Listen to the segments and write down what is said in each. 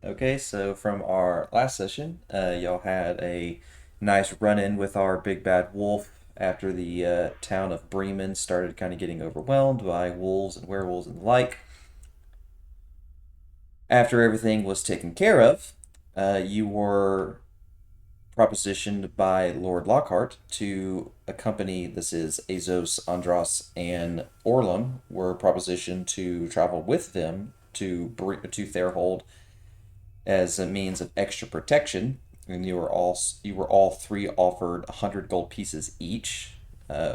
Okay, so from our last session, y'all had a nice run-in with our big bad wolf after the town of Bremen started kind of getting overwhelmed by wolves and werewolves and the like. After everything was taken care of, you were propositioned by Lord Lockhart to accompany, this is Azos, Andros, and Orlum, were propositioned to travel with them to Therhold as a means of extra protection, and you were all three offered 100 gold pieces each,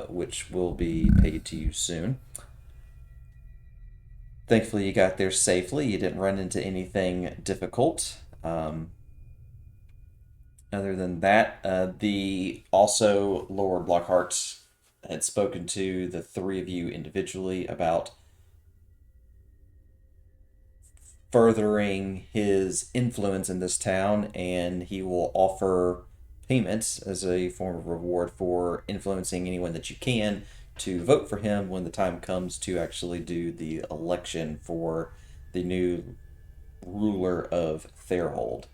which will be paid to you soon. Thankfully, you got there safely. You didn't run into anything difficult. Other than that, the also Lord Lockhart had spoken to the three of you individually about furthering his influence in this town, and he will offer payments as a form of reward for influencing anyone that you can to vote for him when the time comes to actually do the election for the new ruler of Therhold.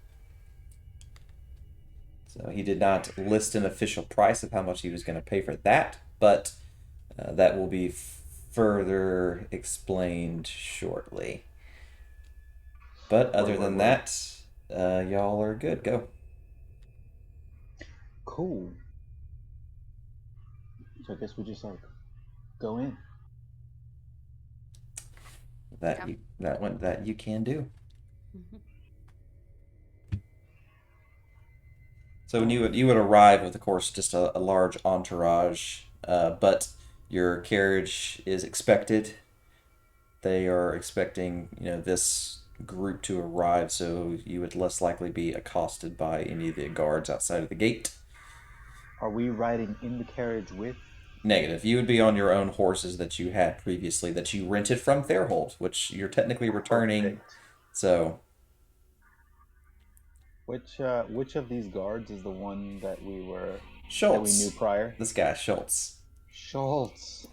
So he did not list an official price of how much he was going to pay for that, but that will be further explained shortly. But Word, other word, than word. that, y'all are good. Go. Cool. So I guess we just like go in. That Yeah. you that one that you can do. Mhm. So when you would arrive with, of course, just a large entourage, but your carriage is expected. They are expecting this group to arrive, so you would less likely be accosted by any of the guards outside of the gate. Are we riding in the carriage with? Negative. You would be on your own horses that you had previously that you rented from Therhold, which you're technically returning. Perfect. So Which of these guards is the one that we knew Schultz, prior? this guy Schultz. Schultz.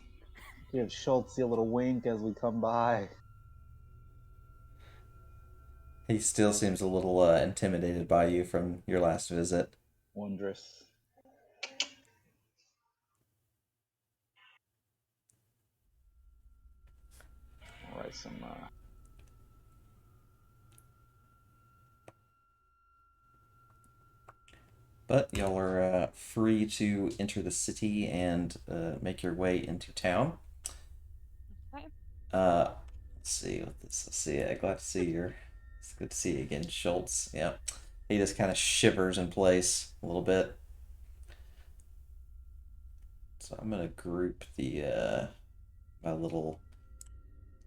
Give Schultz a little wink as we come by. He still seems a little intimidated by you from your last visit. Wondrous. All right, some. But y'all are free to enter the city and make your way into town. Okay. Uh, let's see what this. Let's see. Yeah, glad to see you. It's good to see you again, Schultz. Yeah, he just kind of shivers in place a little bit. So I'm gonna group the my little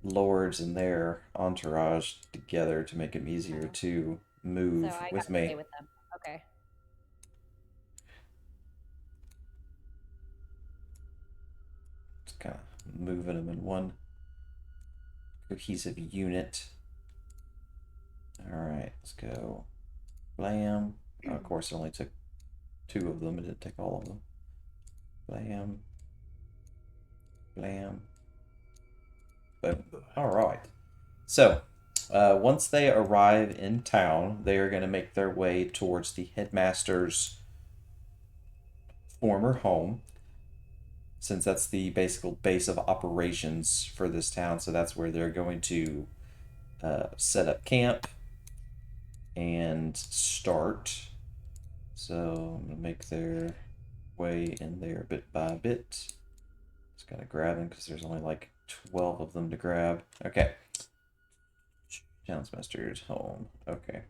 lords and their entourage together to make them easier Oh, to so move I with gotta stay me. with them. Okay. Just kind of moving them in one cohesive unit. All right, let's go. Blam. Of course, it only took two of them. It didn't take all of them. Blam. Blam. Boom. All right. So, once they arrive in town, they are going to make their way towards the headmaster's former home, since that's the basic base of operations for this town. So that's where they're going to set up camp and start. So I'm gonna make their way in there bit by bit. Just gotta grab them because there's only like 12 of them to grab. Okay. Townsmaster's home. Okay.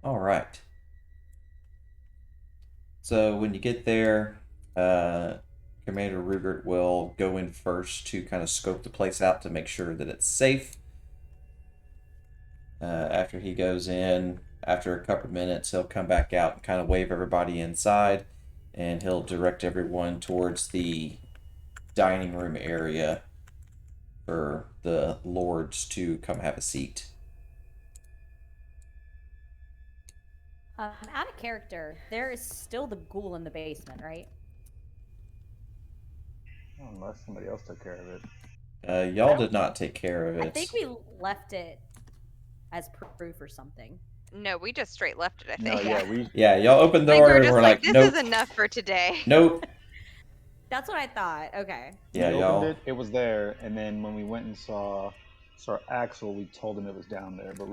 All right. So when you get there, uh, Commander Rugert will go in first to kind of scope the place out to make sure that it's safe. After he goes in, after a couple of minutes, he'll come back out and kind of wave everybody inside, and he'll direct everyone towards the dining room area for the lords to come have a seat. Out of character, there is still the ghoul in the basement, right? Unless somebody else took care of it. I Y'all don't. did not take care of I think it. we left it as proof or something. No, we just straight left it, I No, think. yeah, we. Yeah, y'all opened the I think door we're and just we're like, like, this nope, is enough for today. nope. That's what I thought. Okay. Yeah, We opened y'all. it. It was there, and then when we went and saw Axel, we told him it was down there, but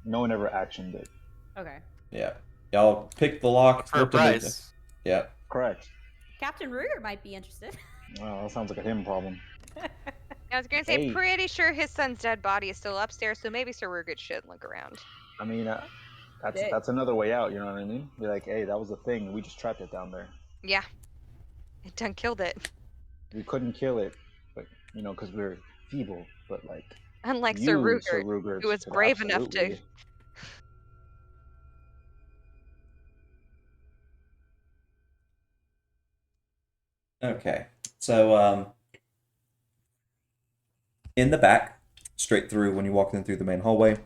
no one ever actioned it. Okay. Yeah, y'all picked the lock. For a opened it. price. Yeah. Correct. Captain Rugert might be interested. Oh, that sounds like a him problem. I was gonna say, Hey. pretty sure his son's dead body is still upstairs, so maybe Sir Rugert should look around. I mean, Did. that's another way out. You know what I mean? Be like, hey, that was the thing. We just trapped it down there. Yeah. It done killed it. We couldn't kill it, but because we're feeble. But like, Unlike you, Sir Rugert, Sir Rugert, who was could brave enough to. absolutely. Okay. So, in the back, straight through when you walk in through the main hallway,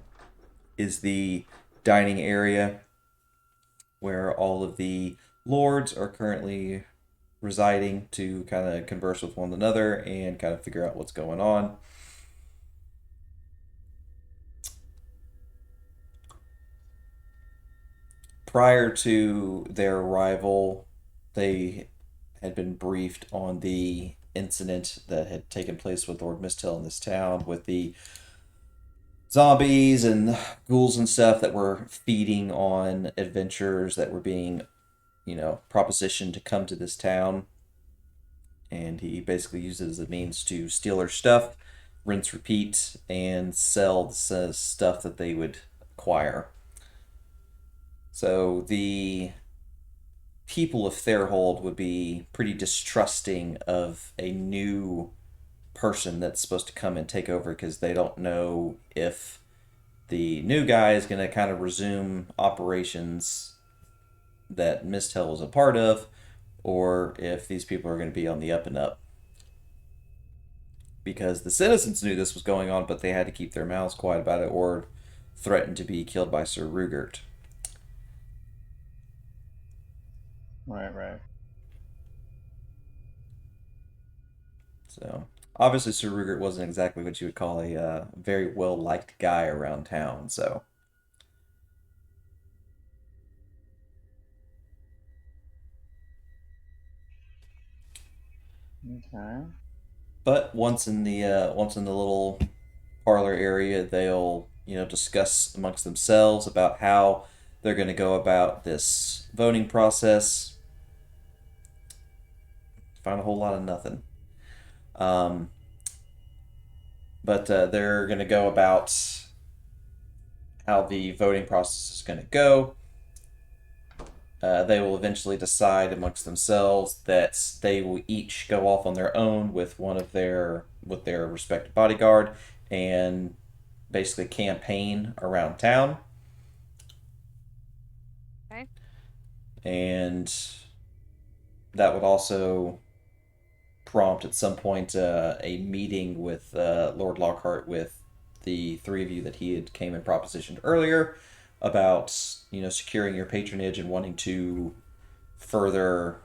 is the dining area where all of the lords are currently residing to kind of converse with one another and kind of figure out what's going on. Prior to their arrival, they had been briefed on the incident that had taken place with Lord Mistel in this town with the zombies and ghouls and stuff that were feeding on adventurers that were being, propositioned to come to this town. And he basically used it as a means to steal their stuff, rinse, repeat, and sell the stuff that they would acquire. So the people of Therhold would be pretty distrusting of a new person that's supposed to come and take over because they don't know if the new guy is going to kind of resume operations that Mistel was a part of, or if these people are going to be on the up and up. Because the citizens knew this was going on, but they had to keep their mouths quiet about it or threatened to be killed by Sir Rugert. Right. So, obviously, Sir Rugert wasn't exactly what you would call a very well-liked guy around town, so... Okay. But once in the little parlor area, they'll discuss amongst themselves about how they're going to go about this voting process. Found a whole lot of nothing. But they're going to go about how the voting process is going to go. They will eventually decide amongst themselves that they will each go off on their own with their respective bodyguard and basically campaign around town. Okay. And that would also prompt at some point a meeting with Lord Lockhart with the three of you that he had came and propositioned earlier about securing your patronage and wanting to further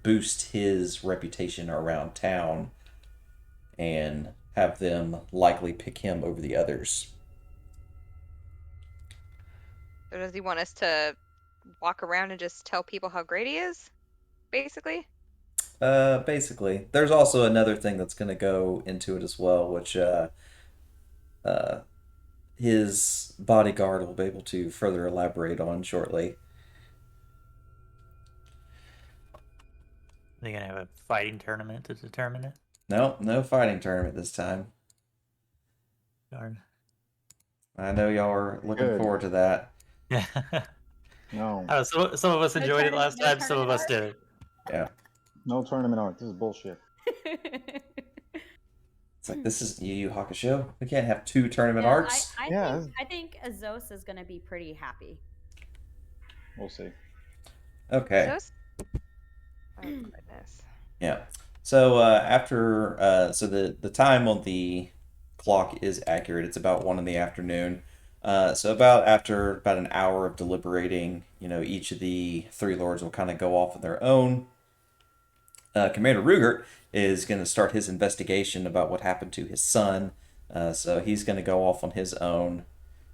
boost his reputation around town and have them likely pick him over the others. So does he want us to walk around and just tell people how great he is, basically? Basically. There's also another thing that's going to go into it as well, which his bodyguard will be able to further elaborate on shortly. Are they gonna have a fighting tournament to determine it? No fighting tournament this time. Darn. I know y'all are looking Good. forward to that. Yeah. No. Some of us No enjoyed it tournament- last no time. Some of tournament us didn't. Yeah. No tournament art. This is bullshit. It's like, this is Yu Yu Hakusho. We can't have two tournament Yeah, arcs. Yeah. I think Azos is gonna be pretty happy. We'll see. Okay. Oh, goodness. Yeah. So after so the time on the clock is accurate. It's about 1 in the afternoon. So after about an hour of deliberating, each of the three lords will kind of go off on their own. Commander Rugert is going to start his investigation about what happened to his son. So he's going to go off on his own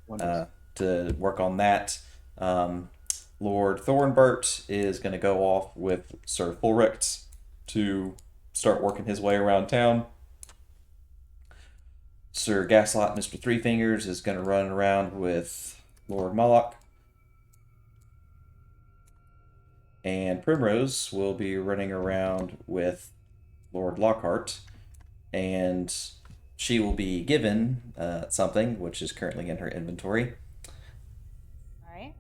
Wonders. to work on that. Um, Lord Thornbert is going to go off with Sir Fulrict to start working his way around town. Sir Gaslight, Mr. Three Fingers, is going to run around with Lord Moloch. And Primrose will be running around with Lord Lockhart. And she will be given something, which is currently in her inventory. All right.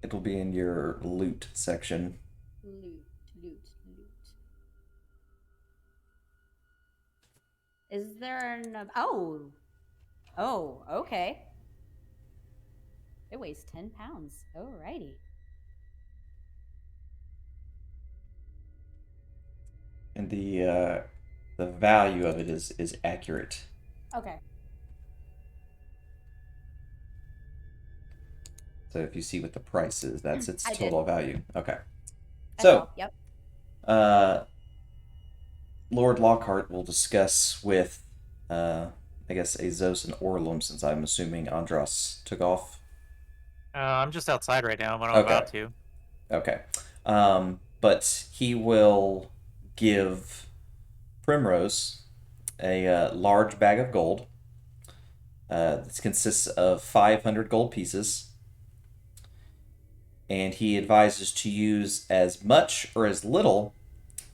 It'll be in your loot section. Loot, loot, loot. Is there an... Oh, okay. It weighs 10 pounds. Alrighty. And the value of it is accurate. Okay. So if you see what the price is, that's its I did. total value. Okay. I So, saw. Yep. Lord Lockhart will discuss with, I guess, Azos and Orlum, since I'm assuming Andros took off. I'm just outside right now, but I'm Okay. about to. Okay. But he will give Primrose a large bag of gold. This consists of 500 gold pieces. And he advises to use as much or as little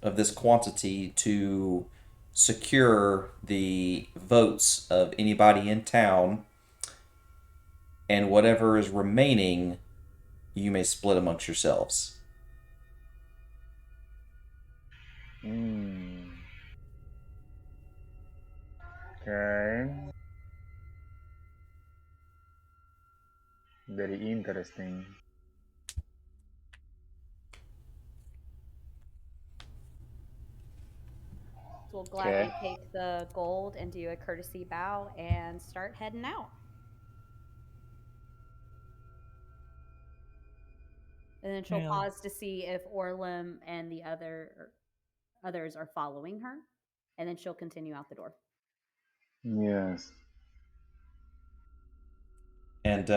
of this quantity to secure the votes of anybody in town, and whatever is remaining, you may split amongst yourselves. Okay. Very interesting. So we'll gladly take the gold and do a courtesy bow and start heading out. And then she'll pause to see if Orlum and the others are following her, and then she'll continue out the door. Yes. And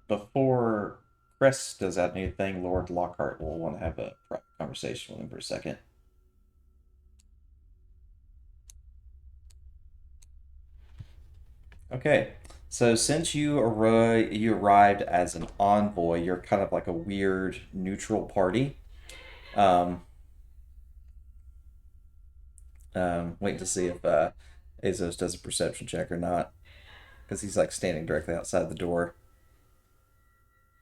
before Cress does that new thing, Lord Lockhart will want to have a private conversation with him for a second. Okay, so since you arrived as an envoy, you're kind of like a weird neutral party. Waiting to see if Azos does a perception check or not, because he's like standing directly outside the door.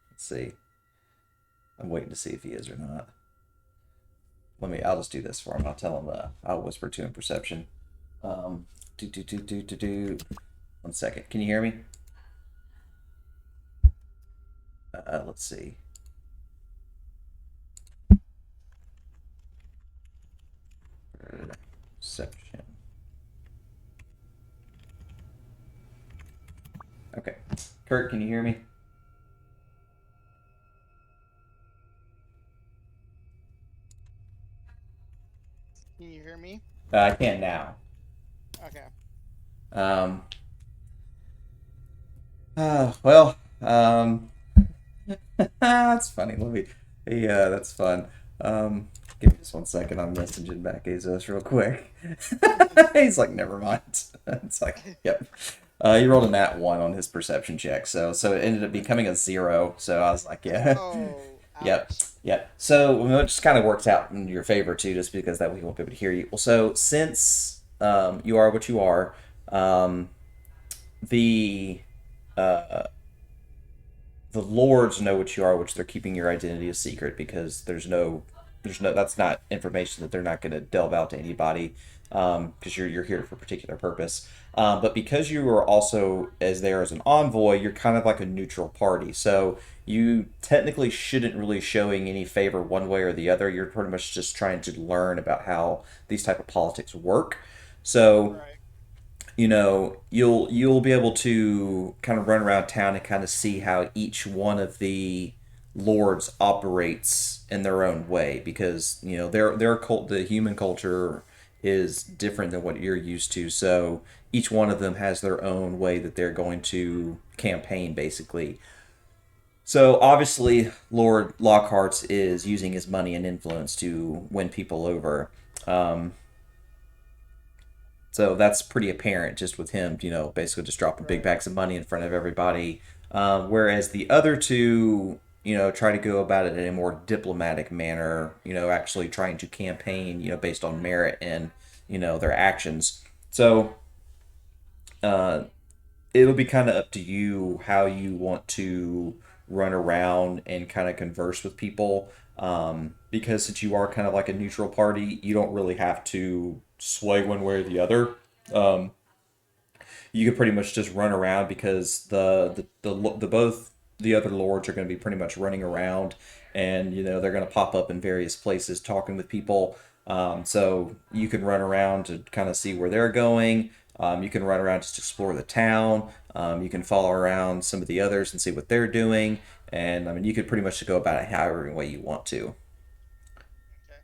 Let's see. I'm waiting to see if he is or not. I'll just do this for him. I'll tell him. I'll whisper to him perception. Do. 1 second. Can you hear me? Let's see. Perception. Okay. Kurt, can you hear me? Can you hear me? I can now. Okay. Well, that's funny. Let me. Yeah, that's fun. Give me just 1 second. I'm messaging back Azos real quick. He's like, never mind. It's like, yep. He rolled a nat 1 on his perception check, so it ended up becoming a 0. So I was like, yeah. Oh, Yep. ouch. Yep. So it just kind of works out in your favor too, just because that way he won't be able to hear you. Well, so since you are what you are, the the lords know what you are, which they're keeping your identity a secret because there's no that's not information that they're not going to delve out to anybody, because you're here for a particular purpose. But because you are also as there as an envoy, you're kind of like a neutral party. So you technically shouldn't really showing any favor one way or the other. You're pretty much just trying to learn about how these type of politics work. So Right. you'll be able to kind of run around town and kind of see how each one of the lords operates in their own way, because their cult, the human culture is different than what you're used to. So each one of them has their own way that they're going to campaign, basically. So obviously, Lord Lockhart's is using his money and influence to win people over. Um, so that's pretty apparent just with him, basically just dropping big Right. bags of money in front of everybody. Whereas the other two, try to go about it in a more diplomatic manner, actually trying to campaign, based on merit and, their actions. So uh, it'll be kind of up to you how you want to run around and kind of converse with people. Because since you are kind of like a neutral party, you don't really have to sway one way or the other. Um, you could pretty much just run around because the both the other lords are going to be pretty much running around, and they're going to pop up in various places talking with people. So you can run around to kind of see where they're going. You can run around just to explore the town. You can follow around some of the others and see what they're doing. And I mean, you could pretty much go about it however way you want to. Okay.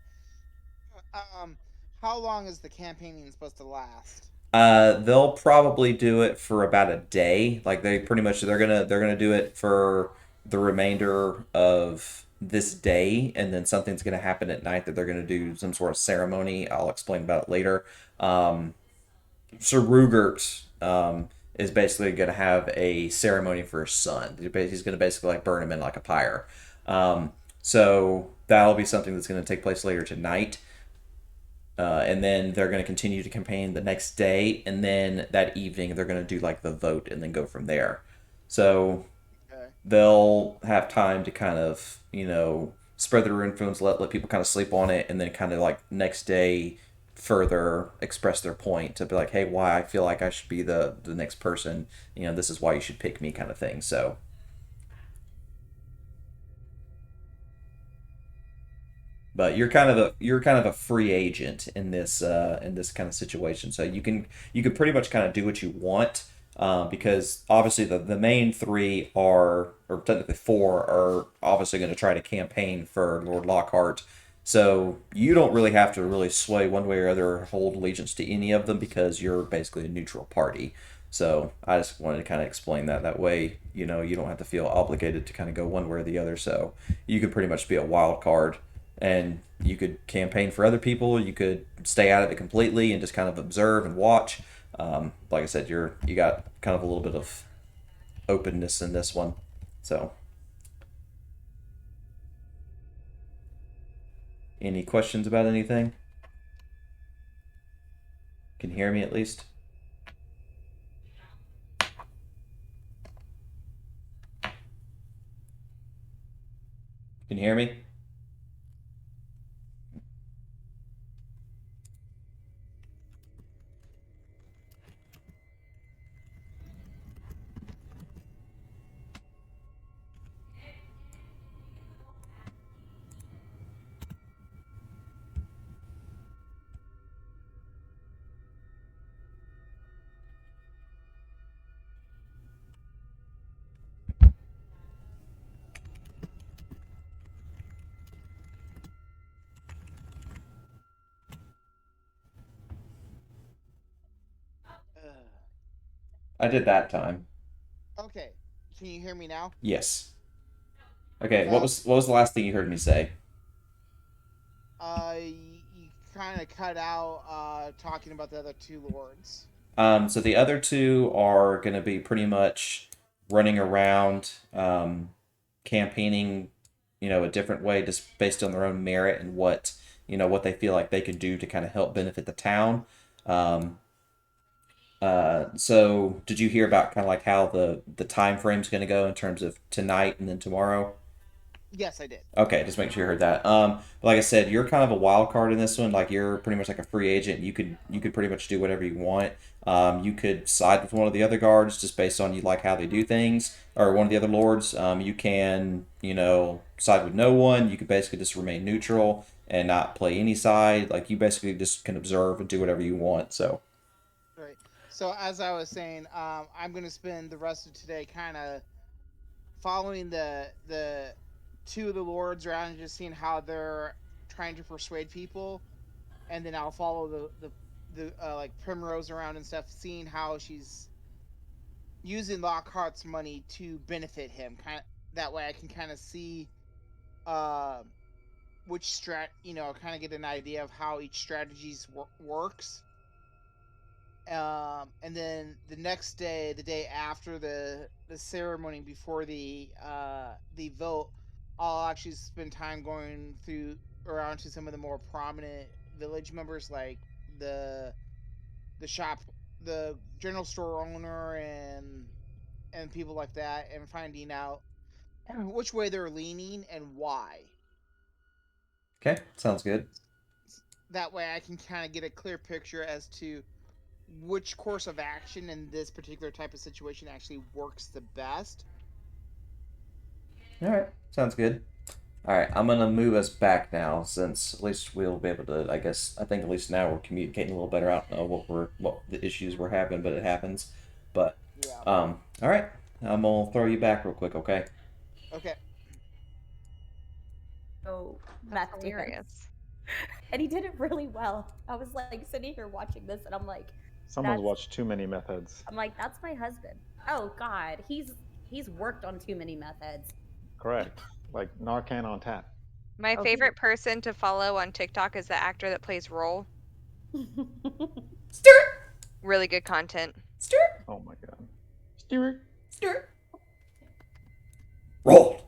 How long is the campaigning supposed to last? They'll probably do it for about a day. Like they pretty much they're gonna do it for the remainder of this day, and then something's gonna happen at night that they're gonna do some sort of ceremony. I'll explain about it later. Sir Rugert is basically gonna have a ceremony for his son. He's gonna basically like burn him in like a pyre. So that'll be something that's gonna take place later tonight. And then they're going to continue to campaign the next day, and then that evening they're going to do like the vote and then go from there. So Okay. they'll have time to kind of spread their influence, let people kind of sleep on it, and then kind of like next day further express their point to be like, hey, why I feel like I should be the next person. This is why you should pick me, kind of thing. So but you're kind of a free agent in this kind of situation. So you can pretty much kind of do what you want, because obviously the main three are, or technically four, are obviously going to try to campaign for Lord Lockhart. So you don't really have to really sway one way or other, hold allegiance to any of them because you're basically a neutral party. So I just wanted to kind of explain that way, you don't have to feel obligated to kind of go one way or the other. So you could pretty much be a wild card, and you could campaign for other people. You could stay out of it completely and just kind of observe and watch. Like I said, you got kind of a little bit of openness in this one. So, any questions about anything? Can you hear me at least? Can you hear me? I did that time. Okay. Can you hear me now? Yes. Okay. What Uh, was the last thing you heard me say? you kind of cut out talking about the other two lords. So the other two are going to be pretty much running around, campaigning, a different way, just based on their own merit and what they feel like they can do to kind of help benefit the town. Um, so did you hear about kind of like how the time frame's going to go in terms of tonight and then tomorrow? Yes, I did. Okay, just make sure you heard that. But like I said, you're kind of a wild card in this one. Like you're pretty much like a free agent. You could pretty much do whatever you want. You could side with one of the other guards just based on you like how they do things, or one of the other lords. You can side with no one. You could basically just remain neutral and not play any side. Like you basically just can observe and do whatever you want. So Right. So as I was saying, I'm going to spend the rest of today kind of following the two of the lords around and just seeing how they're trying to persuade people. and then I'll follow the like Primrose around and stuff, seeing how she's using Lockhart's money to benefit him. That way, I can kind of see which kind of get an idea of how each strategies works. And then the next day, the day after the ceremony, before the vote, I'll actually spend time going through around to some of the more prominent village members, like the shop, the general store owner, and people like that, and finding out which way they're leaning and why. Okay, sounds good. That way, I can kind of get a clear picture as to which course of action in this particular type of situation actually works the best. All right, sounds good. All right, I'm gonna move us back now, since at least we'll be able to. I think at least now we're communicating a little better. I don't know what the issues we're having, but it happens. But Yeah. all right, I'm gonna throw you back real quick, okay? Okay. So That's meth defense. hilarious. And he did it really well. I was like sitting here watching this, and I'm like, Someone's watched too many methods. I'm like, that's my husband. Oh God, he's worked on too many methods. Correct. Like Narcan on tap. My favorite person to follow on TikTok is the actor that plays Roll. Stuart. Really good content. Stuart. Oh my god. Stuart. Stuart. Roll.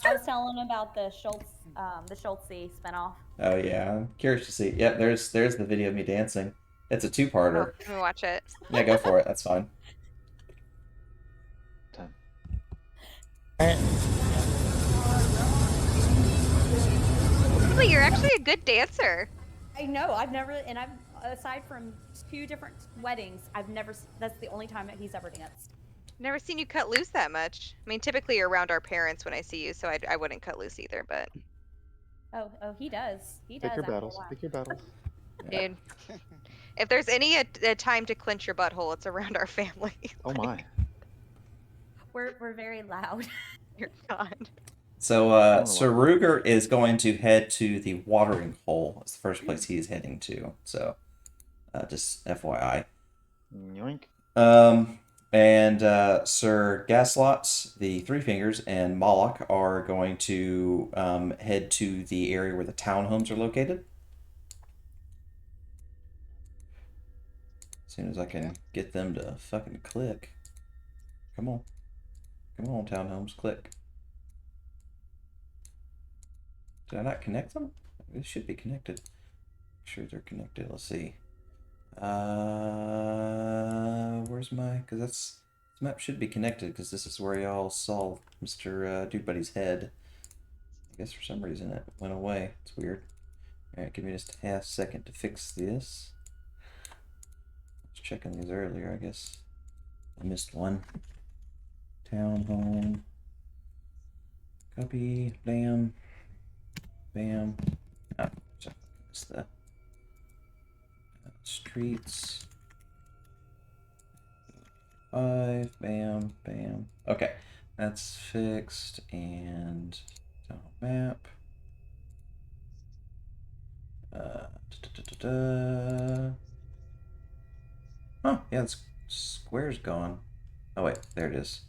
I was telling him about the Schultz spinoff. Oh yeah, I'm curious to see. Yep, there's the video of me dancing. It's a two-parter. Let me watch it. Yeah, go for it. That's fine. 10. Wait, you're actually a good dancer. I know. I've aside from 2 different weddings, that's the only time that he's ever danced. Never seen you cut loose that much. I mean, typically you're around our parents when I see you, so I wouldn't cut loose either, but... Oh, he does. He does. Pick your battles. Pick your battles. Dude, if there's any a time to clench your butthole, it's around our family. Oh my. We're very loud. Dear God. So, Sir Rugert is going to head to the watering hole. It's the first place he's heading to. So, just FYI. Yoink. And Sir Gaslots, the Three Fingers, and Moloch are going to head to the area where the townhomes are located. As soon as I can get them to fucking click. Come on. Come on, townhomes, click. Did I not connect them? They should be connected. Make sure they're connected. Let's see. Where's my? Because this map should be connected, because this is where y'all saw Mr. Dude Buddy's head. I guess for some reason it went away. It's weird. Alright, give me just a half second to fix this. I was checking these earlier, I guess. I missed one. Townhome. Copy. Bam. Bam. Oh, sorry. It's the streets. 5. Bam. Bam. Okay. That's fixed. And map. Oh, yeah, the square's gone. Oh, wait. There it is.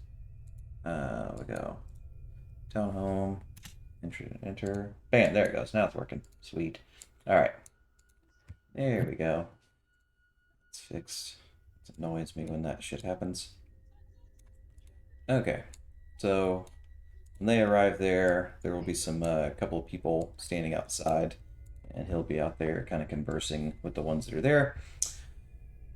We go. Townhome. Enter. Bam, there it goes. Now it's working. Sweet. Alright. There we go. It's fixed. It annoys me when that shit happens. Okay. So, when they arrive there, there will be some couple of people standing outside, and he'll be out there kind of conversing with the ones that are there.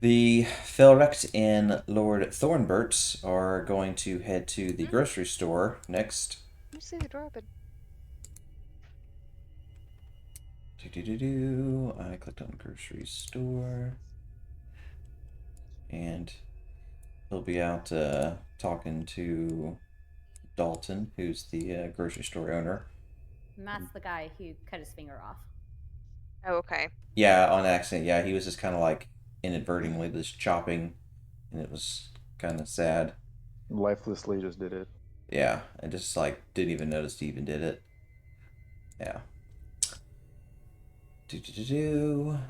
The Felrecht and Lord Thornbert are going to head to the grocery store next. You see the door open. I clicked on grocery store, and he'll be out talking to Dalton, who's the grocery store owner. And that's the guy who cut his finger off. Oh, okay. Yeah, on accident. Yeah, he was just kind of like inadvertently just chopping, and it was kind of sad. Lifelessly just did it. Yeah, I just like didn't even notice he even did it. Yeah.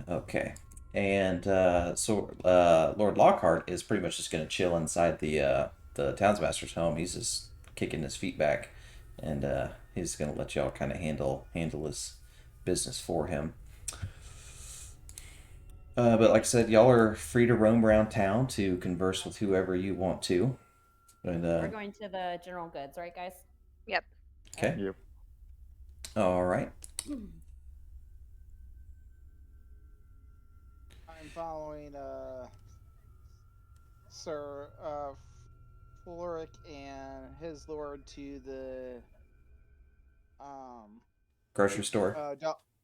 Okay. And Lord Lockhart is pretty much just going to chill inside the townsmaster's home. He's just kicking his feet back, and he's going to let y'all kind of handle his business for him. But like I said, y'all are free to roam around town to converse with whoever you want to. And We're going to the general goods, right, guys? Yep. okay. Yep. All right. I'm following Sir Floric and his lord to the Grocery store.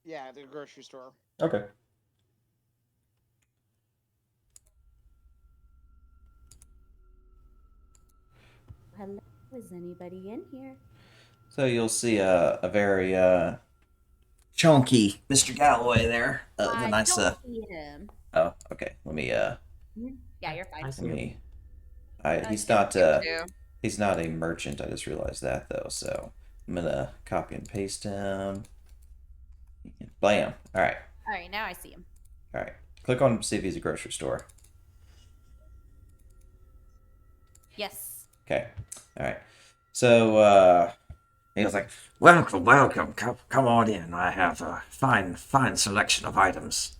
yeah, the grocery store. Okay. Hello, is anybody in here? So you'll see a very chunky Mr. Galloway there. The I nice. don't see him. Oh, okay. Let me. Yeah, you're fine. I Let see him. me. I He's see him not. Too. He's not a merchant. I just realized that though. So I'm gonna copy and paste him. Blam. All right. All right, now I see him. All right. Click on see if he's a grocery store. Yes. Okay. All right. So he was like, "Welcome, welcome. Come on in. I have a fine selection of items."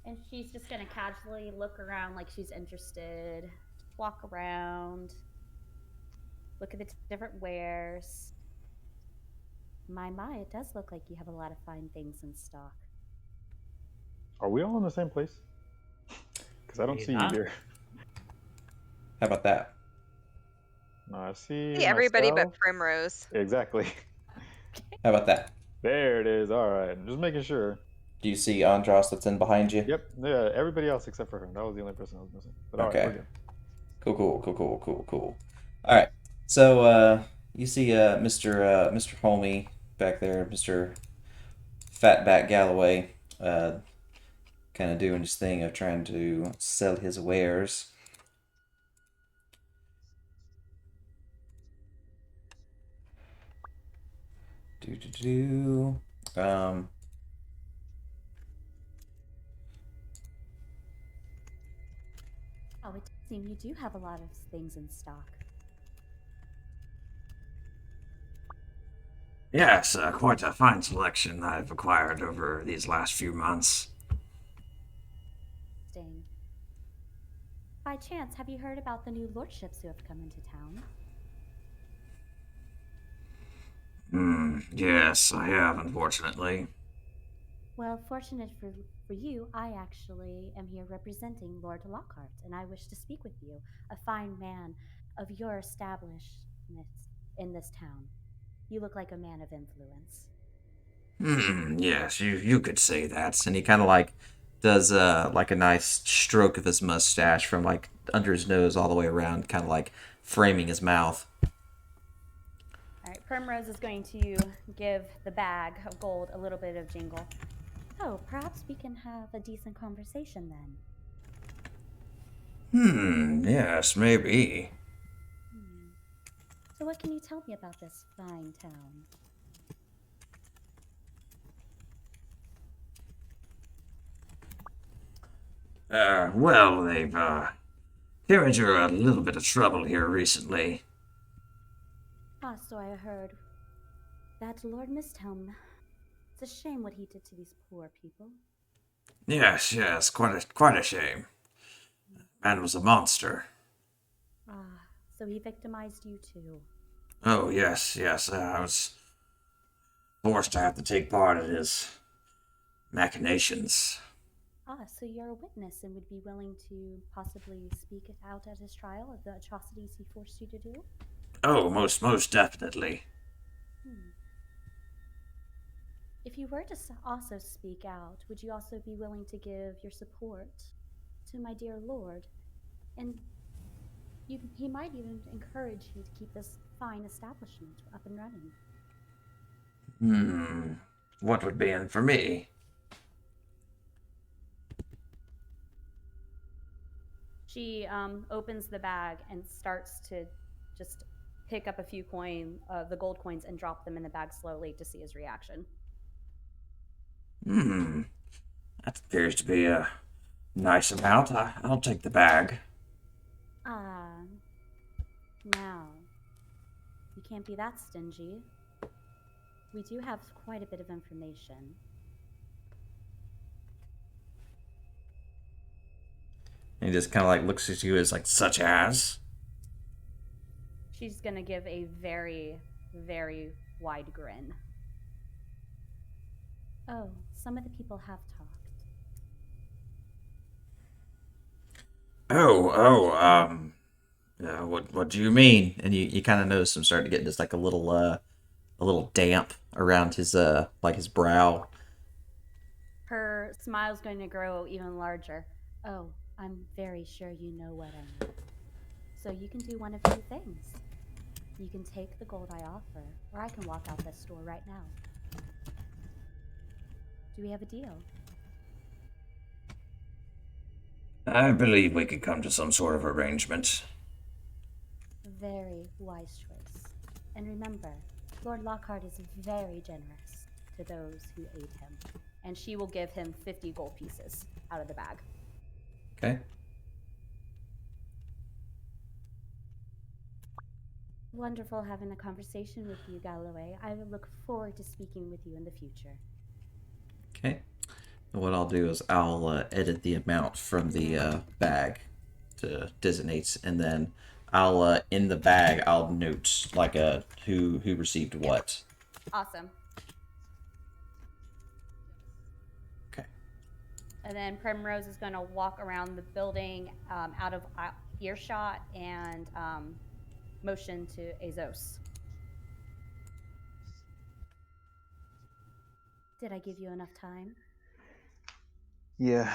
And she's just gonna casually look around like she's interested, walk around, look at the different wares. My, it does look like you have a lot of fine things in stock. Are we all in the same place? Because I don't Maybe see you not. here. How about that? No, I see See everybody myself. but Primrose. Exactly. How about that? There it is. All right. Just making sure. Do you see Andros that's in behind you? Yep. Yeah. Everybody else except for her. That was the only person I was missing. But all right, Okay. we're good. Cool. All right. So you see Mr. Homey back there, Mr. Fatback Galloway, kind of doing his thing of trying to sell his wares. Um, Oh, it does seem you do have a lot of things in stock. Yes, quite a fine selection I've acquired over these last few months. Interesting. By chance, have you heard about the new lordships who have come into town? Yes, I have, unfortunately. Well, fortunate for you, I actually am here representing Lord Lockhart, and I wish to speak with you, a fine man of your establishment in this town. You look like a man of influence. Yes, you could say that. and he kind of like does like a nice stroke of his mustache from like under his nose all the way around, kind of like framing his mouth. All right, Primrose is going to give the bag of gold a little bit of jingle. Oh, perhaps we can have a decent conversation then. Yes, maybe. So what can you tell me about this fine town? Well, they've, carried you a little bit of trouble here recently. Ah, so I heard that Lord Mistelm. It's a shame what he did to these poor people. Yes, quite a shame. Man was a monster. Ah, so he victimized you too. Oh, yes, I was forced to have to take part in his machinations. Ah, so you're a witness and would be willing to possibly speak it out at his trial of the atrocities he forced you to do? Oh, most definitely. If you were to also speak out, would you also be willing to give your support to my dear lord? And he might even encourage you to keep this fine establishment up and running. What would be in for me? She opens the bag and starts to just pick up a few the gold coins, and drop them in the bag slowly to see his reaction. Hmm, that appears to be a nice amount. I'll take the bag. Ah, now, you can't be that stingy. We do have quite a bit of information. And he just kind of like looks at you as like, such as. She's gonna give a very, very wide grin. Oh, some of the people have talked. What do you mean? And you kind of notice him starting to get just like a little damp around his like his brow. Her smile's going to grow even larger. Oh, I'm very sure you know what I mean. So you can do one of two things. You can take the gold I offer, or I can walk out this door right now. Do we have a deal? I believe we could come to some sort of arrangement. Very wise choice. And remember, Lord Lockhart is very generous to those who aid him. And she will give him 50 gold pieces out of the bag. Okay. Wonderful having a conversation with you, Galloway. I will look forward to speaking with you in the future. Okay. And what I'll do is I'll edit the amount from the bag to designates, and then I'll in the bag I'll note like who received what. Awesome. Okay. And then Primrose is going to walk around the building out of earshot and motion to Azos. Did I give you enough time? Yeah,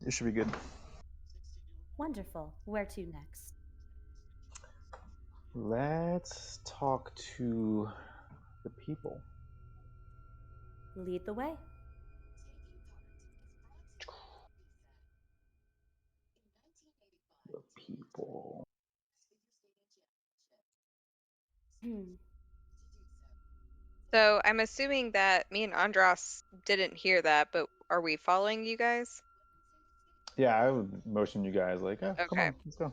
it should be good. Wonderful. Where to next? Let's talk to the people. Lead the way. The people. So I'm assuming that me and Andros didn't hear that, but are we following you guys? Yeah, I would motion you guys like, oh, come Okay. on, let's go.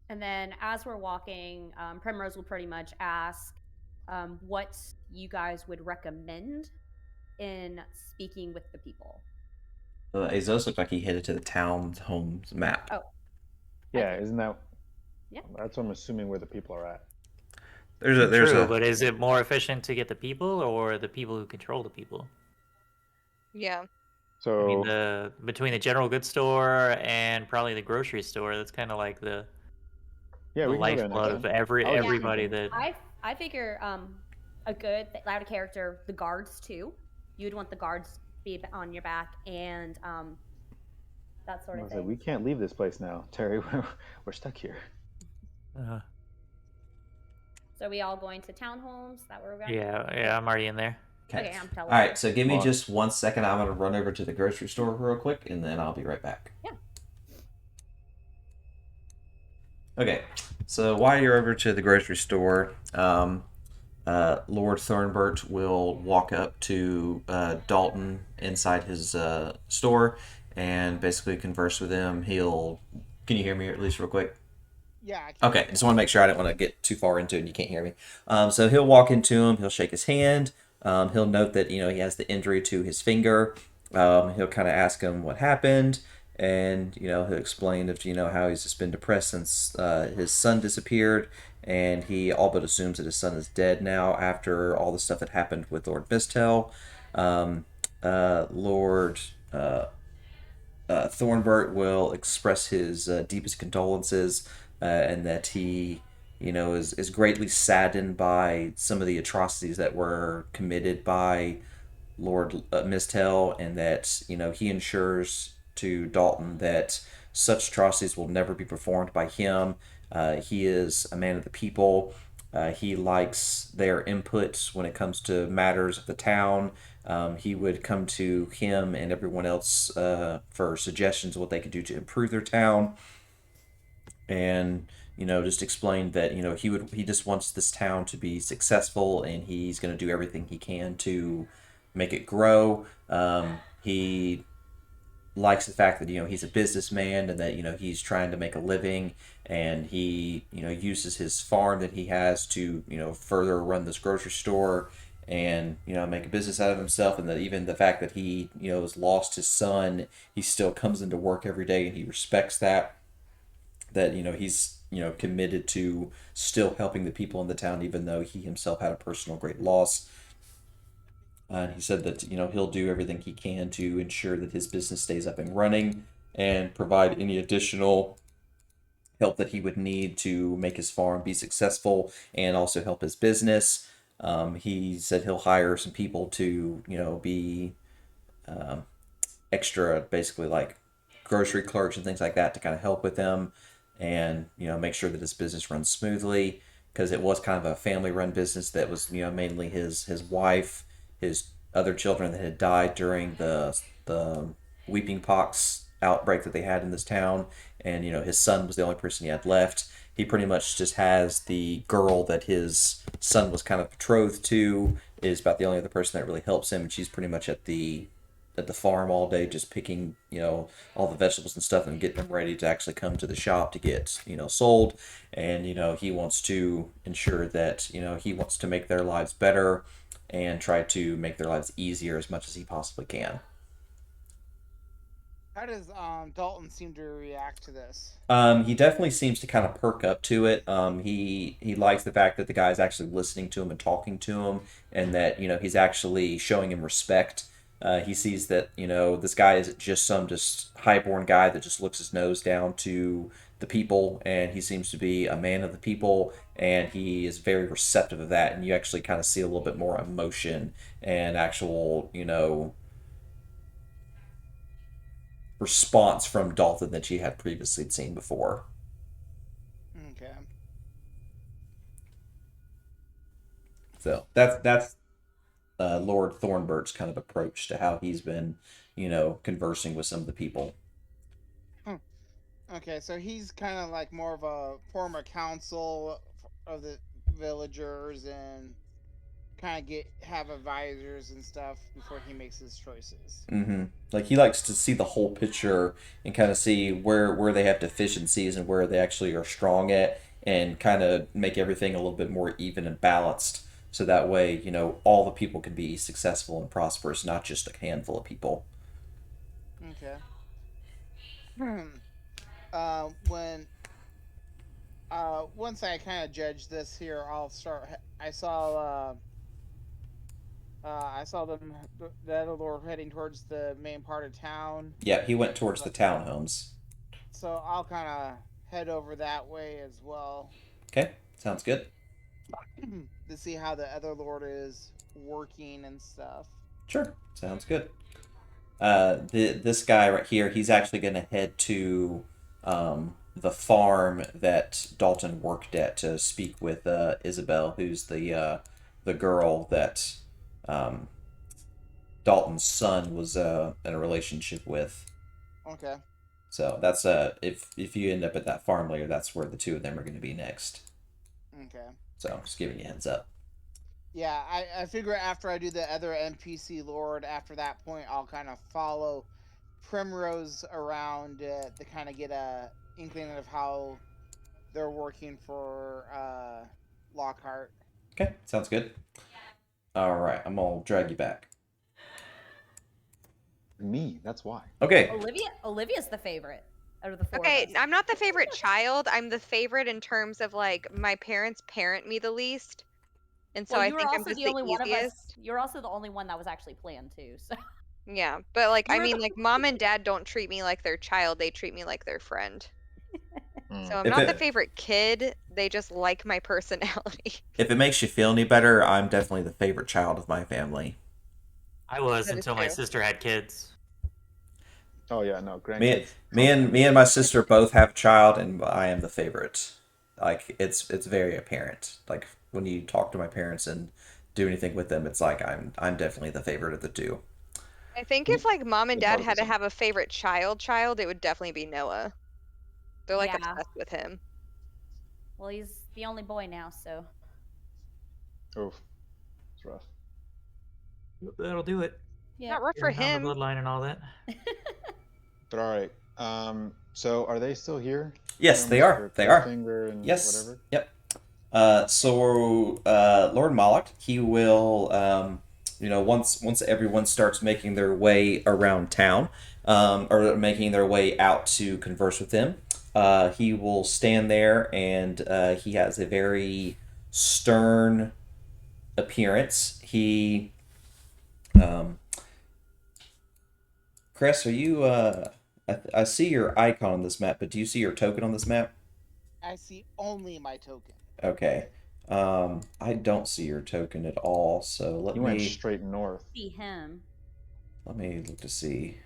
And then as we're walking, Primrose will pretty much ask what you guys would recommend in speaking with the people. Azos looked like he headed to the town home's map. Oh. Yeah, isn't that? Yeah. That's what I'm assuming where the people are at. True, but is it more efficient to get the people or the people who control the people? Yeah. So I mean, between the general goods store and probably the grocery store, that's kind of like the yeah, we can go there next lifeblood of time. everybody that. I figure a good louder character, the guards too. You'd want the guards to be on your back and that sort of thing. We can't leave this place now, Terry. We're stuck here. So are we all going to townhomes? Is that where we're going? Yeah, I'm already in there. Okay, I'm telling. All right, so give me just 1 second. I'm gonna run over to the grocery store real quick, and then I'll be right back. Yeah. Okay, so while you're over to the grocery store, Lord Thornbert will walk up to Dalton inside his store and basically converse with him. Can you hear me at least real quick? Yeah. Okay, just want to make sure I didn't want to get too far into it and you can't hear me. So he'll walk into him, he'll shake his hand, he'll note that, he has the injury to his finger. He'll kind of ask him what happened, and, he'll explain of, how he's just been depressed since his son disappeared, and he all but assumes that his son is dead now after all the stuff that happened with Lord Mistel. Lord Thornbert will express his deepest condolences, and that he, is greatly saddened by some of the atrocities that were committed by Lord Mistel, and that, he ensures to Dalton that such atrocities will never be performed by him. He is a man of the people. He likes their input when it comes to matters of the town. He would come to him and everyone else for suggestions of what they could do to improve their town. And, just explain that, he just wants this town to be successful, and he's going to do everything he can to make it grow. He likes the fact that he's a businessman and that he's trying to make a living, and he uses his farm that he has to further run this grocery store and make a business out of himself. And that even the fact that he has lost his son, he still comes into work every day and he respects that he's committed to still helping the people in the town even though he himself had a personal great loss. And he said that he'll do everything he can to ensure that his business stays up and running and provide any additional help that he would need to make his farm be successful and also help his business. He said he'll hire some people to be um, extra, basically like grocery clerks and things like that to kind of help with him and make sure that his business runs smoothly, because it was kind of a family run business that was mainly his wife, his other children that had died during the weeping pox outbreak that they had in this town, and his son was the only person he had left. He pretty much just has the girl that his son was kind of betrothed to, is about the only other person that really helps him, and she's pretty much at the farm all day, just picking all the vegetables and stuff and getting them ready to actually come to the shop to get sold. And he wants to ensure that he wants to make their lives better and try to make their lives easier as much as he possibly can. How does Dalton seem to react to this? He definitely seems to kind of perk up to it. He likes the fact that the guy's actually listening to him and talking to him, and that he's actually showing him respect. He sees that this guy isn't just some just highborn guy that just looks his nose down to the people, and he seems to be a man of the people, and he is very receptive of that. And you actually kind of see a little bit more emotion and actual response from Dalton that she had previously seen before. Okay. So that's Lord Thornbert's kind of approach to how he's been, conversing with some of the people. Hmm. Okay, so he's kind of like more of a former council of the villagers and kind of get have advisors and stuff before he makes his choices. Mm-hmm. Like he likes to see the whole picture and kind of see where they have deficiencies and where they actually are strong at, and kind of make everything a little bit more even and balanced. So that way, all the people can be successful and prosperous, not just a handful of people. Okay. When once I kind of judge this here, I'll start. I saw them the other lord heading towards the main part of town. Yeah, he went towards the But townhomes. so I'll kind of head over that way as well Okay, sounds good. to see how the other lord is working and stuff. Sure, sounds good. This guy right here, he's actually going to head to the farm that Dalton worked at to speak with Isabel, who's the girl that um, Dalton's son was in a relationship with. Okay. So that's if you end up at that farm later, that's where the two of them are going to be next. Okay. So just giving you a heads up. Yeah, I figure after I do the other NPC lord, after that point, I'll kind of follow Primrose around to kind of get a inkling of how they're working for Lockhart. Okay, sounds good. All right, I'm gonna drag you back. Me, that's why. Okay. Olivia's the favorite out of the four Okay, of us. I'm not the favorite child. I'm the favorite in terms of like my parents parent me the least. And so Well, I you were think I'm also just the the only one of us. easiest. You're also the only one that was actually planned too. So Yeah, but like I you're mean the like mom and dad don't treat me like their child, they treat me like their friend. So I'm If not the it favorite kid, they just like my personality. if it makes you feel any better, I'm definitely the favorite child of my family. I was That is until my true. sister had kids. Oh yeah, no, Me, grandkids. me and my sister both have a child, and I am the favorite. Like it's very apparent. Like when you talk to my parents and do anything with them, it's like I'm definitely the favorite of the two. I think if like mom and It's dad hard had to to say. have a favorite child, it would definitely be Noah. They're like yeah. obsessed with him. Well, he's the only boy now, so Oof, it's rough. That'll do it. Yeah. Not rough for Carrying on the him. bloodline and all that. But all right. So are they still here? Yes, they Mr. are. They are. Cliffhanger and Yes. whatever. Yep. Lord Moloch, he will, once everyone starts making their way around town, or making their way out to converse with him, he will stand there, and he has a very stern appearance. Um, Chris, are you? I see your icon on this map, but do you see your token on this map? I see only my token. Okay. I don't see your token at all, so You went straight north. See him. let me look to see.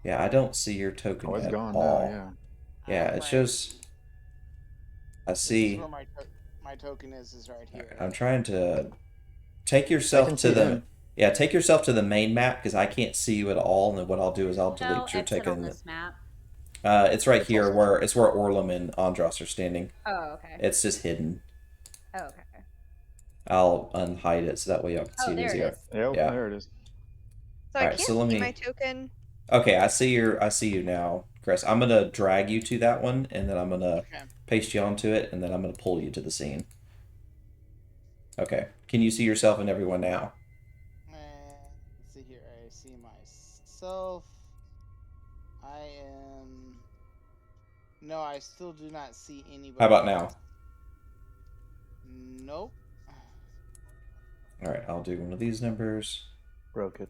Yeah, I don't see your token Oh, it's at gone all. now. Yeah. Yeah, it Right. shows. I This is see. where my token is right here. I'm trying to take I yourself can to see the. him. Yeah, take yourself to the main map because I can't see you at all. And then what I'll do is I'll No delete your exit on token. this map. It's right It's here also- where Orlum and Andros are standing. Oh, okay. It's just hidden. Oh, okay. I'll unhide it so that way y'all can see Oh, it there it easier. is. Yep, Yeah. there it is. So I Alright, can't so let see me- my token. Okay, I see you now, Chris. I'm gonna drag you to that one, and then I'm gonna Okay. paste you onto it, and then I'm gonna pull you to the scene. Okay. Can you see yourself and everyone now? Let's see here. I see myself. I am. No, I still do not see anybody. How about now? Nope. All right, I'll do one of these numbers. Broke it.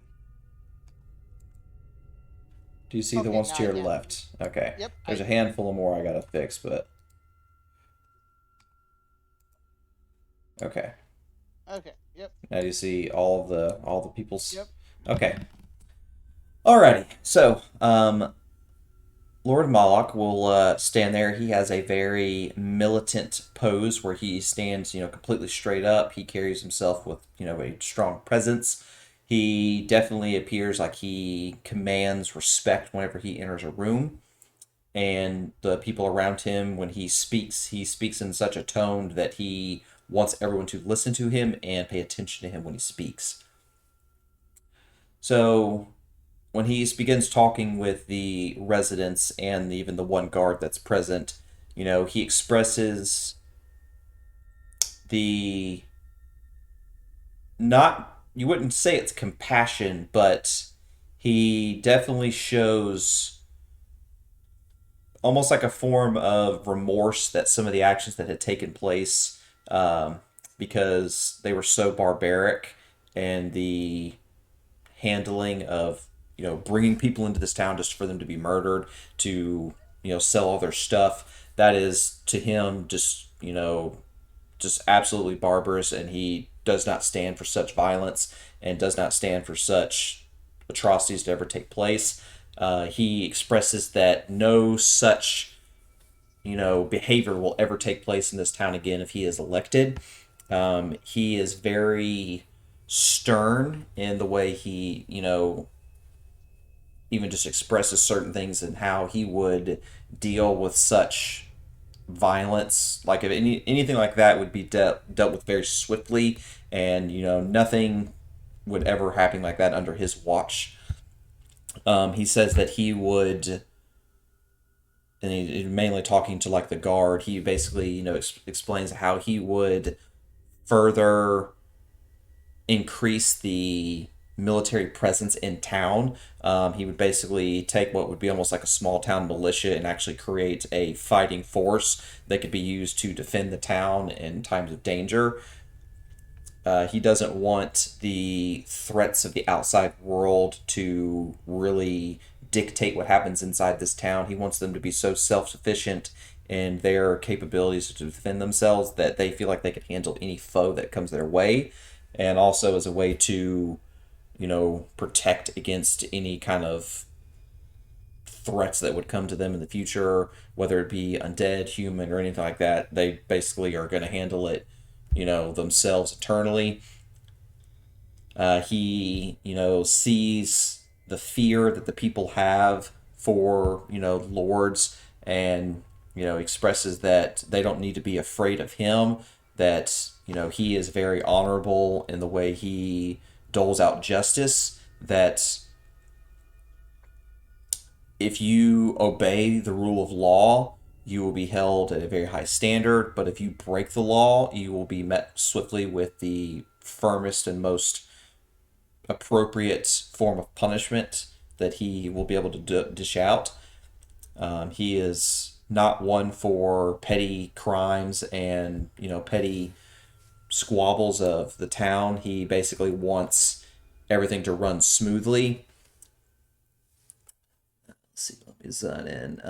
Do you see the Okay, ones now to I your can. left? Okay. Yep. There's a handful of more I gotta fix, but okay. Okay. Yep. Now do you see all the people's? Yep. Okay. Alrighty. So, Lord Moloch will stand there. He has a very militant pose where he stands, completely straight up. He carries himself with, a strong presence. He definitely appears like he commands respect whenever he enters a room. And the people around him, when he speaks in such a tone that he wants everyone to listen to him and pay attention to him when he speaks. So when he begins talking with the residents and even the one guard that's present, he expresses the not, you wouldn't say it's compassion, but he definitely shows almost like a form of remorse that some of the actions that had taken place, because they were so barbaric, and the handling of bringing people into this town just for them to be murdered, to sell all their stuff, that is to him just absolutely barbarous, and he does not stand for such violence and does not stand for such atrocities to ever take place. He expresses that no such behavior will ever take place in this town again if he is elected. He is very stern in the way he even just expresses certain things and how he would deal with such violence. Like if anything like that would be dealt with very swiftly, and nothing would ever happen like that under his watch. He says that he would, and he's mainly talking to like the guard. He basically explains how he would further increase the military presence in town. He would basically take what would be almost like a small town militia and actually create a fighting force that could be used to defend the town in times of danger. He doesn't want the threats of the outside world to really dictate what happens inside this town. He wants them to be so self-sufficient in their capabilities to defend themselves that they feel like they can handle any foe that comes their way, and also as a way to protect against any kind of threats that would come to them in the future, whether it be undead, human, or anything like that. They basically are going to handle it themselves eternally. He sees the fear that the people have for lords, and expresses that they don't need to be afraid of him, that he is very honorable in the way he doles out justice that if you obey the rule of law, you will be held at a very high standard, but if you break the law, you will be met swiftly with the firmest and most appropriate form of punishment that he will be able to dish out. He is not one for petty crimes and petty squabbles of the town. He basically wants everything to run smoothly. Let's see, let me zone in.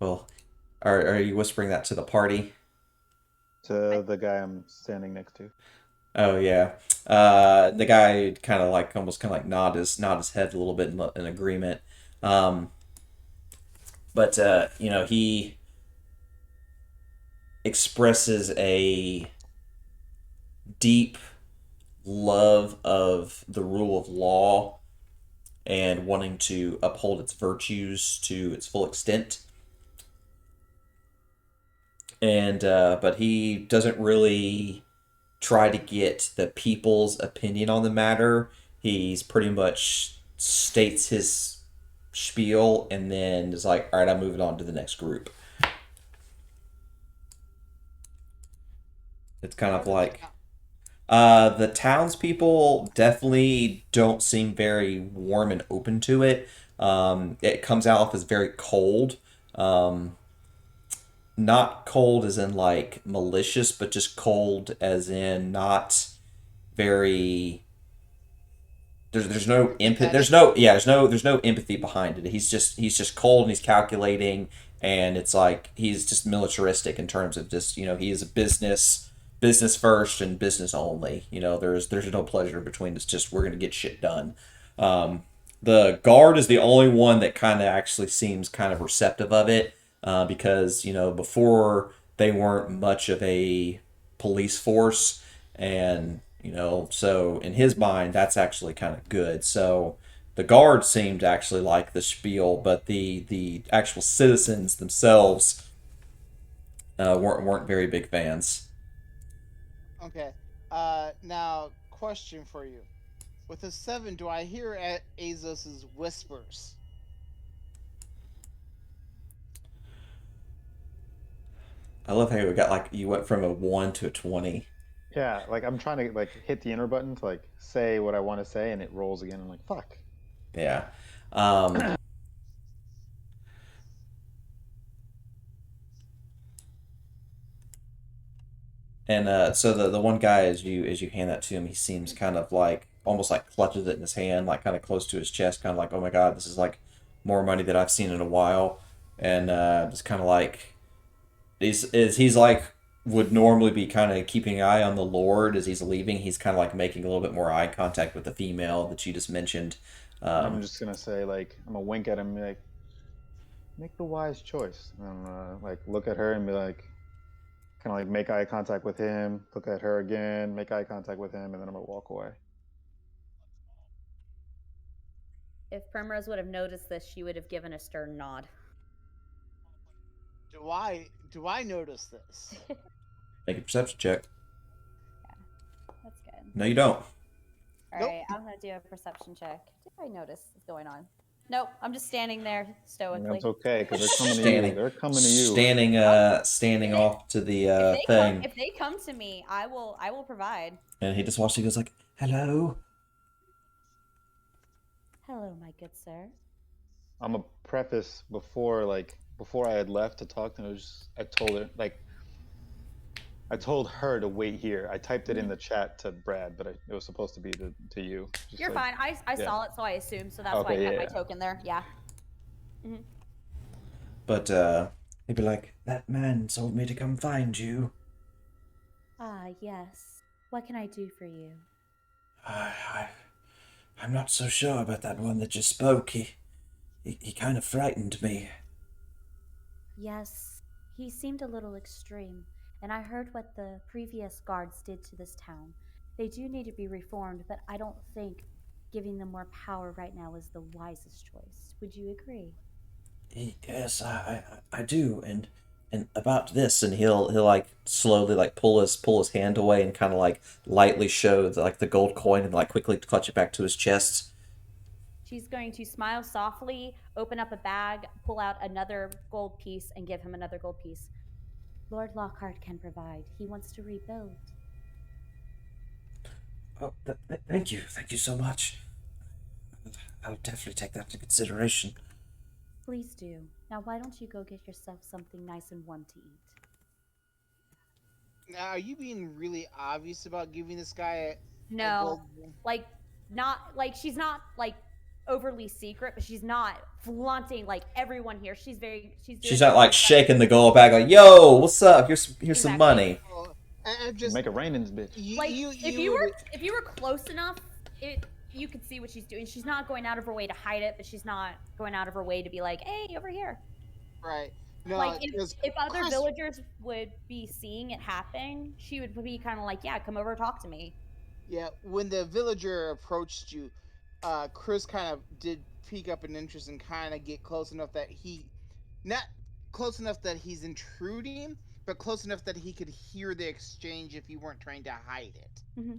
Well, are you whispering that to the party? To the guy I'm standing next to. Oh yeah. The guy kind of like almost kind of like nod his head a little bit in agreement. But he expresses a deep love of the rule of law and wanting to uphold its virtues to its full extent. And but he doesn't really try to get the people's opinion on the matter. He's pretty much states his spiel and then is like, all right, I'm moving on to the next group. It's kind of like the townspeople definitely don't seem very warm and open to it. It comes out as very cold. Not cold as in like malicious, but just cold as in not very. There's no empathy. There's no empathy behind it. He's just cold and he's calculating, and it's like he's just militaristic in terms of just he is a business first and business only. There's no pleasure between. It's just we're gonna get shit done. The guard is the only one that kind of actually seems kind of receptive of it, because before they weren't much of a police force, and so in his mind that's actually kind of good. So the guards seemed to actually like the spiel, but the actual citizens themselves weren't very big fans. Okay. Now, question for you. With a 7, do I hear Azos's whispers? I love how you went from a 1 to a 20. Yeah, like I'm trying to like hit the enter button to like say what I want to say, and it rolls again. I'm like, fuck. Yeah. Um, and so the one guy, as you hand that to him, he seems kind of like almost like clutches it in his hand, like kind of close to his chest, kind of like, oh my god, this is like more money than I've seen in a while, and just kind of like he's like would normally be kind of keeping an eye on the Lord as he's leaving. He's kind of like making a little bit more eye contact with the female that you just mentioned. I'm just gonna say like I'm gonna wink at him and be like, make the wise choice. And like look at her and be like, kind of like make eye contact with him, look at her again, make eye contact with him, and then I'm gonna walk away. If Primrose would have noticed this, she would have given a stern nod. Do I notice this? Make a perception check. That's good. No, you don't. All Nope. right, I'm gonna do a perception check. Did I notice what's going on? Nope, I'm just standing there stoically. That's okay because they're coming to you. Standing. They're coming to you. Standing off to the thing, If they come to me, I will provide. and he just watches. He goes like, "Hello." Hello, my good sir. I'm a preface before I had left to talk to her. I told her to wait here. I typed it in the chat to Brad, but it was supposed to be to you. Just You're like, fine. I yeah. saw it, so I assumed. So that's Okay, why I kept yeah. my token there. Yeah. But he'd be like, "That man told me to come find you." Ah, yes. What can I do for you? I'm not so sure about that one that just spoke. He kind of frightened me. Yes, he seemed a little extreme, and I heard what the previous guards did to this town. They do need to be reformed, but I don't think giving them more power right now is the wisest choice. Would you agree? Yes, I do, and and about this, and he'll like slowly like pull his hand away and kind of like lightly show like the gold coin and like quickly clutch it back to his chest. She's going to smile softly, open up a bag, pull out another gold piece, and give him another gold piece. Lord Lockhart can provide. He wants to rebuild. Oh, thank you so much. I'll definitely take that into consideration. Please do. Now, why don't you go get yourself something nice and warm to eat? Now, are you being really obvious about giving this guy a No, gold? like not like she's not like overly secret, but she's not flaunting like everyone here. She's doing She's not like shaking the gold bag like, "Yo, what's up? Here's some Exactly. money." Oh, I'm just Make it rain in this bitch. Like if you were close enough, you could see what she's doing. She's not going out of her way to hide it, but she's not going out of her way to be like, "Hey, over here." right. No, Like because if other Chris, villagers would be seeing it happen, she would be kind of like, "Yeah, come over, talk to me." yeah, when the villager approached you, Chris kind of did peek up an interest and kind of get close enough that not close enough that he's intruding, but close enough that he could hear the exchange if you weren't trying to hide it. Mm-hmm.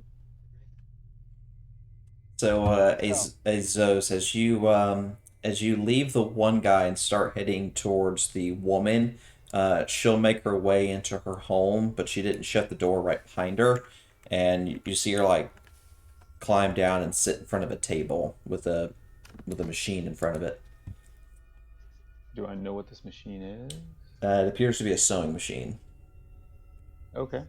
So, So, Azos, as you leave the one guy and start heading towards the woman, she'll make her way into her home, but she didn't shut the door right behind her, and you see her like climb down and sit in front of a table with a machine in front of it. Do I know what this machine is? It appears to be a sewing machine. Okay.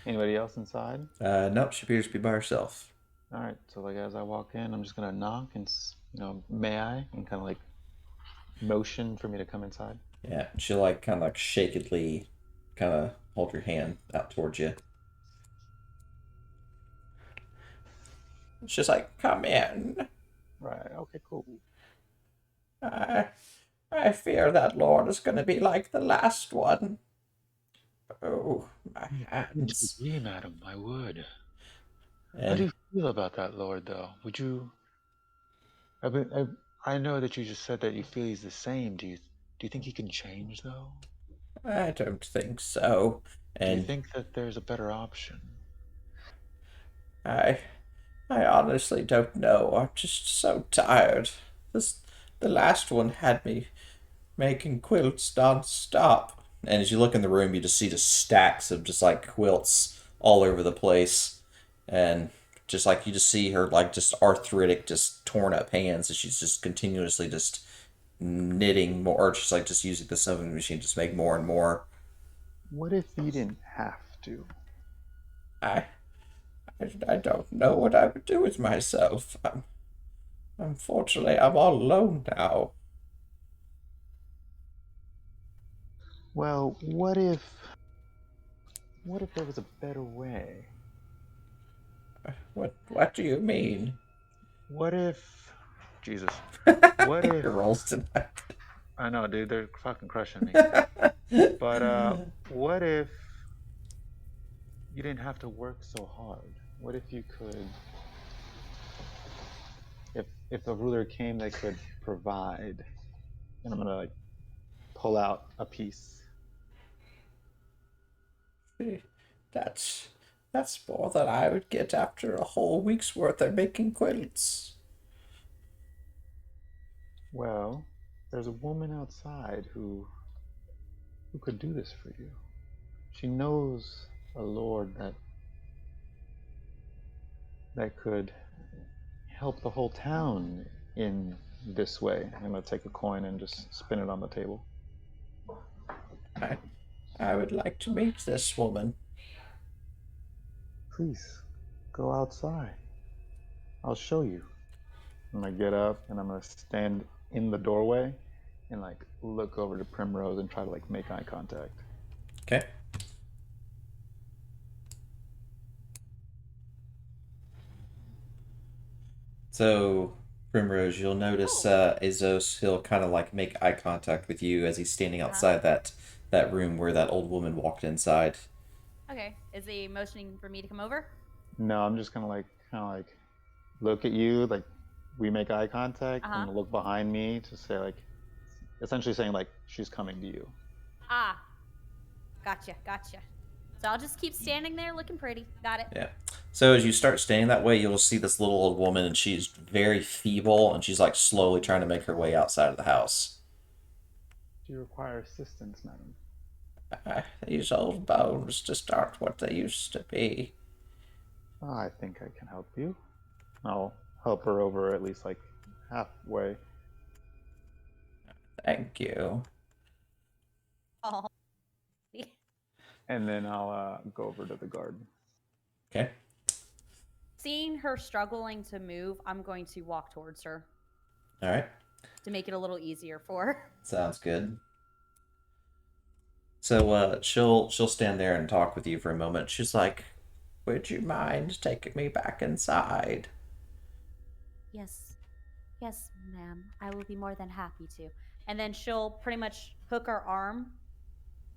Anybody else inside? Nope, she appears to be by herself. All right. So like as I walk in, I'm just gonna knock and may I, and kind of like motion for me to come inside. Yeah, she'll like kind of like shakily, kind of hold your hand out towards you. She's like, "Come in." Right. Okay. Cool. I fear that Lord is going to be like the last one. Oh, my hands. Disagree, madam. I would. How do And you feel about that, Lord? Though, would you? I know that you just said that you feel he's the same. Do you think he can change though? I don't think so. Do you And think that there's a better option? I I honestly don't know. I'm just so tired. This the last one had me making quilts non-stop. And as you look in the room, you just see just stacks of just like quilts all over the place. And just like you just see her like just arthritic, just torn up hands as she's just continuously just knitting more, or just like just using the sewing machine to just make more and more. What if you didn't have to? I I don't know what I would do with myself. Unfortunately, I'm all alone now. Well, what if there was a better way? What do you mean? What if Jesus? What if Your rolls tonight. I know, dude, they're fucking crushing me. But what if you didn't have to work so hard? What if you could if the ruler came that could provide? And I'm gonna like pull out a piece. That's that's more than I would get after a whole week's worth of making quilts. Well, there's a woman outside who could do this for you. She knows a lord that could help the whole town in this way. I'm gonna take a coin and just spin it on the table. I I would like to meet this woman. Please, go outside. I'll show you. I'm gonna get up and I'm gonna stand in the doorway and like look over to Primrose and try to like make eye contact. Okay. So, Primrose, you'll notice Azos, he'll kind of like make eye contact with you as he's standing outside that room where that old woman walked inside. Okay. Is he motioning for me to come over? No, I'm just gonna like kind of like look at you, like we make eye contact, and look behind me to say like, essentially saying like she's coming to you. Ah, gotcha. So I'll just keep standing there looking pretty. Got it. Yeah. So as you start standing that way, you'll see this little old woman, and she's very feeble, and she's like slowly trying to make her way outside of the house. Do you require assistance, madam? These old bones just aren't what they used to be. I think I can help you. I'll help her over at least like halfway. Thank you. Oh. And then I'll go over to the garden. Okay. Seeing her struggling to move, I'm going to walk towards her All right. to make it a little easier for her. Sounds good. So she'll stand there and talk with you for a moment. She's like, "Would you mind taking me back inside?" Yes, ma'am. I will be more than happy to. And then she'll pretty much hook her arm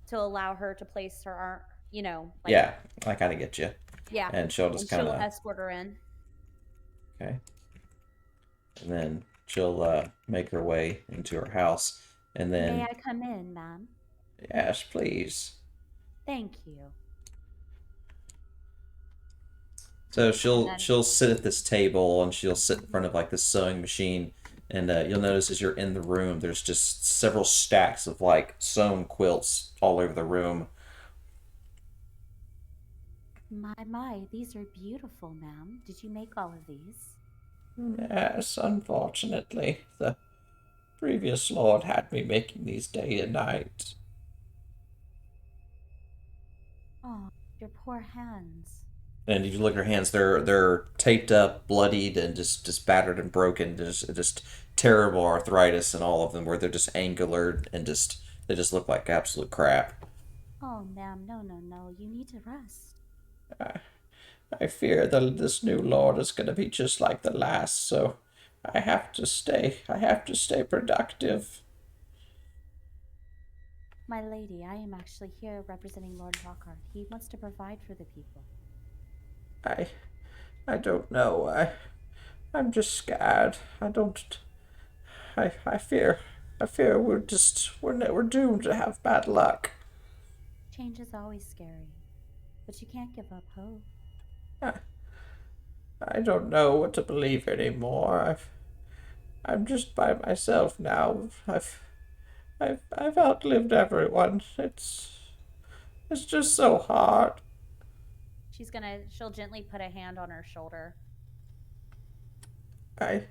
to allow her to place her arm, like, Yeah, I kind of get you. yeah. And she'll just And kind she'll of escort her in. okay. And then she'll make her way into her house, and then May I come in, ma'am? yes, please. Thank you. So And she'll then, she'll sit at this table, and she'll sit in front of like this sewing machine, and you'll notice as you're in the room, there's just several stacks of like sewn quilts all over the room. my, these are beautiful, ma'am. Did you make all of these? Yes, unfortunately, the previous lord had me making these day and night. Oh, your poor hands. And if you look at her hands, they're taped up, bloodied, and just battered and broken. Just terrible arthritis in all of them, where they're just angular and just they just look like absolute crap. Oh, ma'am, no. You need to rest. I fear that this new lord is going to be just like the last, so I have to stay. I have to stay productive. My lady, I am actually here representing Lord Lockhart. He wants to provide for the people. I I don't know. I'm just scared. I don't. I fear we're doomed to have bad luck. Change is always scary, but you can't give up hope. I, I don't know what to believe anymore. I'm just by myself now. I've outlived everyone. It's just so hard. She'll gently put a hand on her shoulder. I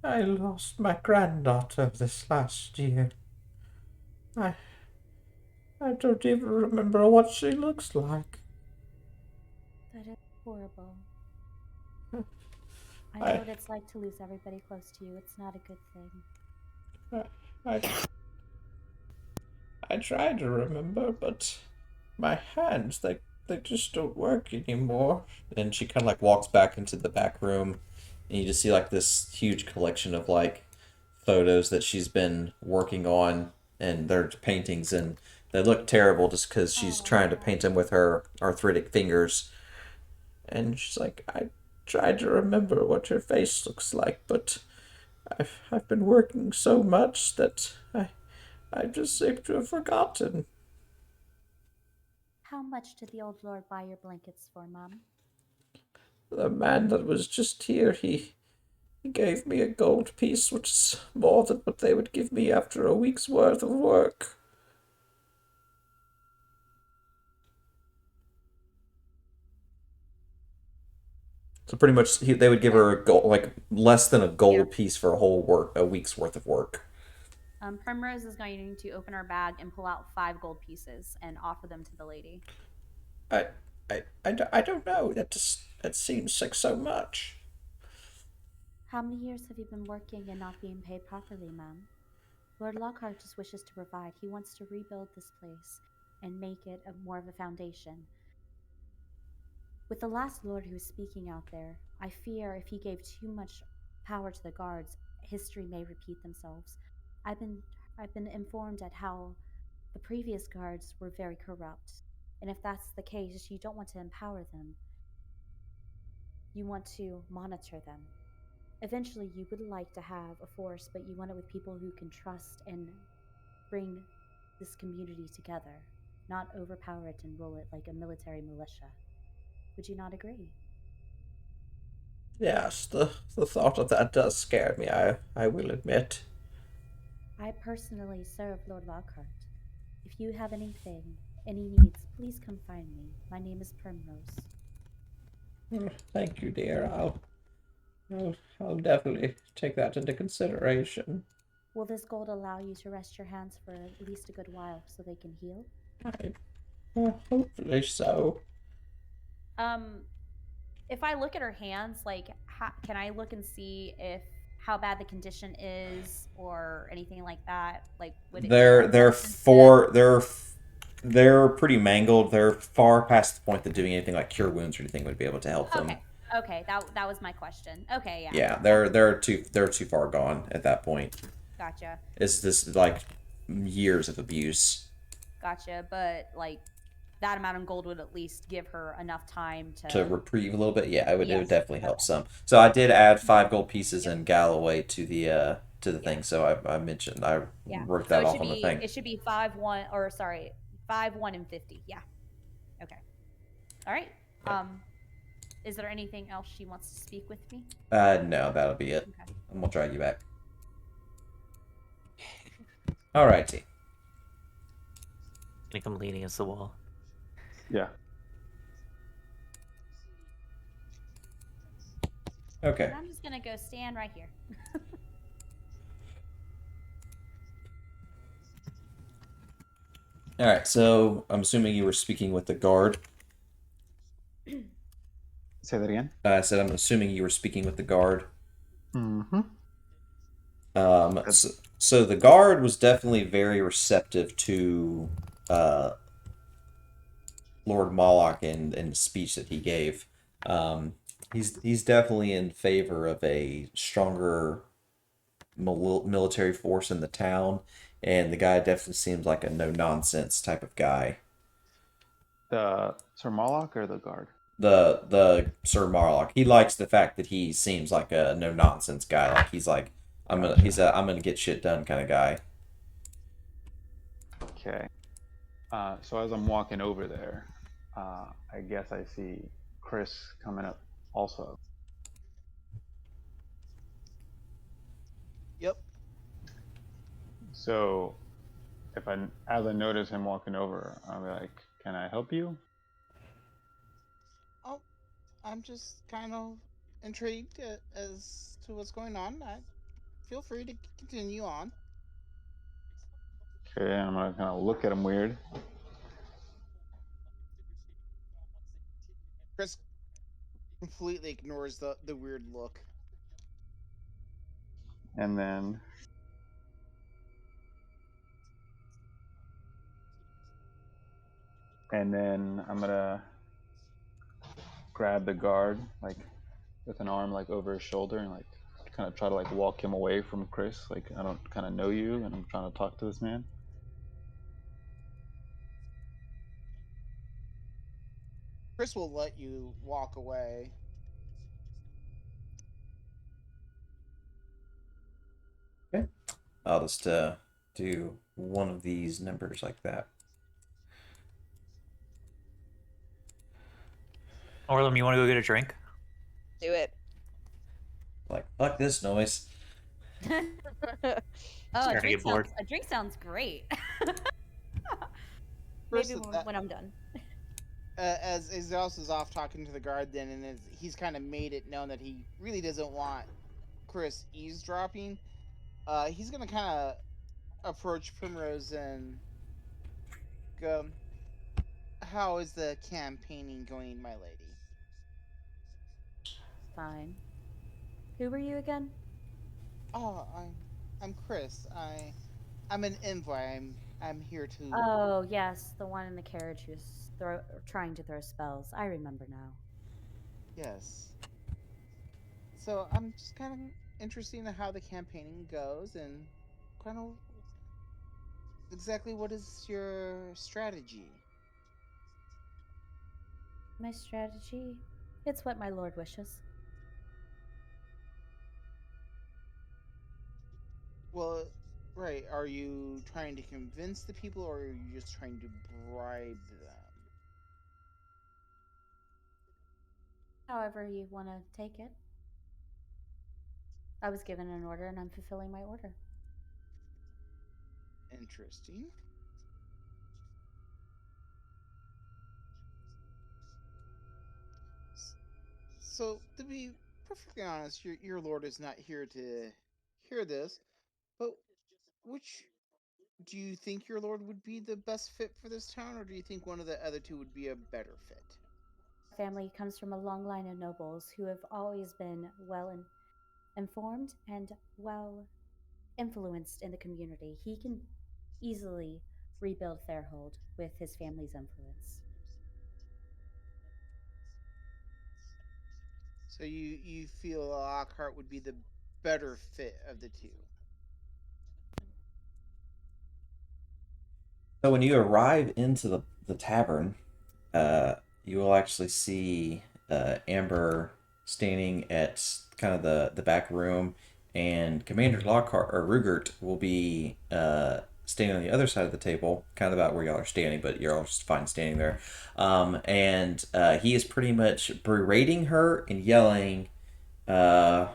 I lost my granddaughter this last year. I I don't even remember what she looks like. That is horrible. I I- know what it's like to lose everybody close to you. It's not a good thing. I I try to remember, but my hands they just don't work anymore. And she kind of like walks back into the back room, and you just see like this huge collection of like photos that she's been working on, and they're paintings, and they look terrible just because she's trying to paint them with her arthritic fingers. And she's like, I tried to remember what your face looks like, but I've been working so much that I just seem to have forgotten. How much did the old lord buy your blankets for, Mom? The man that was just here, he gave me a gold piece, which is more than what they would give me after a week's worth of work. So pretty much, they would give her a gold, like less than a gold piece for a week's worth of work. Primrose is going to open her bag and pull out 5 gold pieces and offer them to the lady. I, I don't know. That seems like so much. How many years have you been working and not being paid properly, ma'am? Lord Lockhart just wishes to provide. He wants to rebuild this place and make it more of a foundation. With the last lord who is speaking out there, I fear if he gave too much power to the guards, history may repeat themselves. I've been informed at how the previous guards were very corrupt, and if that's the case, you don't want to empower them. You want to monitor them. eventually you would like to have a force, but you want it with people who can trust and bring this community together, not overpower it and rule it like a military militia. Would you not agree? Yes, the thought of that does scare me, I will admit. I personally serve Lord Lockhart. If you have anything, any needs, please come find me. My name is Primrose. Thank you, dear. I'll definitely take that into consideration. Will this gold allow you to rest your hands for at least a good while so they can heal? Hopefully so. If I look at her hands, like, can I look and see if how bad the condition is or anything like that? Like, would it be They're like they're instead? for they're pretty mangled. They're far past the point that doing anything like cure wounds or anything would be able to help them. Okay, okay, that was my question. Okay, yeah. Yeah, they're too far gone at that point. Gotcha, It's this like years of abuse gotcha. But like, that amount of gold would at least give her enough time to to. reprieve a little bit. Yeah, it would Yes. definitely help some. So I did add 5 gold pieces Yep. in Galloway to the Yeah. thing. So I mentioned I Yeah. worked So that it off should on the be thing. it should be 5-1 or sorry 5-1 and 50. Yeah. Okay. All right. Yeah. Is there anything else she wants to speak with me? No, that'll be it. Okay. I'm gonna drag you back. Alrighty. Gonna come leaning against the wall. Yeah. Okay. And I'm just gonna go stand right here. All right. So I'm assuming you were speaking with the guard. Say that again. I said I'm assuming you were speaking with the guard. Mm-hmm. So the guard was definitely very receptive to Lord Moloch and the speech that he gave. He's definitely in favor of a stronger military force in the town, and the guy definitely seems like a no nonsense type of guy. The Sir Moloch or the guard? The Sir Marlock, he likes the fact that he seems like a no nonsense guy. Like he's like I'm gonna get shit done kind of guy. Okay. So as I'm walking over there, I guess I see Chris coming up also. Yep. So as I notice him walking over, I'm like, "Can I help you?" Oh, I'm just kind of intrigued as to what's going on. Feel free to continue on. Okay, and I'm gonna kind of look at him weird, Chris completely ignores the weird look. and then I'm gonna grab the guard like with an arm like over his shoulder and like kind of try to like walk him away from Chris. Like I don't kind of know you, and I'm trying to talk to this man. Chris will let you walk away. Okay. I'll just do one of these numbers like that. Orlum, you want to go get a drink? Do it. Like fuck this noise. Oh, Starting to get bored. a drink sounds great. Chris, Maybe when I'm done. as Zeus is off talking to the guard, then and he's kind of made it known that he really doesn't want Chris eavesdropping. He's gonna kind of approach Primrose and go, "How is the campaigning going, my lady?" Fine. Who were you again? Oh, I'm Chris. I'm an envoy. I'm here to. Oh, yes, the one in the carriage who's trying to throw spells. I remember now. Yes. So I'm just kind of interested in how the campaigning goes and kind of exactly what is your strategy. My strategy? It's what my lord wishes. Well, right. Are you trying to convince the people, or are you just trying to bribe them? However you want to take it. I was given an order and I'm fulfilling my order. Interesting. So, to be perfectly honest, your lord is not here to hear this, but which do you think your lord would be the best fit for this town, or do you think one of the other two would be a better fit? Family comes from a long line of nobles who have always been informed and well influenced in the community. He can easily rebuild Therhold with his family's influence. So you feel Lockhart would be the better fit of the two. So when you arrive into the tavern, you will actually see Amber standing at kind of the back room, and Commander Lockhart or Rugert will be standing on the other side of the table, kind of about where y'all are standing, but you're all just fine standing there. And he is pretty much berating her and yelling, "Tell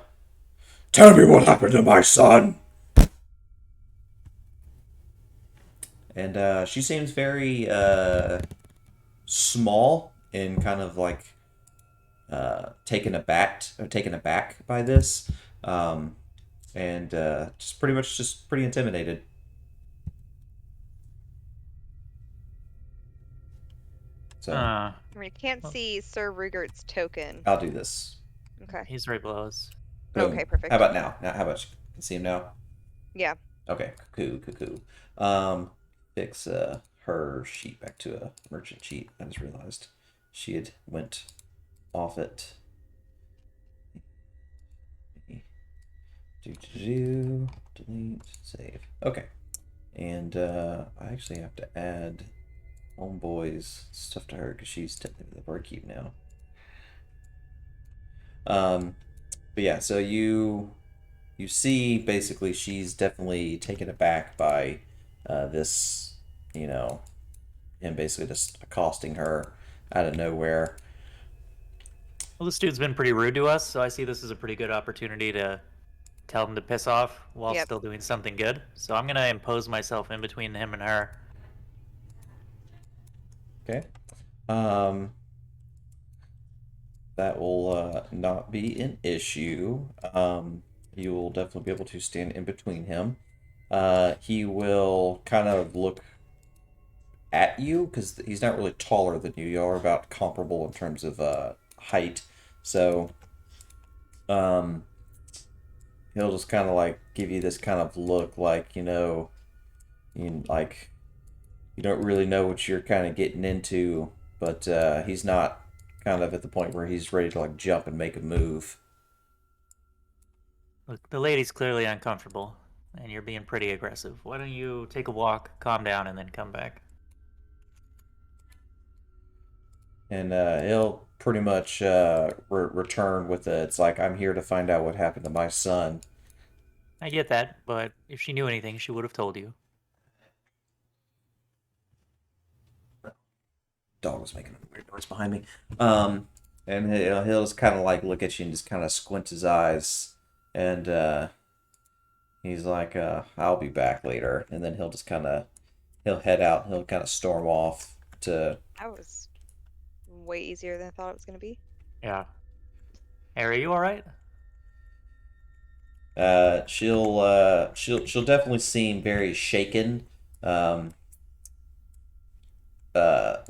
me what happened to my son!" And she seems very small and kind of like taken aback by this, and just pretty much just pretty intimidated. So We can't see Sir Rugert's token. I'll do this. Okay. He's right below us. Boom. Okay, perfect. How about now? How about you can see him now? Yeah. Okay, cuckoo. Fix her sheet back to a merchant sheet. I just realized she had went off it. Delete, save. Okay. And I actually have to add Homeboy's stuff to her because she's technically the barkeep now. But yeah, so you see basically she's definitely taken aback by this, and basically just accosting her out of nowhere. Well, this dude's been pretty rude to us, so I see this as a pretty good opportunity to tell him to piss off while Yep. still doing something good. So I'm gonna impose myself in between him and her. Okay. That will not be an issue. You will definitely be able to stand in between him. He will kind of look at you because he's not really taller than you. You are about comparable in terms of height. So he'll just kind of like give you this kind of look like, like you don't really know what you're kind of getting into, but he's not kind of at the point where he's ready to like jump and make a move. Look, the lady's clearly uncomfortable, and you're being pretty aggressive. Why don't you take a walk, calm down, and then come back? And he'll pretty much return with it's like, I'm here to find out what happened to my son. I get that, but if she knew anything, she would have told you. Dog was making a weird noise behind me. And he'll just kind of like look at you and just kind of squint his eyes, and he's like, "I'll be back later." And then he'll head out. He'll kind of storm off to. That was way easier than I thought it was gonna be. Yeah. Hey, are you all right? She'll definitely seem very shaken.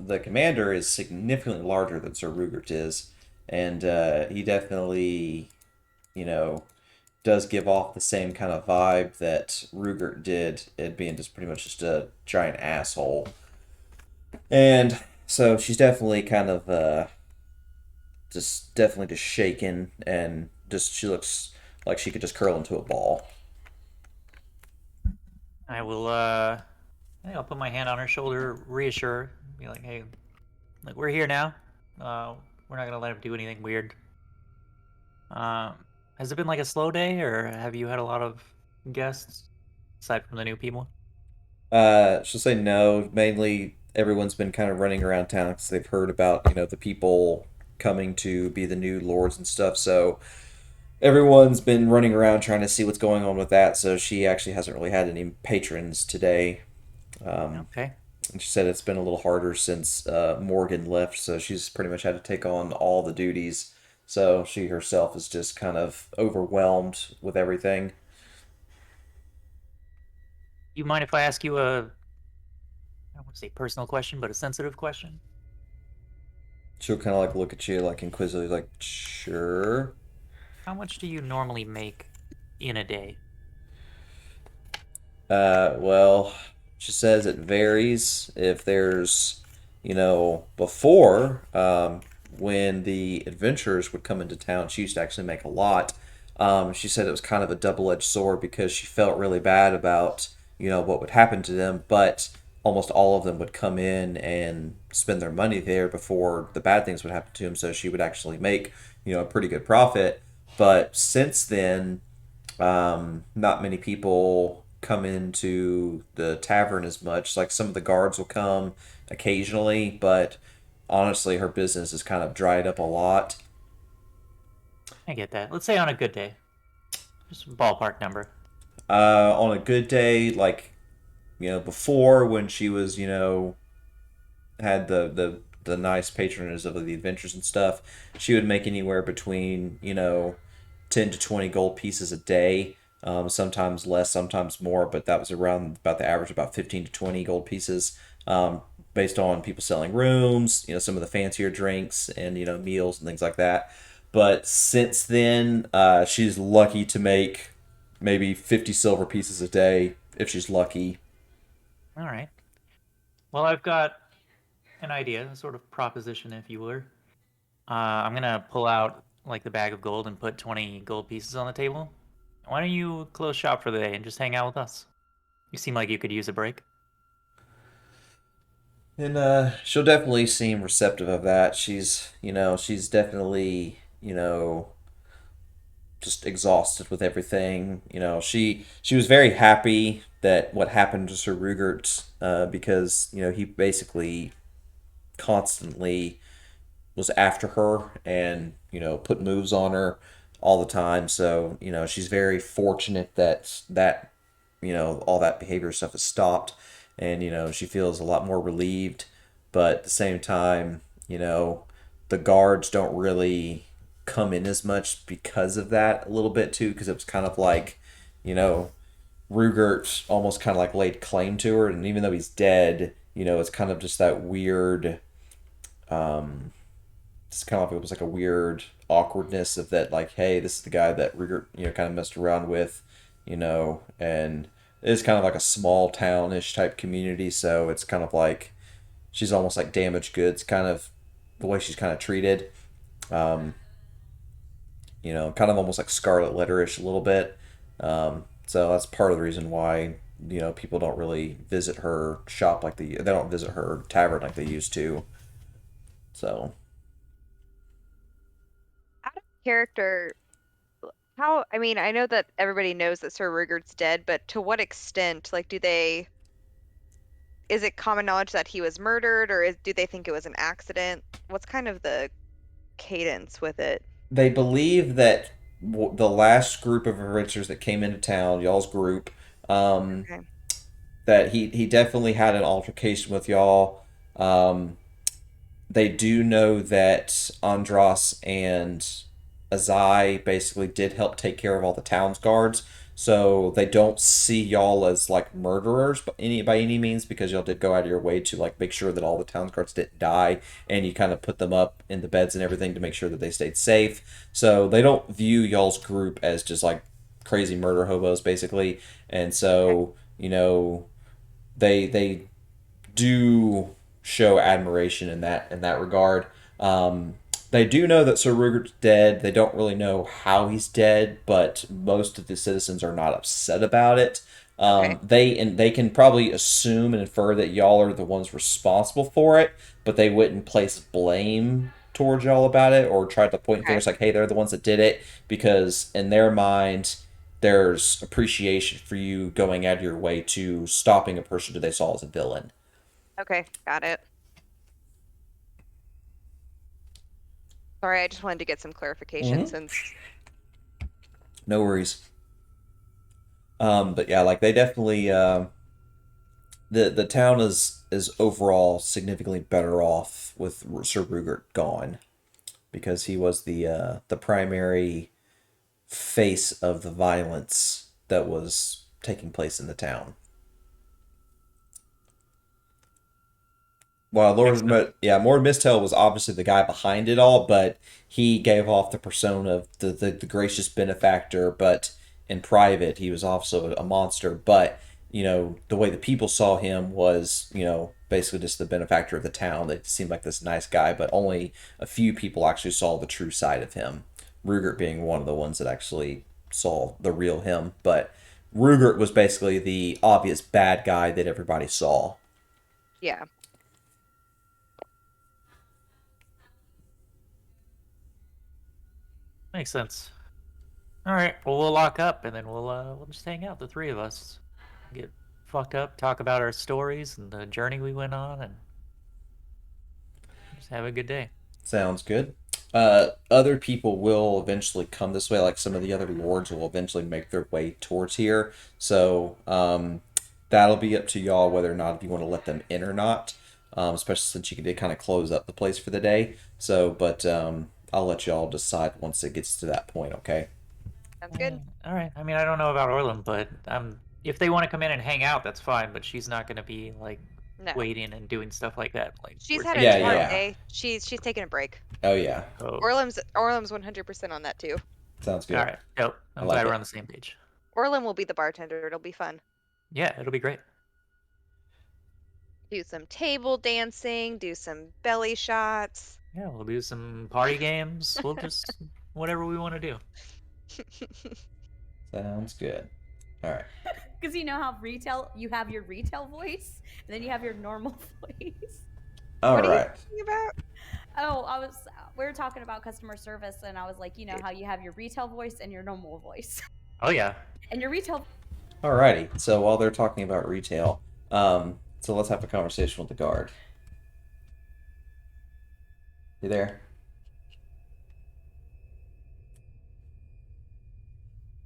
The commander is significantly larger than Sir Rugert is, and he definitely, does give off the same kind of vibe that Rugert did, it being just pretty much just a giant asshole. And so she's definitely kind of just shaken, and just she looks like she could just curl into a ball. I will, I'll put my hand on her shoulder, reassure her, be like, hey, like, we're here now. We're not gonna let him do anything weird. Has it been like a slow day, or have you had a lot of guests? aside from the new people? She'll say no. Mainly, everyone's been kind of running around town because they've heard about the people coming to be the new lords and stuff. So everyone's been running around trying to see what's going on with that. So she actually hasn't really had any patrons today. Okay. And she said it's been a little harder since Morgan left, so she's pretty much had to take on all the duties. So she herself is just kind of overwhelmed with everything. You mind if I ask you a, I don't want to say personal question, but a sensitive question? She'll kind of like look at you like inquisitively, like, sure. How much do you normally make in a day? Well, she says it varies. If there's, before, when the adventurers would come into town, she used to actually make a lot. She said it was kind of a double-edged sword because she felt really bad about, what would happen to them, but almost all of them would come in and spend their money there before the bad things would happen to them. So she would actually make, a pretty good profit. But since then, not many people come into the tavern as much. Like some of the guards will come occasionally, but honestly, her business has kind of dried up a lot. I get that. Let's say on a good day. Just a ballpark number. On a good day, like before when she was had the nice patronage of the adventures and stuff, she would make anywhere between 10 to 20 gold pieces a day. Sometimes less, sometimes more, but that was around about the average, about 15 to 20 gold pieces, based on people selling rooms, some of the fancier drinks and meals and things like that. But since then, she's lucky to make maybe 50 silver pieces a day if she's lucky. All right. Well, I've got an idea, a sort of proposition, if you were. I'm gonna pull out like the bag of gold and put 20 gold pieces on the table. Why don't you close shop for the day and just hang out with us? You seem like you could use a break. And she'll definitely seem receptive of that. She's definitely, just exhausted with everything. She was very happy that what happened to Sir Rugert, because he basically constantly was after her and put moves on her all the time. So she's very fortunate that all that behavior stuff has stopped, and she feels a lot more relieved. But at the same time, the guards don't really come in as much because of that a little bit too, because it was kind of like Rugert almost kind of like laid claim to her, and even though he's dead, it's kind of just that weird. It's kind of like it was like a weird awkwardness of that, like, hey, this is the guy that Rugert kind of messed around with, and it's kind of like a small townish type community, so it's kind of like she's almost like damaged goods, kind of the way she's kind of treated. Um, kind of almost like Scarlet Letterish a little bit. So that's part of the reason why people don't really visit her shop like they don't visit her tavern like they used to. So Out of character, how, I mean, I know that everybody knows that Sir Rugert's dead, but to what extent, like, is it common knowledge that he was murdered, or do they think it was an accident? What's kind of the cadence with it? they believe that the last group of adventurers that came into town, y'all's group, um, Okay. that he definitely had an altercation with y'all. They do know that Andros and Azai basically did help take care of all the town's guards. So they don't see y'all as like murderers by any means, because y'all did go out of your way to like make sure that all the town's guards didn't die, and you kind of put them up in the beds and everything to make sure that they stayed safe. So they don't view y'all's group as just like crazy murder hobos basically. And so they do show admiration in that regard. They do know that Sir Rugert's dead. They don't really know how he's dead, but most of the citizens are not upset about it. Okay. They can probably assume and infer that y'all are the ones responsible for it, but they wouldn't place blame towards y'all about it or try to point Okay. fingers like, hey, they're the ones that did it, because in their mind, there's appreciation for you going out of your way to stopping a person who they saw as a villain. Okay, got it. Sorry, I just wanted to get some clarification since. No worries. But yeah, like they definitely the town is overall significantly better off with Sir Rugert gone because he was the primary face of the violence that was taking place in the town. Well, Lord Mistel was obviously the guy behind it all, but he gave off the persona of the gracious benefactor. But in private, he was also a monster. But the way the people saw him was basically just the benefactor of the town. That seemed like this nice guy, but only a few people actually saw the true side of him. Rugert being one of the ones that actually saw the real him. But Rugert was basically the obvious bad guy that everybody saw. Yeah. Makes sense. All right. Well, we'll lock up and then we'll just hang out, the three of us, get fucked up, talk about our stories and the journey we went on, and just have a good day. Sounds good. Other people will eventually come this way, like some of the other lords will eventually make their way towards here. So that'll be up to y'all whether or not if you want to let them in or not. Especially since you did kind of close up the place for the day. So, but I'll let y'all decide once it gets to that point. Okay. Sounds good. All right. I mean, I don't know about Orlin, but if they want to come in and hang out, that's fine. But she's not going to be like No. waiting and doing stuff like that. Like She's we're had a taking hard yeah. day. She's taking a break. Oh yeah. Oh. Orlim's 100% on that too. Sounds good. All right. Yep. I'm like glad it. we're on the same page. Orlim will be the bartender. It'll be fun. Yeah, it'll be great. Do some table dancing, do some belly shots. Yeah, we'll do some party games. We'll just whatever we want to do. Sounds good. All right. Because you know how you have your retail voice, and then you have your normal voice. All what right. are you talking about? Oh, we were talking about customer service, and I was like, how you have your retail voice and your normal voice. Oh yeah. And your retail. Alrighty. So while they're talking about retail, so let's have a conversation with the guard. You there?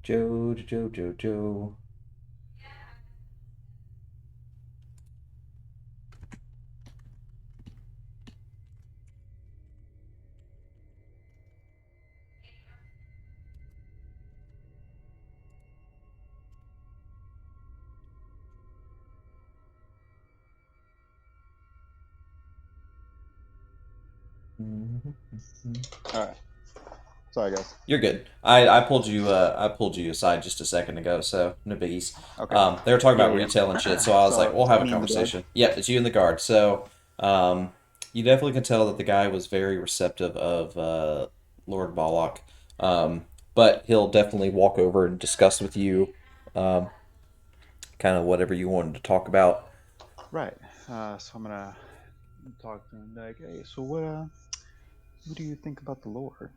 Joe. All right. Sorry, guys. You're good. I pulled you aside just a second ago, so no biggies. Okay. They were talking about Yeah. retail and shit, so I was So, like, we'll have a me and the guard? conversation. Yeah, it's you and the guard. So, you definitely can tell that the guy was very receptive of Lord Ballock. But he'll definitely walk over and discuss with you, kind of whatever you wanted to talk about. Right. So I'm gonna talk to him like, hey, so what do you think about the Lord?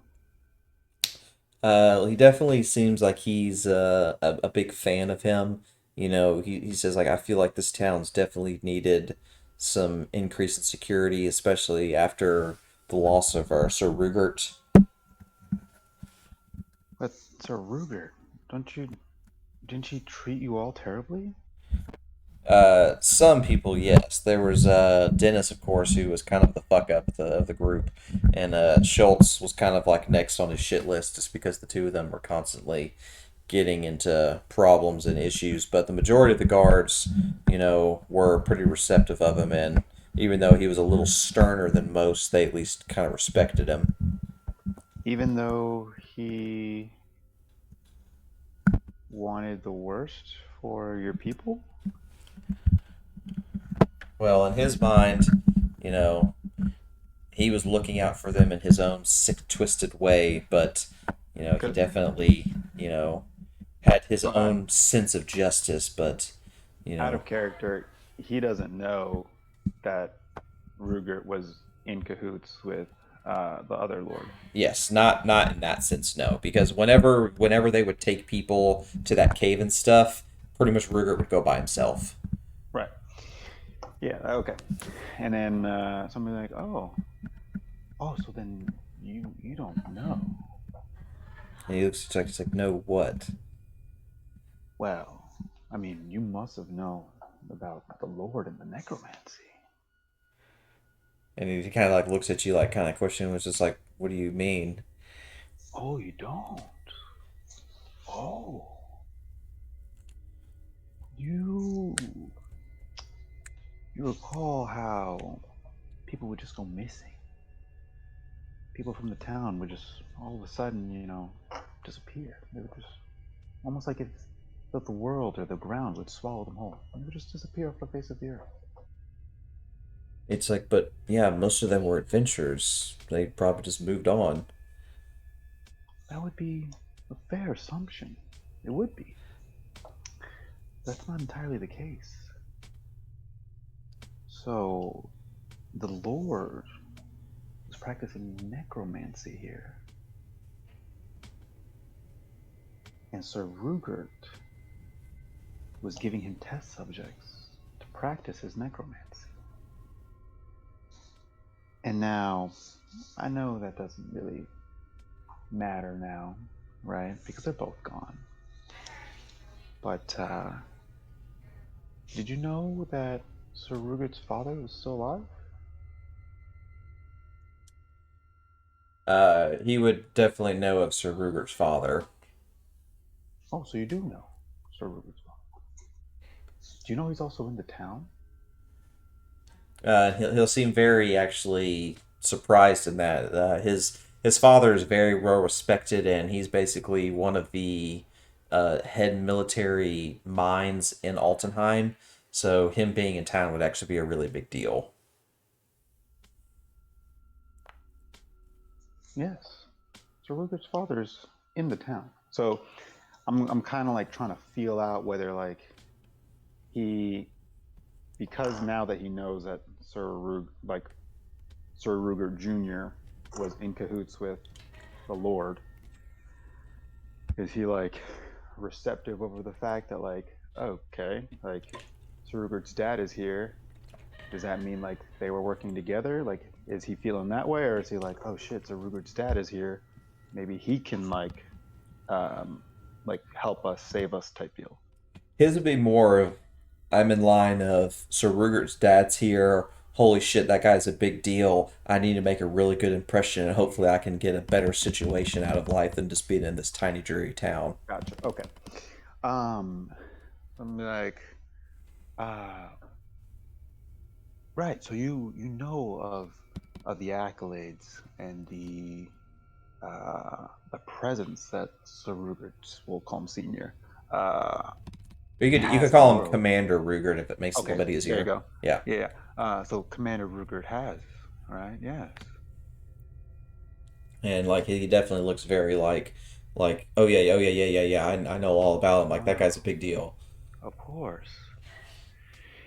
He definitely seems like he's a big fan of him. He says like I feel like this town's definitely needed some increase in security, especially after the loss of our Sir Rugert. But Sir Rugert, didn't she treat you all terribly? Some people, yes. There was Dennis, of course, who was kind of the fuck up of the group, and Schultz was kind of like next on his shit list, just because the two of them were constantly getting into problems and issues. But the majority of the guards, were pretty receptive of him, and even though he was a little sterner than most, they at least kind of respected him. Even though he wanted the worst for your people? Well, in his mind, he was looking out for them in his own sick, twisted way, but, he definitely, had his own sense of justice, but, Out of character, he doesn't know that Rugert was in cahoots with the other lord. Yes, not in that sense, no. Because whenever they would take people to that cave and stuff, pretty much Rugert would go by himself. Right. Yeah. Okay. And then somebody like, oh, so then you don't know. And he looks like he's like, no, what? Well, I mean, you must have known about the Lord and the necromancy. And he kind of like looks at you like kind of questioning, was just like, what do you mean? Oh, you don't. Oh, you you recall how people would just go missing? People from the town would just all of a sudden, disappear. They would just almost like if that the world or the ground would swallow them whole. They would just disappear off the face of the earth. It's like, but yeah, most of them were adventurers. They probably just moved on. That would be a fair assumption. It would be. That's not entirely the case. So, the Lord was practicing necromancy here. And Sir Rugert was giving him test subjects to practice his necromancy. And now, I know that doesn't really matter now, right? Because they're both gone. But, did you know that Sir Rugert's father was still alive? He would definitely know of Sir Rugert's father. Oh, so you do know Sir Rugert's father. Do you know he's also in the town? He'll seem very actually surprised in that. His father is very well respected, and he's basically one of the head military minds in Altenheim. So him being in town would actually be a really big deal. Yes. Sir Rugert's father's in the town. So I'm kind of like trying to feel out whether like he, because now that he knows that Sir Rugert Jr. was in cahoots with the Lord, is he like receptive over the fact that like, okay, like Sir Rugert's dad is here? Does that mean like they were working together? Like, is he feeling that way, or is he like, oh shit, Sir Rugert's dad is here? Maybe he can like help us, save us type deal. His would be more of, I'm in line of Sir Rugert's dad's here. Holy shit, that guy's a big deal. I need to make a really good impression, and hopefully I can get a better situation out of life than just being in this tiny, dreary town. Gotcha. Okay. I'm like, uh, right. So you know of the accolades and the presence that Sir Rugert, we'll call him Senior, You could has in the call him world. Commander Rugert if it makes it a Okay, little bit there you easier. go. Yeah. Yeah. So Commander Rugert has, right? Yes. And like he definitely looks very like oh yeah, oh yeah, yeah, yeah, yeah. I know all about him. Like that Oh, guy's a big deal. of course.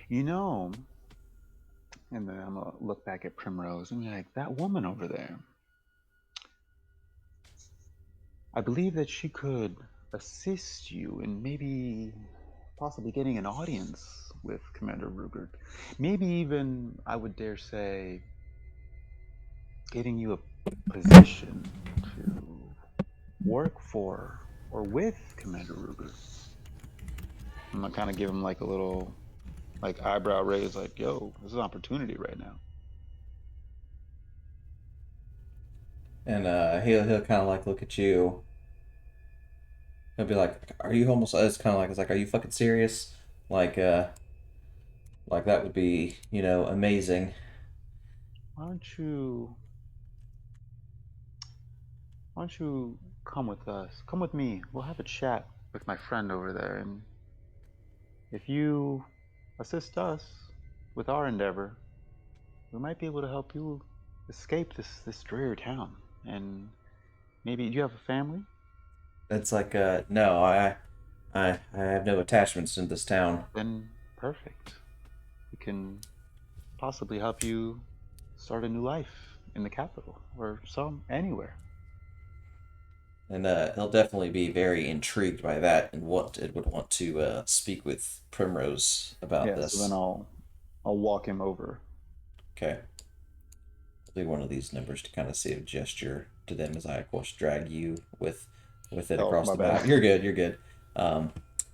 You know, and then I'm gonna look back at Primrose and be like, that woman over there. I believe that she could assist you in maybe possibly getting an audience with Commander Rugert. Maybe even, I would dare say, getting you a position to work for or with Commander Rugert. I'm gonna kind of give him like a little like eyebrow raise, like, yo, this is an opportunity right now. And he'll kind of like look at you. He'll be like, "Are you almost?" It's kind of like it's like, "Are you fucking serious?" Like like that would be amazing. Why don't you why don't you come with us? Come with me. We'll have a chat with my friend over there, and if you assist us with our endeavor, we might be able to help you escape this dreary town. And maybe do you have a family? It's like no, I have no attachments in this town. Then perfect. We can possibly help you start a new life in the capital or anywhere. And he'll definitely be very intrigued by that and would want to speak with Primrose about Yeah. So then this. I'll walk him over. Okay. I'll do one of these numbers to kind of see a gesture to them as I, of course, drag you with it Oh, across my the bad. map. You're good. You're good.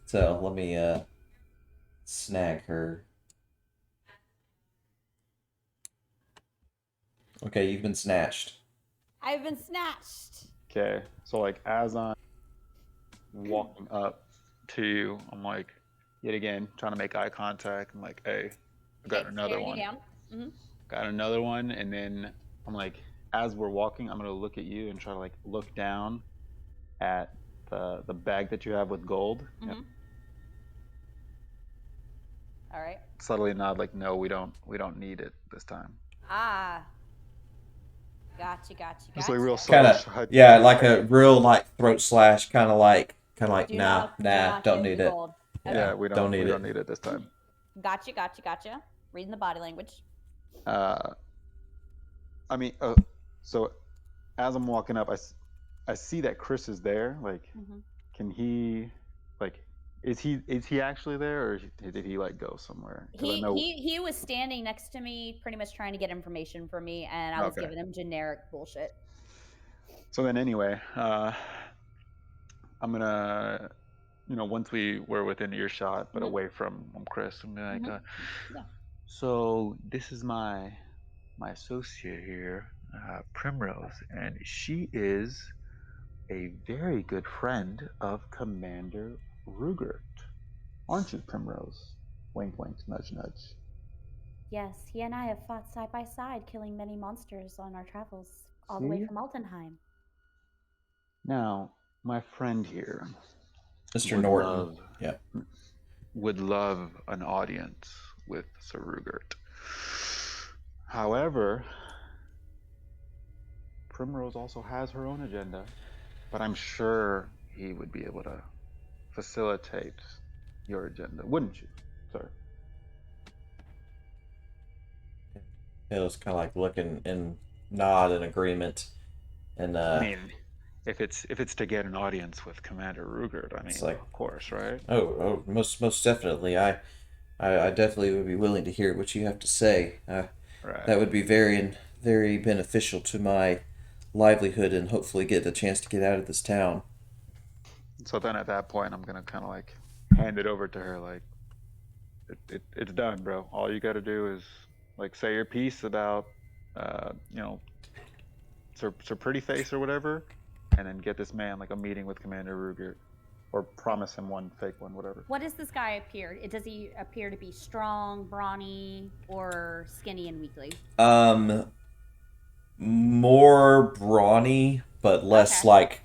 So let me snag her. Okay, you've been snatched. I've been snatched. Okay. So like as I'm walking up to you, I'm like, yet again, trying to make eye contact. I'm like, hey, I got Okay, another staring you one. down. Mm-hmm. Got another one. And then I'm like, as we're walking, I'm gonna look at you and try to like look down at the bag that you have with gold. Mm-hmm. Yep. All right. Subtly nod like, no, we don't need it this time. Ah. Gotcha. Just like real Kind subtle. of, yeah, like a real like throat slash, kind of like Do nah, not don't give need the it. gold. Yeah, Yeah, we don't need it. need it this time. Gotcha. Reading the body language. I mean, so as I'm walking up, I see that Chris is there. Like, can he, like, is he actually there, or did he like go somewhere? 'Cause I know. He was standing next to me, pretty much trying to get information from me, and I was Okay. giving him generic bullshit. So then, anyway, I'm gonna, once we were within earshot, but away from Chris, I'm like, Yeah. So this is my associate here, Primrose, and she is a very good friend of Commander Rugert. Aren't you, Primrose? Wink, wink, nudge, nudge. Yes, he and I have fought side by side, killing many monsters on our travels, all the way See? from Altenheim. Now, my friend here Mr. would Norton. love Yeah. would love an audience with Sir Rugert. However, Primrose also has her own agenda, but I'm sure he would be able to facilitate your agenda, wouldn't you, sir? He'll just kind of like looking and nod in agreement, and I mean, if it's to get an audience with Commander Rugert, I mean, it's like, of course, right? oh, most definitely. I definitely would be willing to hear what you have to say. Right. That would be very beneficial to my livelihood and hopefully get a chance to get out of this town. So then at that point, I'm gonna kind of like hand it over to her, like, it's done, bro. All you got to do is like say your piece about, Sir Pretty Face or whatever, and then get this man like a meeting with Commander Rugert, or promise him one, fake one, whatever. What does this guy appear? Does he appear to be strong, brawny, or skinny and weakly? More brawny, but less like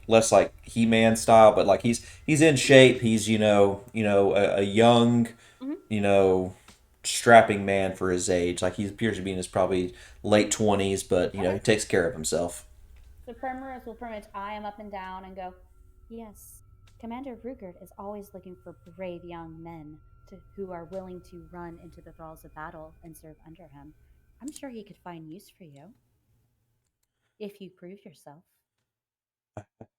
He-Man style. But like he's in shape. He's a young, strapping man for his age. Like he appears to be in his probably late 20s, but he takes care of himself. So Primrose will pretty much eye him up and down and go, yes, Commander Rugert is always looking for brave young men who are willing to run into the thralls of battle and serve under him. I'm sure he could find use for you if you prove yourself.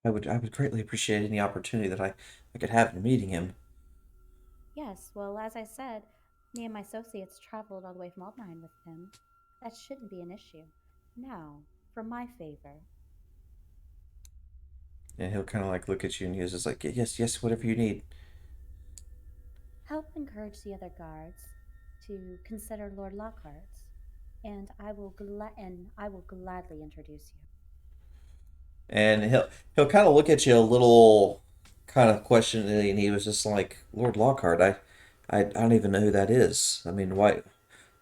I would greatly appreciate any opportunity that I could have in meeting him. Yes, well, as I said, me and my associates traveled all the way from Altenheim with him. That shouldn't be an issue. Now, for my favor. And he'll kind of like look at you and he's just like, yes, whatever you need. Help encourage the other guards to consider Lord Lockhart, and I will gladly introduce you. And he'll kind of look at you a little kind of questioningly, and he was just like, Lord Lockhart, I don't even know who that is. I mean, why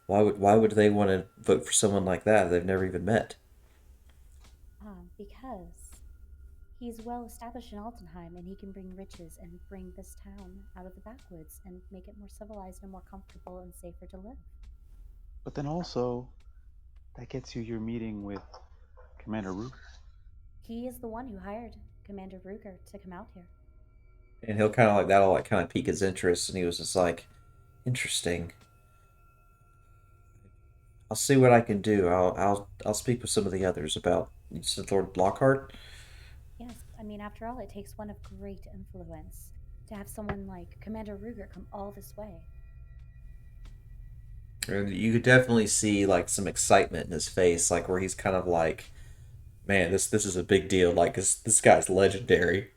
would they want to vote for someone like that they've never even met? Because he's well established in Altenheim, and he can bring riches and bring this town out of the backwoods and make it more civilized and more comfortable and safer to live. But then also, that gets you your meeting with Commander Rugert. He is the one who hired Commander Rugert to come out here. And he'll kind of like that'll like kind of pique his interest, and he was just like, interesting. I'll see what I can do. I'll speak with some of the others about. You said Lord Lockhart. Yes, I mean, after all, it takes one of great influence to have someone like Commander Rugert come all this way. And you could definitely see like some excitement in his face, like where he's kind of like, "Man, this is a big deal. Like this guy's legendary."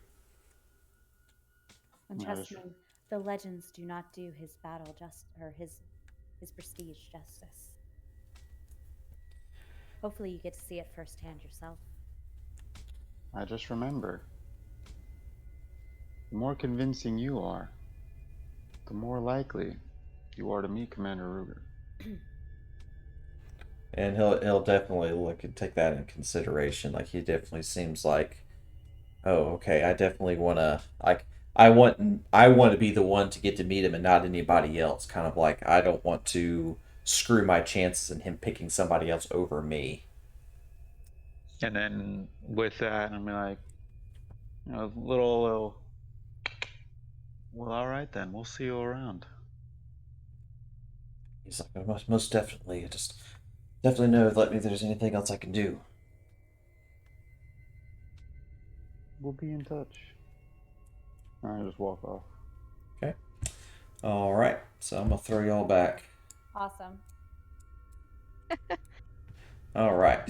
And That is trust me, the legends do not do his battle just or his prestige justice. Hopefully, you get to see it firsthand yourself. I just remember. The more convincing you are, the more likely you are to meet Commander Ruger. And he'll definitely look and take that in consideration. Like he definitely seems like, oh, okay, I definitely wanna like I want to be the one to get to meet him and not anybody else. Kind of like I don't want to screw my chances in him picking somebody else over me. And then with that, I'm like, little. Well, all right then. We'll see you around. He's like, most definitely. Just definitely know. Let me. If there's anything else I can do. We'll be in touch. I just walk off. Okay. All right. So I'm gonna throw y'all back. Awesome. All right.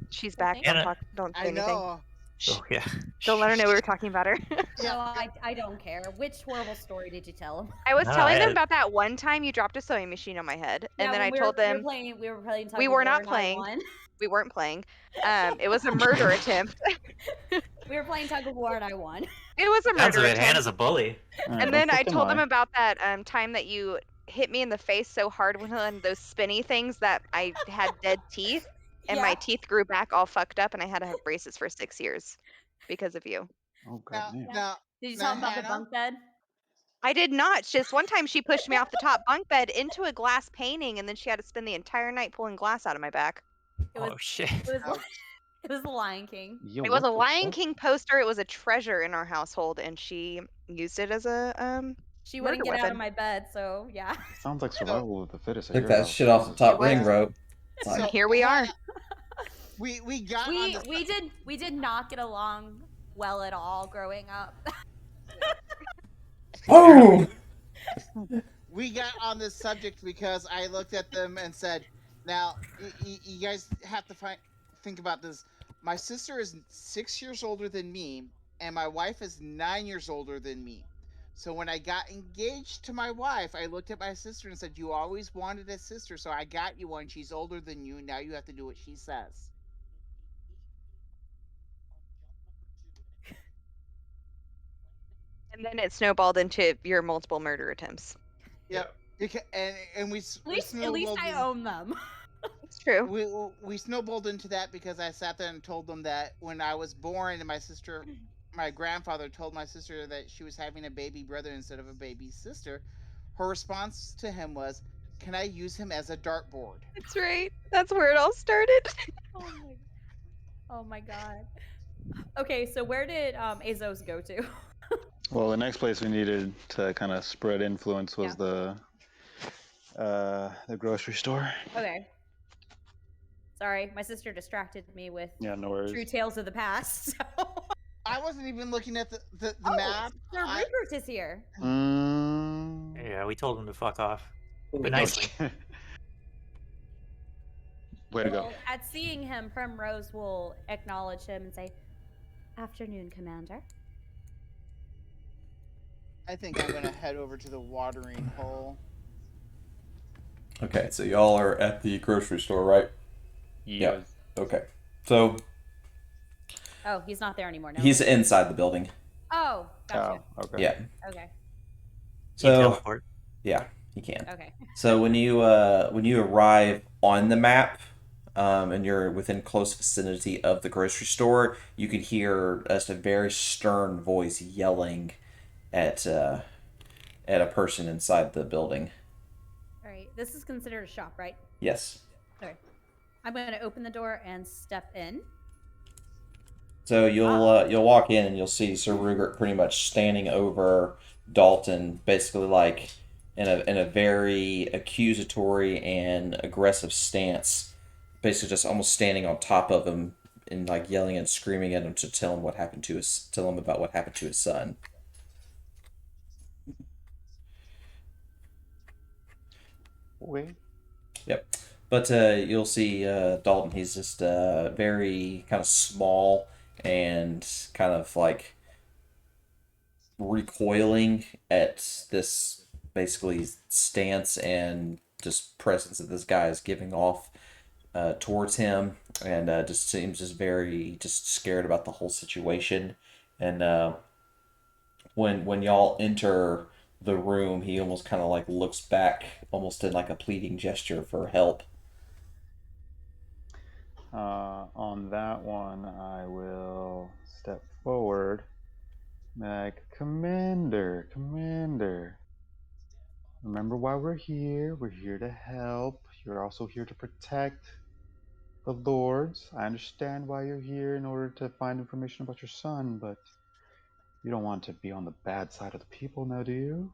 She's So back. thank Don't you. talk. Don't say I anything. know. Oh yeah. Don't let her know we were talking about her. Yeah. No, I don't care. Which horrible story did you tell him? I was No, telling them I- about that one time you dropped a sewing machine on my head, and then when I told them we were playing tug we of were war not and I playing. won. We weren't playing. It was a murder attempt. We were playing tug of war and I won. It was a Sounds murder of it. attempt. Hannah's a bully. All right, And don't then I fucking told them lie. about that time that you hit me in the face so hard with one of those spinny things that I had dead teeth, and my Yeah. teeth grew back all fucked up, and I had to have braces for 6 years because of you. Oh Now, goddamn. now, Did you now, tell him about the Hannah. bunk bed? I did not. Just one time she pushed me off the top bunk bed into a glass painting, and then she had to spend the entire night pulling glass out of my back. It was Oh shit. it was Ouch. it was the Lion King. Yo, It was what a the Lion fuck? King poster. It was a treasure in our household, and she used it as a She murder wouldn't get out of weapon. my bed, so yeah. It sounds like So, survival of the fittest at Took your that house. shit off the Jesus top Christ. ring rope. It's And like, so here we are. Hannah, we got on We the we did not get along well at all growing up. boom. we got on this subject because I looked at them and said, "Now, you guys have to think about this. My sister is 6 years older than me, and my wife is 9 years older than me. So when I got engaged to my wife, I looked at my sister and said, "You always wanted a sister, so I got you one. She's older than you. Now you have to do what she says." And then it snowballed into your multiple murder attempts. Yep. And we At least I own them. It's true. we snowballed into that because I sat there and told them that when I was born, and my grandfather told my sister that she was having a baby brother instead of a baby sister. Her response to him was, "Can I use him as a dartboard?" That's right. That's where it all started. Oh my god. Okay, so where did Azos go to? Well, the next place we needed to kind of spread influence was the grocery store. Okay. Sorry, my sister distracted me with Yeah, no worries. True Tales of the Past. So. I wasn't even looking at the Oh, map. Sir Rupert is here. Yeah, we told him to fuck off, but nicely. Way to go. Well, at seeing him, Primrose will acknowledge him and say, "Afternoon, Commander." I think I'm gonna head over to the watering hole. Okay, so y'all are at the grocery store, right? Yeah. Okay. So Oh, he's not there anymore. No. he's inside the building. Oh, gotcha. Oh, okay. Yeah. Okay. You can So teleport. yeah, he can. Okay. So when you arrive on the map, and you're within close vicinity of the grocery store, you can hear just a very stern voice yelling at a person inside the building. All right. This is considered a shop, right? Yes. Okay. I'm going to open the door and step in. So you'll walk in and you'll see Sir Rugert pretty much standing over Dalton, basically like in a very accusatory and aggressive stance, basically just almost standing on top of him and like yelling and screaming at him to tell him tell him about what happened to his son. Okay. Yep. But you'll see Dalton. He's just very kind of small and kind of like recoiling at this basically stance and just presence that this guy is giving off towards him, and just seems just very just scared about the whole situation. And when y'all enter the room, he almost kind of like looks back, almost in like a pleading gesture for help. On that one, I will step forward. Like, Commander, Commander. Remember why we're here. We're here to help. You're also here to protect the lords. I understand why you're here in order to find information about your son, but you don't want to be on the bad side of the people now, do you?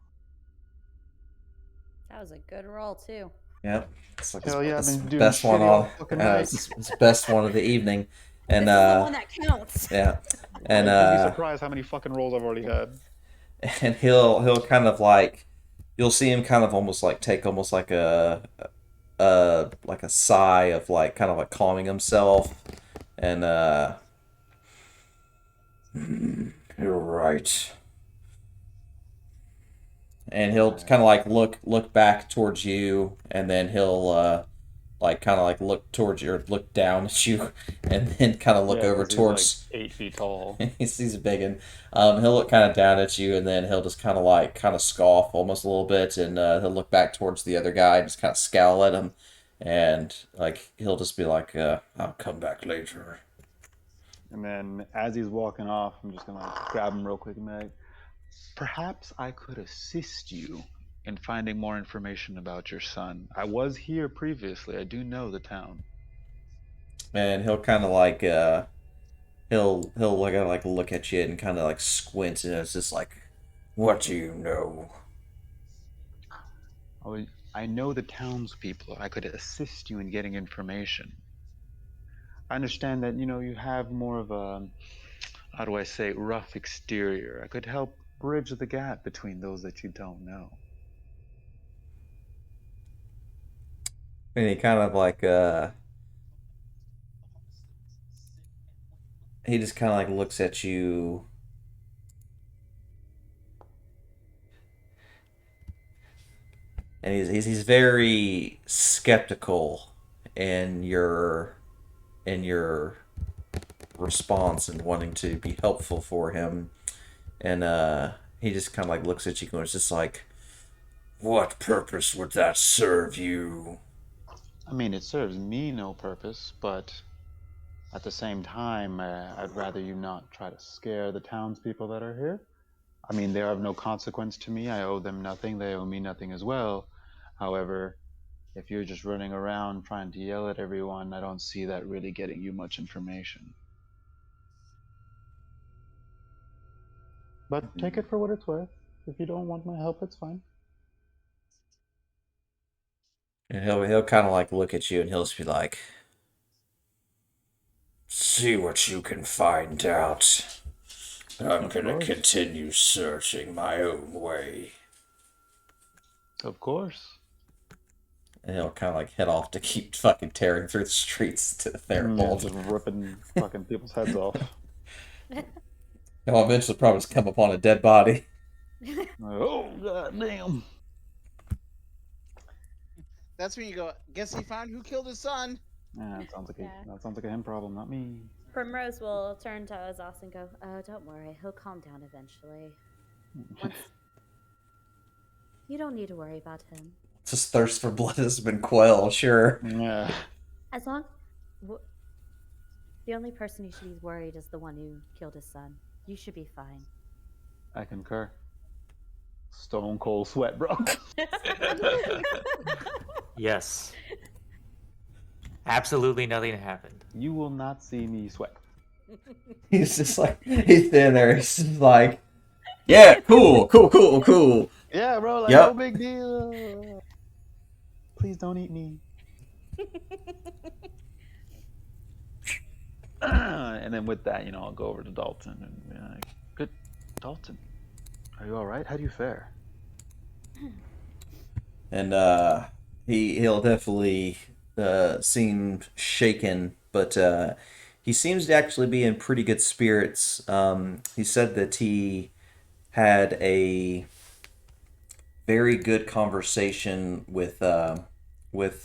That was a good roll too. Yep. It's like Hell yeah, I've it's been doing best one shitty all on. fucking night. It's the best one of the evening, and This is the one that counts. yeah, and You'd be surprised how many fucking rolls I've already had. and he'll kind of like you'll see him kind of almost like take almost like a sigh of like kind of like calming himself, and You're right. and he'll kind of like look back towards you, and then he'll like kind of like look towards you or look down at you, and then kind of look over 'cause he's towards. like 8 feet tall. He's a big one. He'll look kind of down at you, and then he'll just kind of like kind of scoff almost a little bit, and he'll look back towards the other guy and just kind of scowl at him, and like he'll just be like, "I'll come back later." And then as he's walking off, I'm just gonna like, grab him real quick and be like, perhaps I could assist you in finding more information about your son. I was here previously. I do know the town. And he'll kind of like he'll like look at you and kind of like squint, and it's just like, What do you know? I know the townspeople. I could assist you in getting information. I understand that, you have more of a, how do I say, rough exterior. I could help bridge the gap between those that you don't know. and he kind of like he just kind of like looks at you. And he's very skeptical in your response and wanting to be helpful for him, and he just kind of like looks at you and it's just like, What purpose would that serve you? I mean, it serves me no purpose, but at the same time, I'd rather you not try to scare the townspeople that are here. I mean, they are of no consequence to me. I owe them nothing. They owe me nothing as well. However, if you're just running around trying to yell at everyone, I don't see that really getting you much information. But take it for what it's worth. If you don't want my help, it's fine. and he'll kind of like look at you and he'll just be like, See what you can find out. I'm Of gonna course. continue searching my own way. Of course. and he'll kind of like head off to keep fucking tearing through the streets to Yeah, Therhold. just ripping fucking people's heads off. He'll eventually probably just come upon a dead body. Oh, god damn. That's when you go, guess he found who killed his son. Yeah, that sounds like Yeah. that sounds like a him problem, not me. Primrose will turn to Azaz and go, "Oh, don't worry, he'll calm down eventually. Once... You don't need to worry about him. His thirst for blood has been quelled, sure. Yeah. As long... The only person who should be worried is the one who killed his son. You should be fine." I concur. Stone cold sweat, bro. Yes. Absolutely nothing happened. You will not see me sweat. He's just like, he's standing there, he's just like, yeah, cool. Yeah, bro, like, no Yep. big deal. Please don't eat me. And then with that, I'll go over to Dalton and be like, good, Dalton, are you all right? How do you fare? And he'll definitely seem shaken, but he seems to actually be in pretty good spirits. He said that he had a very good conversation with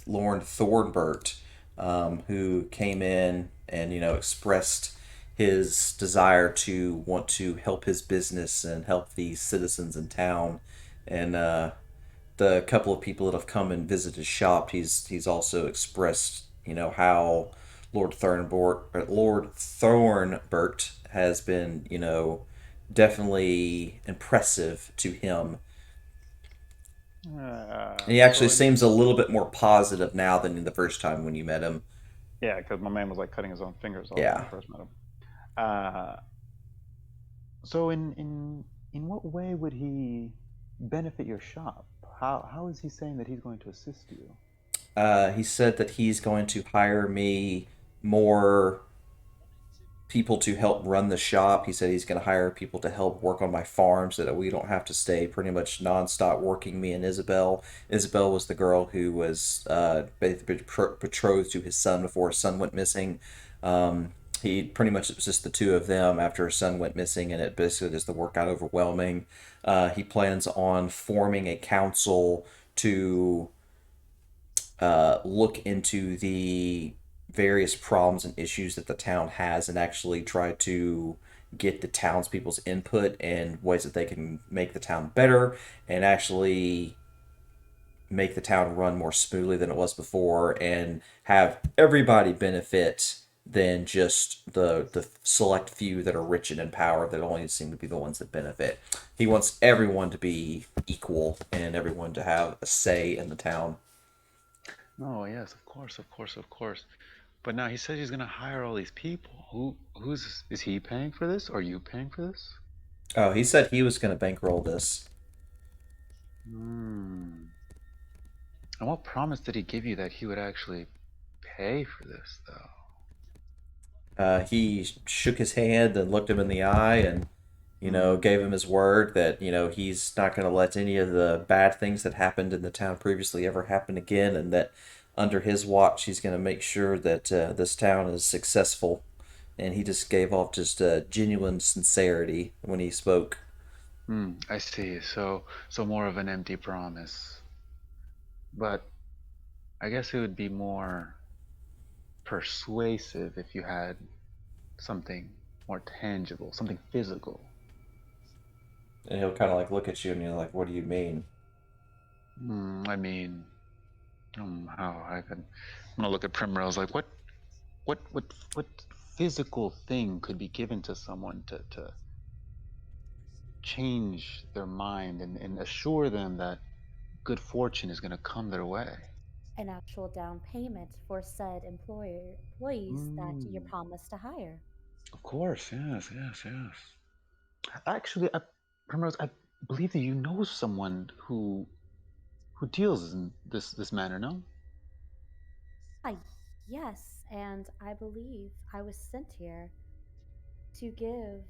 Lorne Thornbert, who came in and expressed his desire to want to help his business and help the citizens in town, and the couple of people that have come and visited his shop, he's also expressed how Lord Thornbert has been definitely impressive to him. And he So actually seems a little bit more positive now than the first time when you met him. Yeah, because my man was like cutting his own fingers off when I Yeah. first met him. Uh, so in what way would he benefit your shop? How is he saying that he's going to assist you? He said that he's going to hire me more people to help run the shop. He said he's going to hire people to help work on my farm so that we don't have to stay pretty much nonstop working, me and Isabel. Isabel was the girl who was betrothed to his son before his son went missing. He pretty much, it was just the two of them after his son went missing, and it basically just the work got overwhelming. He plans on forming a council to look into the various problems and issues that the town has and actually try to get the townspeople's input and ways that they can make the town better and actually make the town run more smoothly than it was before and have everybody benefit than just the select few that are rich and in power that only seem to be the ones that benefit. He wants everyone to be equal and everyone to have a say in the town. Oh, yes, of course, of course, of course. But now he says he's going to hire all these people. Who's is he paying for this? Or are you paying for this? Oh, he said he was going to bankroll this. Hmm. And what promise did he give you that he would actually pay for this, though? He shook his hand and looked him in the eye and, gave him his word that, he's not going to let any of the bad things that happened in the town previously ever happen again and that under his watch he's going to make sure that this town is successful. And he just gave off just genuine sincerity when he spoke. I see. So more of an empty promise. But I guess it would be more persuasive if you had something more tangible, something physical. And he'll kind of like look at you and you're like, what do you mean? I mean, how I could. I'm gonna look at Primrose like, what physical thing could be given to someone to change their mind and assure them that good fortune is gonna come their way? An actual down payment for said employees that you're Mm, promised to hire. of course, yes, yes, yes. Actually, Primrose, I believe that you know someone who deals in this manner, no? Ah, yes, and I believe I was sent here to give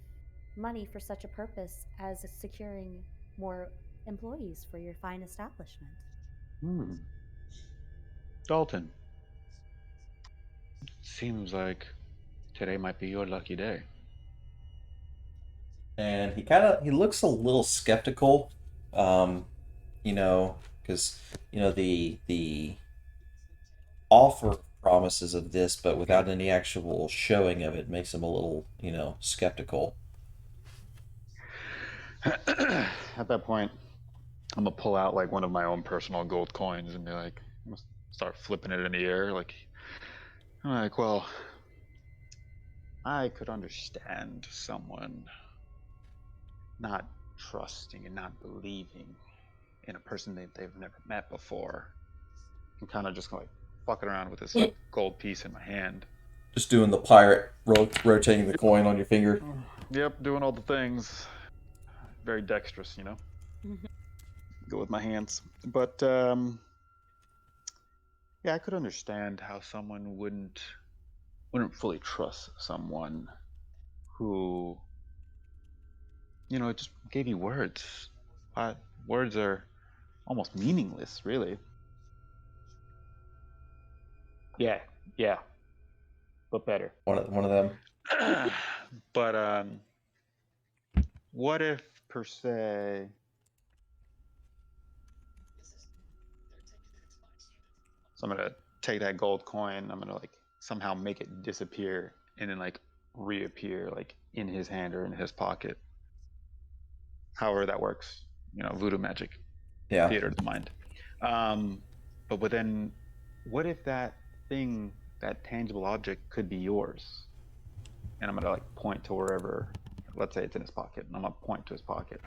money for such a purpose as securing more employees for your fine establishment. Hmm. Dalton, seems like today might be your lucky day. And he looks a little skeptical, um, because the offer promises of this, but without any actual showing of it, makes him a little skeptical. At that point, I'm gonna pull out like one of my own personal gold coins and be like, I'm gonna start flipping it in the air. I'm like, well, I could understand someone not trusting and not believing in a person that they've never met before, and kind of just like fucking around with this gold piece in my hand. Just doing the pirate rotating the coin on your finger. Yep, doing all the things. Very dexterous, you know. go with my hands. But yeah, I could understand how someone wouldn't fully trust someone who, just gave you words. Words are almost meaningless, really. Yeah, yeah, but better. One of them. But what if per se? So I'm gonna take that gold coin. I'm gonna like somehow make it disappear and then like reappear like in his hand or in his pocket. However that works. Voodoo magic, Yeah. theater of the mind. Um, but then, what if that thing, that tangible object, could be yours? And I'm gonna like point to wherever. Let's say it's in his pocket, and I'm gonna point to his pocket.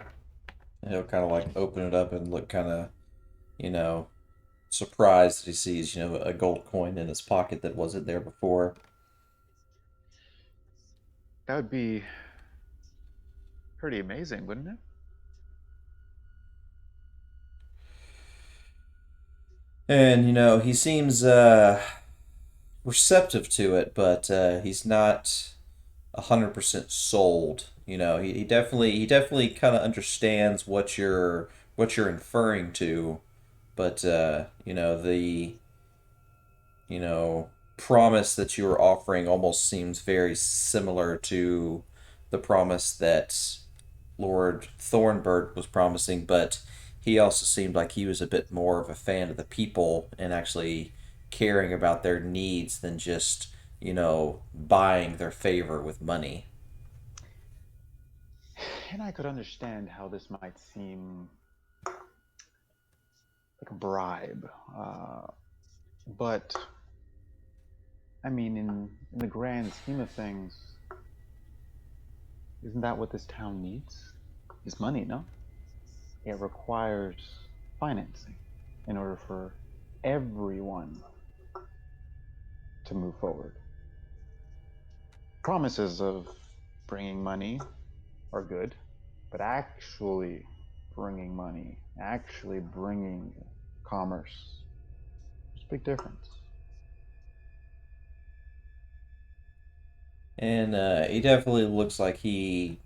He'll kind of like open it up and look kind of, you know, surprised that he sees, a gold coin in his pocket that wasn't there before. That would be pretty amazing, wouldn't it? And, he seems receptive to it, but he's not 100% sold. He definitely kind of understands what you're inferring to, but the you know promise that you are offering almost seems very similar to the promise that Lord Thornbird was promising, but he also seemed like he was a bit more of a fan of the people and actually caring about their needs than just, buying their favor with money. And I could understand how this might seem like a bribe, but I mean, in the grand scheme of things, isn't that what this town needs? Is money, no? It requires financing in order for everyone to move forward. Promises of bringing money are good, but actually bringing money, actually bringing commerce, there's a big difference. And he definitely looks like he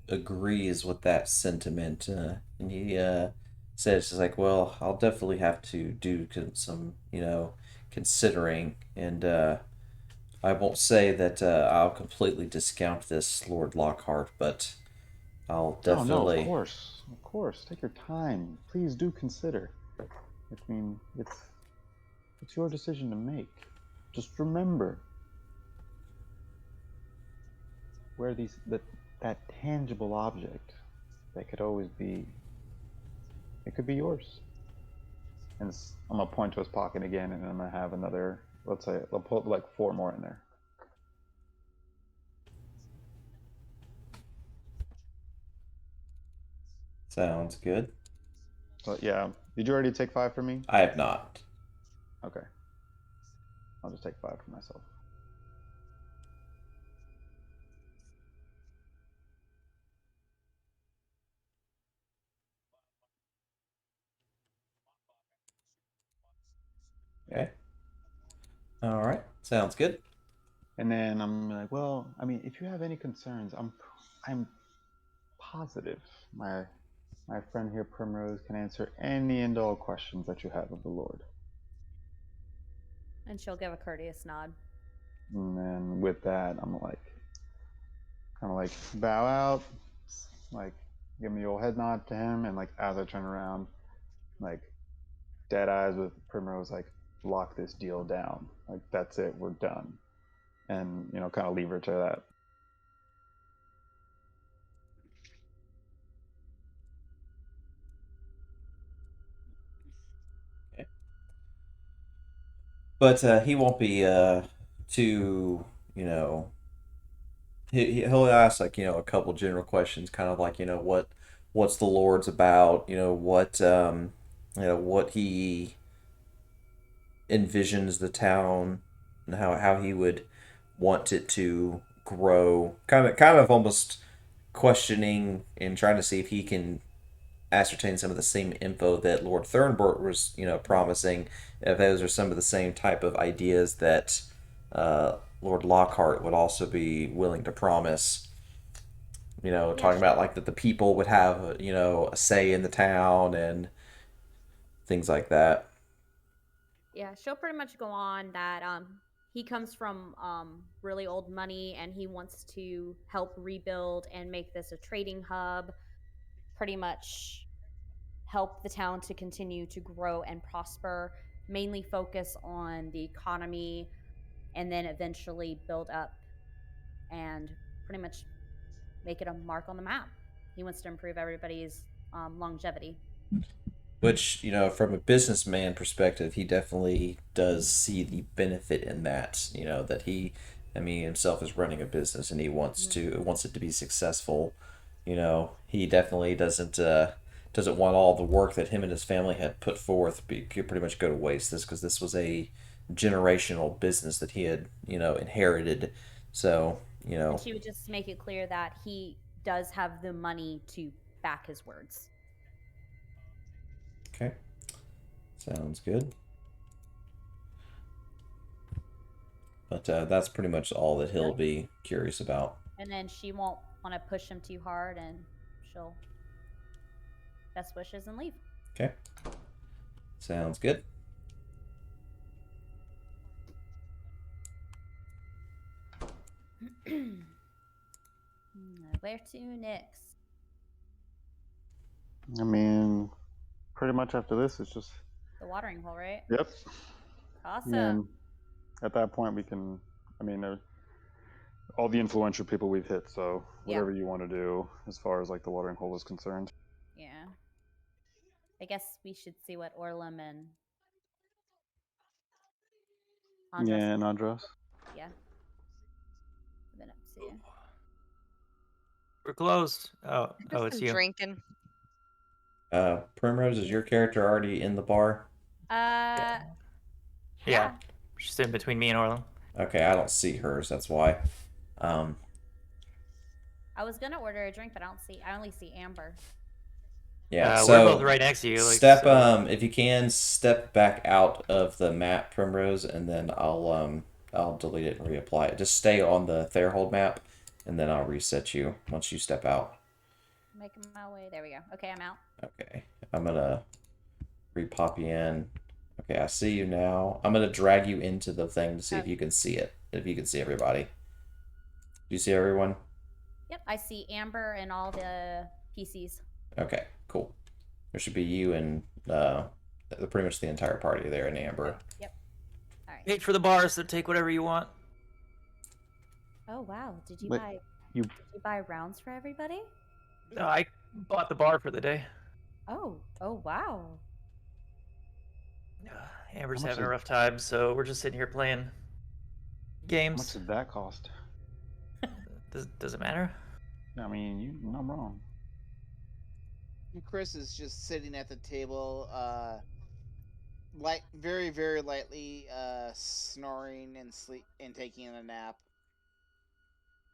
agrees with that sentiment. And he says, he's like, well, I'll definitely have to do some, considering. And I won't say that I'll completely discount this, Lord Lockhart, but I'll Oh no, of definitely. course, of course. Take your time. Please do consider. I mean, it's your decision to make. Just remember where that tangible object that could always be, it could be yours. And I'm gonna point to his pocket again, and I'm gonna have another. Let's say I'll put like 4 more in there. Sounds good. So yeah, did you already take 5 for me? I have not. Okay, I'll just take 5 for myself. Okay. All right. Sounds good. And then I'm like, well, I mean, if you have any concerns, I'm positive my friend here, Primrose, can answer any and all questions that you have of the Lord. And she'll give a courteous nod. And then with that, I'm like, kind of like bow out, like give me the old head nod to him, and like as I turn around, like dead eyes with Primrose, like lock this deal down. Like that's it, we're done, and kind of leave her to that. Okay. But he won't be too, you know, he'll ask like, a couple general questions, kind of like, what's the Lord's about, what he envisions the town and how he would want it to grow. Kind of almost questioning and trying to see if he can ascertain some of the same info that Lord Thornbort was, promising. If those are some of the same type of ideas that Lord Lockhart would also be willing to promise. Talking about like that the people would have, a say in the town and things like that. Yeah, she'll pretty much go on that he comes from really old money and he wants to help rebuild and make this a trading hub, pretty much help the town to continue to grow and prosper, mainly focus on the economy and then eventually build up and pretty much make it a mark on the map. He wants to improve everybody's longevity. Which, from a businessman perspective, he definitely does see the benefit in that. That he himself is running a business and he wants it to be successful. He definitely doesn't want all the work that him and his family had put forth pretty much go to waste. Because this was a generational business that he had inherited. So And she would just make it clear that he does have the money to back his words. Okay, sounds good. But that's pretty much all that he'll be curious about. And then she won't want to push him too hard and she'll best wishes and leave. Okay, sounds good. Where to next? I mean, pretty much after this, it's just. The watering hole, right? Yep. Awesome. And at that point, we can. I mean, all the influential people we've hit. So whatever you want to do, as far as like the watering hole is concerned. Yeah. I guess we should see what Orlum and Andros. Yeah, and Andros. Yeah. I've been up to. We're closed. Oh, it's you. Drinking. Primrose, is your character already in the bar? Yeah. She's sitting between me and Orlum. Okay, I don't see hers. That's why. I was gonna order a drink, but I only see Amber. Yeah, we're so both right next to you. if you can step back out of the map, Primrose, and then I'll delete it and reapply it. Just stay on the Therhold map, and then I'll reset you once you step out. Making my way. There we go. Okay, I'm out. Okay, I'm gonna repop you in. Okay, I see you now. I'm gonna drag you into the thing to see if you can see it. If you can see everybody. Do you see everyone? Yep, I see Amber and all the PCs. Okay, cool. There should be you and pretty much the entire party there in Amber. Yep. All right. Paid for the bar, so take whatever you want. Oh wow! Did you Wait, buy? you- Did you buy rounds for everybody? No, I bought the bar for the day. Oh wow! Amber's How much having a is- rough time, so we're just sitting here playing How much games. did that cost? Does it matter? I mean, you're not wrong. And Chris is just sitting at the table, very, very lightly, snoring and taking a nap.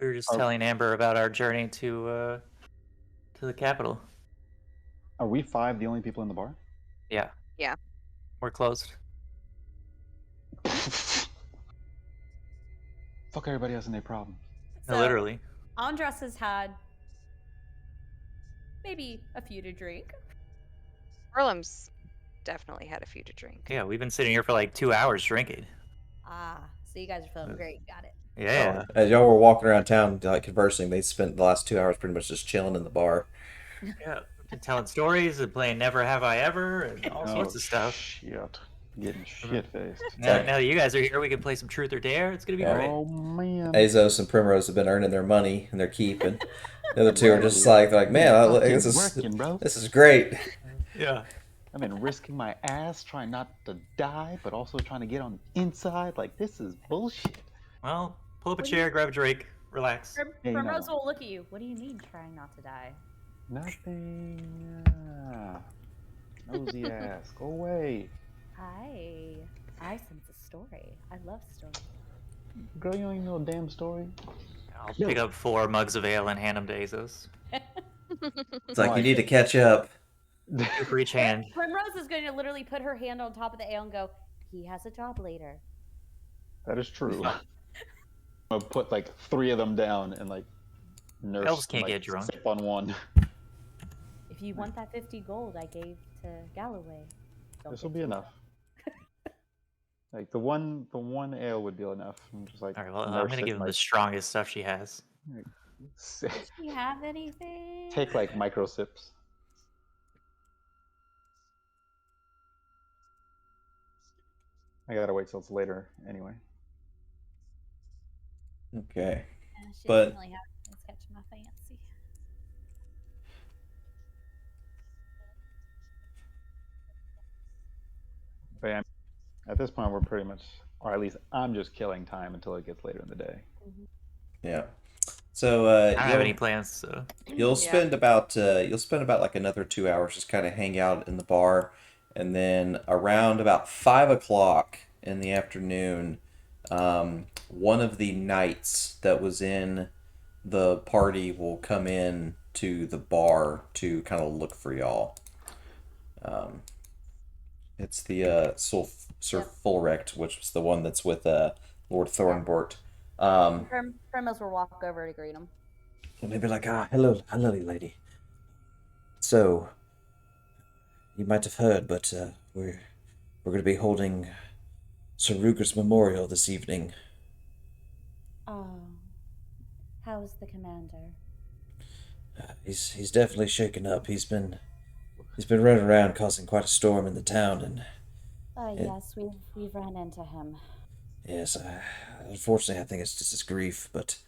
We were just Oh. telling Amber about our journey to the capital. Are we 5 the only people in the bar? Yeah. Yeah. We're closed. Fuck everybody else and their problems. No, literally. Andros has had maybe a few to drink. Orlum's definitely had a few to drink. Yeah, we've been sitting here for like 2 hours drinking. So you guys are feeling great. Got it. Yeah. As y'all were walking around town, like conversing, they spent the last 2 hours pretty much just chilling in the bar. Yeah. Been telling stories and playing Never Have I Ever and all sorts of stuff. Shit. Getting shit faced. Now that you guys are here, we can play some Truth or Dare. It's gonna be great. Oh man. Azos and Primrose have been earning their money and their keep, and the other two are just like, they're like, man, this working, bro. is great. Yeah. I've been risking my ass trying not to die, but also trying to get on the inside. Like, this is bullshit. Well, pull up a chair, grab a drink, relax. Yeah, you know. Primrose will look at you. What do you mean trying not to die? Nothing. Nosy ass. Go away. I sense a story. I love stories. Girl, you don't even know a damn story. I'll pick up 4 mugs of ale and hand them to Azos. It's like, you need to catch up. Two for each hand. Primrose is going to literally put her hand on top of the ale and go, he has a job later. That is true. Fun. I'm gonna put like 3 of them down and like nurse Elves and, can't like, get drunk. sip on one. If you want that 50 gold I gave to Galloway, don't This will get be too enough. Like the one ale would be enough. I'm just like All right, well, I'm nurse gonna it give and, him the like, strongest stuff she has. Does she have anything? take like micro sips. I gotta wait till it's later anyway. Okay. Yeah, she But- doesn't really have it's catching my fancy. But yeah, at this point, we're pretty much, or at least I'm just killing time until it gets later in the day. Yeah. So I don't have any you'll plans, so you'll Yeah. spend about like another 2 hours just kind of hang out in the bar, and then around about 5 o'clock in the afternoon, one of the knights that was in the party will come in to the bar to kind of look for y'all. It's the Sir Yep. Fulrecht, which was the one that's with Lord Thornbort. Primrose will walk over to greet him. And they'd be like, hello, lady. So, you might have heard, but we're going to be holding Sir Rugert's memorial this evening. Oh, how's the commander? He's definitely shaken up. He's been running around causing quite a storm in the town, and Yes, we've run into him. yes, unfortunately, I think it's just his grief. But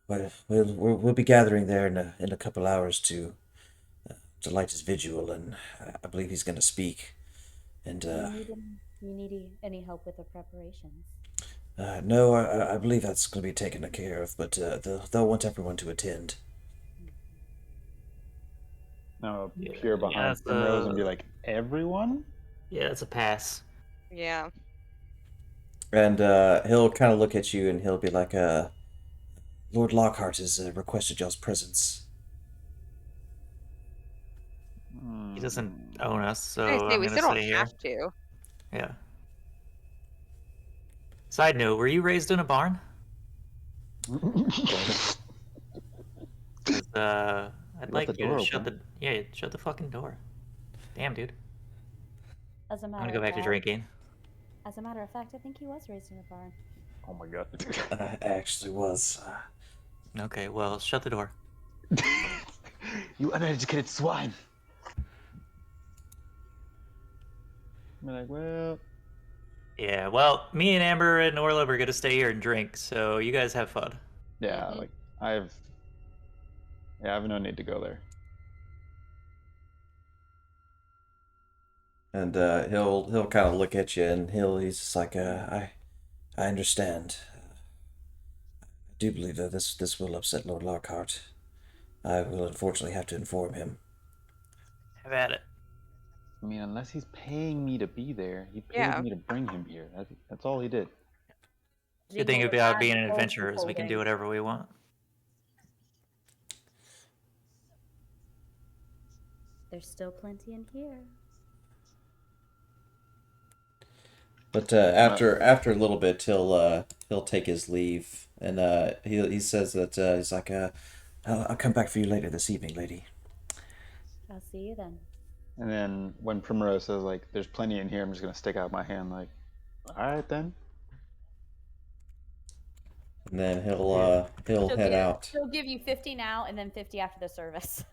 we'll be gathering there in a couple hours to light his vigil, and I believe he's going to speak. And You need any help with the preparations? no, I believe that's going to be taken care of. But they'll want everyone to attend. Now I'll Yeah, peer behind that's, Primrose and be like, everyone? yeah, it's a pass. Yeah. And he'll kind of look at you, and he'll be like, Lord Lockhart has requested y'all's presence. He doesn't own us, so I was gonna say, I'm we gonna still don't stay here. have to. Yeah. Side note: were you raised in a barn? 'Cause, I'd like left the you to door shut open. shut the fucking door. Damn, dude. As a I'm matter gonna go of back to fact, drinking. As a matter of fact, I think he was raised in a barn. Oh my god. I actually was. Okay, well, shut the door. You uneducated swine. I'm like, well, Yeah, well, me and Amber and Orla are gonna stay here and drink, so you guys have fun. yeah, Mhm. like I have no need to go there. And he'll kind of look at you, and he's just like, I understand. I do believe that this will upset Lord Lockhart. I will unfortunately have to inform him. Have at it. I mean, unless he's paying me to be there, he paid Yeah. me to bring him here. That's all he did. Good thing Jingle about the being bag, an gold adventurer is we can do holding. whatever we want. There's still plenty in here. But after a little bit, he'll take his leave, and he says that he's like, I'll come back for you later this evening, lady. I'll see you then. And then when Primrose says like, "There's plenty in here," I'm just gonna stick out my hand like, "All right then." And then he'll head out. He'll give you 50 now and then 50 after the service.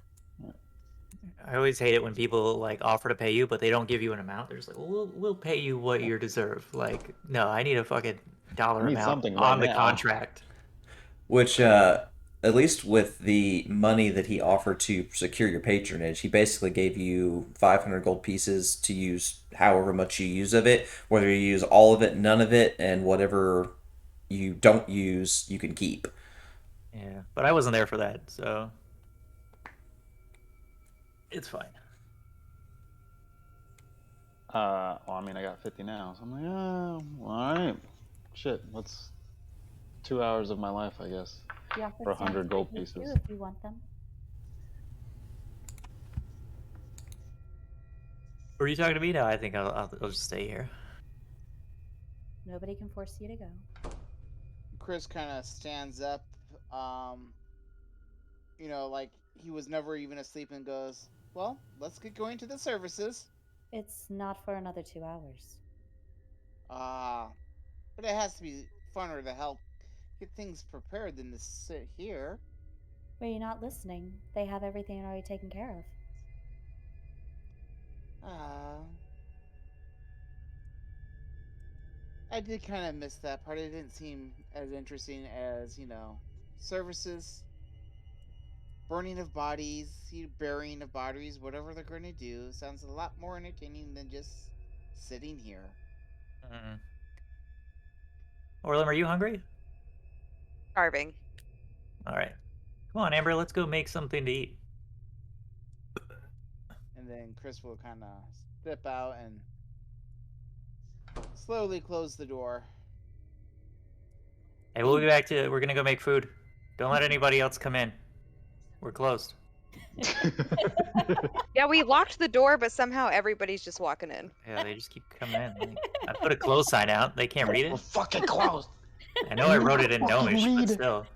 I always hate it when people like offer to pay you, but they don't give you an amount. They're just like, well, we'll pay you what you deserve. Like, no, I need a fucking dollar I need amount something on right the now. contract. Which, at least with the money that he offered to secure your patronage, he basically gave you 500 gold pieces to use however much you use of it. Whether you use all of it, none of it, and whatever you don't use, you can keep. Yeah, but I wasn't there for that, so it's fine. Well, I mean, I got 50 now, so I'm like, oh, all right. Shit, that's 2 hours of my life, I guess. You offer For 100 stamps gold I do too pieces. if you want them. Are you talking to me now? I think I'll just stay here. Nobody can force you to go. Chris kind of stands up, like he was never even asleep, and goes, "Well, let's get going to the services." It's not for another 2 hours. But it has to be funner to help get things prepared than to sit here. Were you not listening? They have everything already taken care of. I did kind of miss that part. It didn't seem as interesting as, services, burning of bodies, burying of bodies, whatever they're going to do. Sounds a lot more entertaining than just sitting here. Mm. Orlem, are you hungry? Starving. All right. Come on, Amber. Let's go make something to eat. And then Chris will kind of step out and slowly close the door. Hey, we'll be back to. We're gonna go make food. Don't let anybody else come in. We're closed. Yeah, we locked the door, but somehow everybody's just walking in. Yeah, they just keep coming in. Like, I put a close sign out. They can't read We're it. fucking closed. I know I wrote it in Fucking Gnomish, but read. still.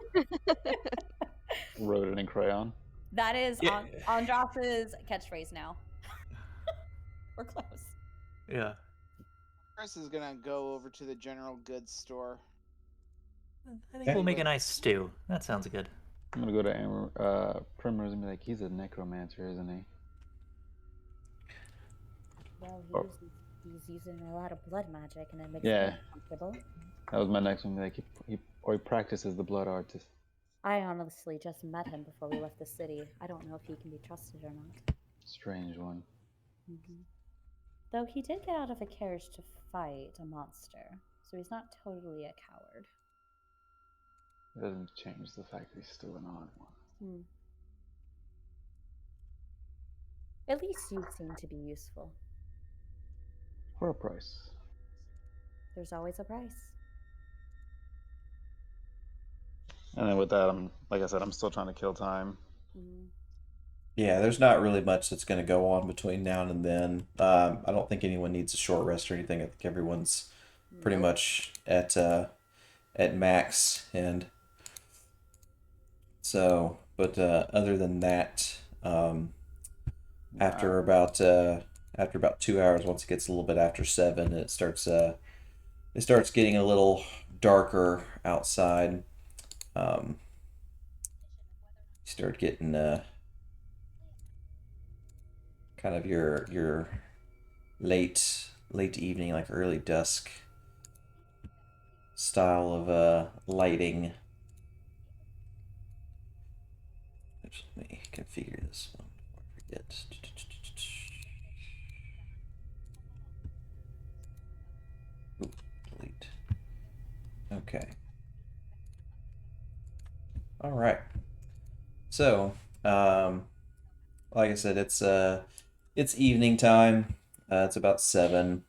Wrote it in crayon. That is Yeah. Andros's catchphrase now. We're close. Yeah. Chris is going to go over to the general goods store. I think we'll make a nice stew. That sounds good. I'm gonna go to Primrose and be like, he's a necromancer, isn't he? Well, he's using a lot of blood magic, and it makes Yeah. him uncomfortable. That was my next one. Like, he practices the blood artist. I honestly just met him before we left the city. I don't know if he can be trusted or not. Strange one. Though he did get out of a carriage to fight a monster, so he's not totally a coward. It doesn't change the fact that he's still an odd one. At least you seem to be useful. For a price. There's always a price. And then with that, like I said, I'm still trying to kill time. Yeah, there's not really much that's going to go on between now and then. I don't think anyone needs a short rest or anything. I think everyone's pretty much at max, and so. But other than that, after about 2 hours, once it gets a little bit after 7, it starts getting a little darker outside. You start getting kind of your late evening, like early dusk style of lighting. Let me configure this one before I forget. Ooh, delete. Okay. All right. So, like I said, it's evening time. It's about 7.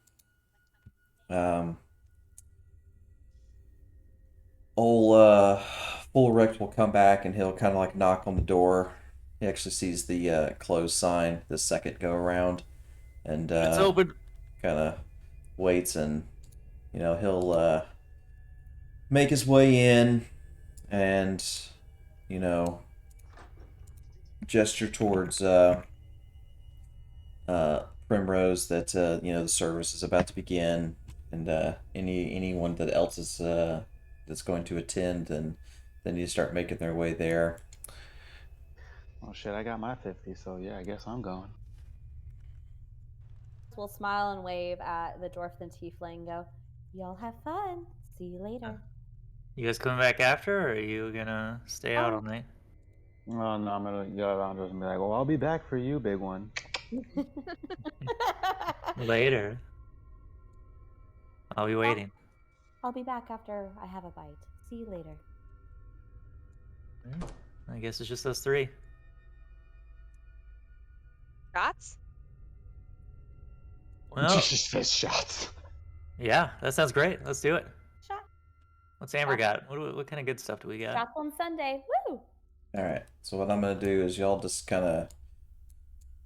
Old Full Erect will come back and he'll kind of like knock on the door. He actually sees the closed sign the second go around, and It's open. kind of waits, and he'll make his way in and gesture towards Primrose that the service is about to begin, and anyone that else is that's going to attend, and they need to start making their way there. Oh shit, I got my 50, so yeah, I guess I'm going. We'll smile and wave at the dwarf and tiefling and go, y'all have fun. See you later. You guys coming back after, or are you gonna stay out all night? Oh no, I'm gonna yell at Andres and be like, well, I'll be back for you, big one. Later. I'll be waiting. I'll be back after I have a bite. See you later. I guess it's just us 3. Shots? Well, Just face shots. yeah, that sounds great. Let's do it. Shot. What's Amber got? What kind of good stuff do we got? Shots on Sunday. Woo! All right. So what I'm gonna do is y'all just kind of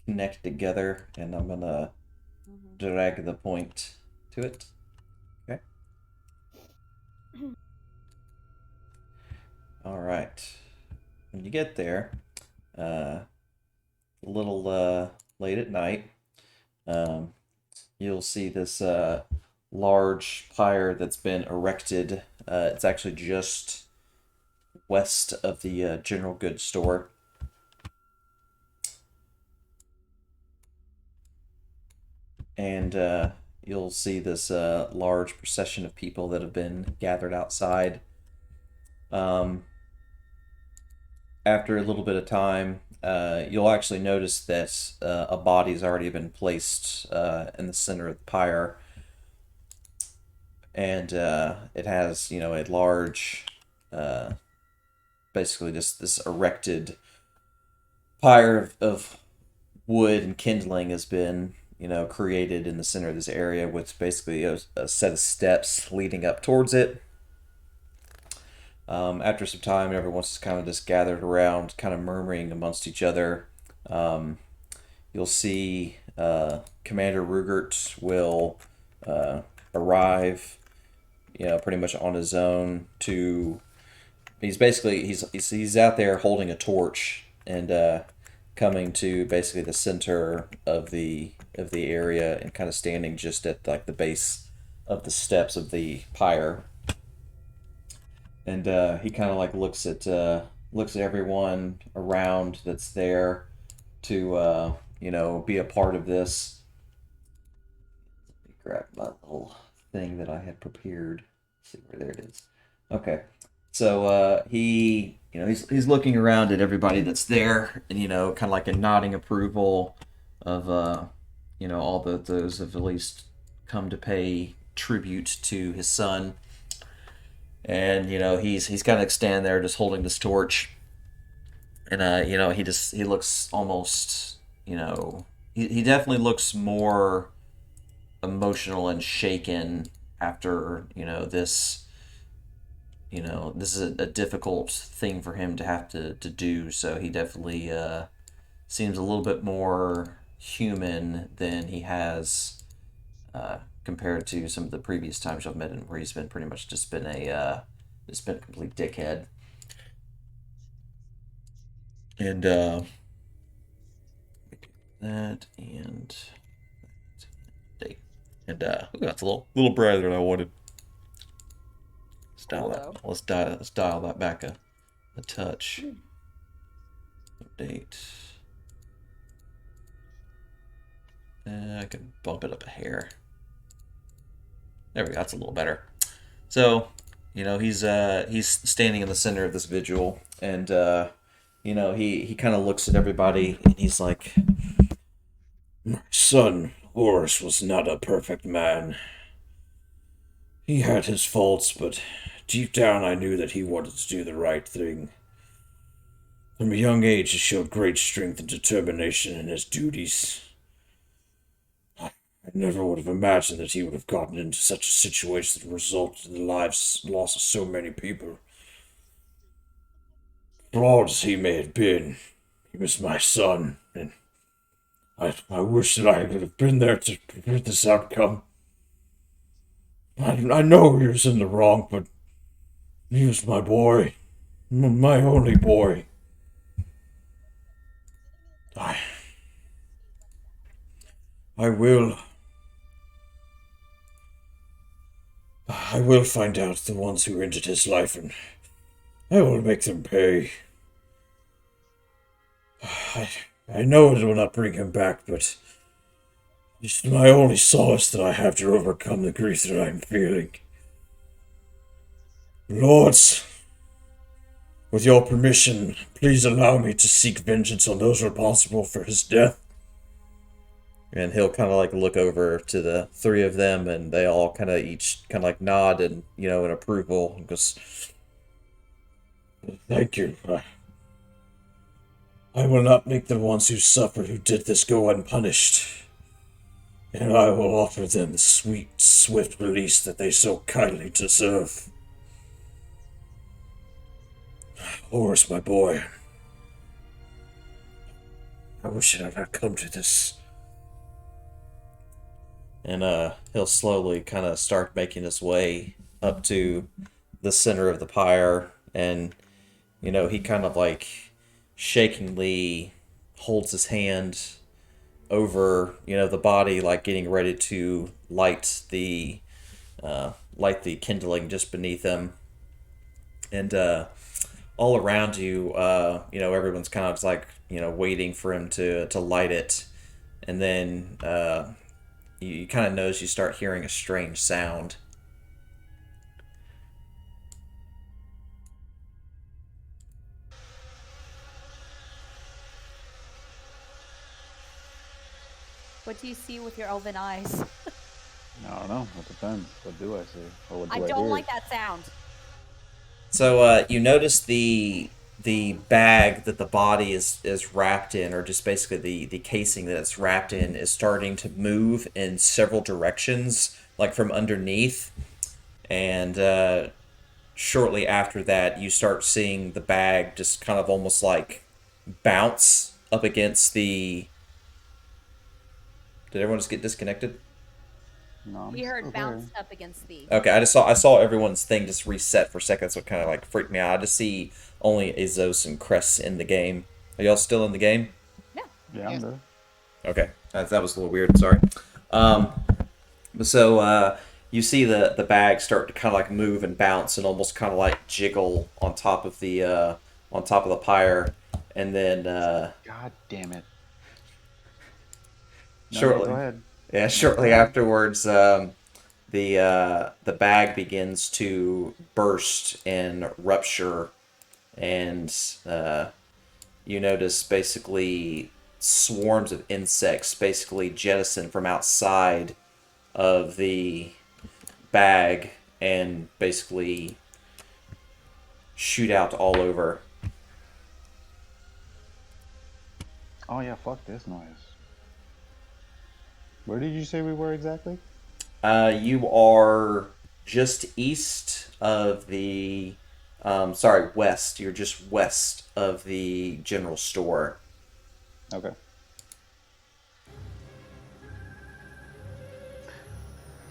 connect together, and I'm gonna drag the point to it. Okay. All right. When you get there, a little late at night, you'll see this large pyre that's been erected. It's actually just west of the general goods store. And you'll see this large procession of people that have been gathered outside. After a little bit of time, you'll actually notice that a body's already been placed in the center of the pyre, and it has, a large, basically just this erected pyre of wood and kindling has been, created in the center of this area with basically a set of steps leading up towards it. After some time, everyone's kind of just gathered around, kind of murmuring amongst each other. You'll see Commander Rugert will arrive, pretty much on his own. He's out there holding a torch and coming to basically the center of the area and kind of standing just at like the base of the steps of the pyre. And he kind of like looks at everyone around that's there to be a part of this. Let me grab my little thing that I had prepared. Let's see where there it is. Okay, so he's looking around at everybody that's there, and kind of like a nodding approval of all those have at least come to pay tribute to his son. And he's kind of standing there just holding this torch, and he looks almost, he definitely looks more emotional and shaken after this this is a difficult thing for him to have to do. So he definitely seems a little bit more human than he has compared to some of the previous times I've met him, where he's been pretty much just been a complete dickhead. And that and date. And ooh, that's a little brighter than I wanted. Let's dial that back a touch. Update. I can bump it up a hair. There we go. That's a little better. So, he's standing in the center of this vigil, and he kind of looks at everybody, and he's like, "My son Horace was not a perfect man. He had his faults, but deep down I knew that he wanted to do the right thing. From a young age, he showed great strength and determination in his duties. I never would have imagined that he would have gotten into such a situation that resulted in the loss of so many people. Flawed as he may have been, he was my son, and I wish that I could have been there to prevent this outcome. I know he was in the wrong, but he was my boy, my only boy. I will find out the ones who ended his life, and I will make them pay. I know it will not bring him back, but it's my only solace that I have to overcome the grief that I am feeling. Lords, with your permission, please allow me to seek vengeance on those responsible for his death." And he'll kind of like look over to the three of them, and they all kind of each kind of like nod and in approval, and goes, "Thank you. I will not make the ones who suffered who did this go unpunished, and I will offer them the sweet, swift release that they so kindly deserve. Horace, my boy, I wish it had not come to this. and he'll slowly kind of start making his way up to the center of the pyre, and he kind of like shakingly holds his hand over the body, like getting ready to light the kindling just beneath him, and all around you, everyone's kind of just like waiting for him to light it, and then you kind of notice you start hearing a strange sound. What do you see with your elven eyes? I don't know. It depends. What do I see? Or what do I I don't hear? like that sound. So you notice the bag that the body is wrapped in, or just basically the casing that it's wrapped in, is starting to move in several directions, like from underneath. And shortly after that, you start seeing the bag just kind of almost like bounce up against the. Did everyone just get disconnected? No, I'm We still heard there. bounced up against the. Okay, I saw everyone's thing just reset for a second, so it kind of like freaked me out. I just see only Azos and Cress in the game. Are y'all still in the game? Yeah. Yeah, I'm Yes. there. Okay, that was a little weird. Sorry. Um, so you see the bag start to kind of like move and bounce and almost kind of like jiggle on top of the pyre, and then God damn it. No, yeah, shortly, go ahead. yeah, shortly go ahead. afterwards, the bag begins to burst and rupture, and you notice basically swarms of insects basically jettison from outside of the bag and basically shoot out all over. Oh yeah, fuck this noise. Where did you say we were exactly? You are just east of the. Sorry, west. You're just west of the general store. Okay.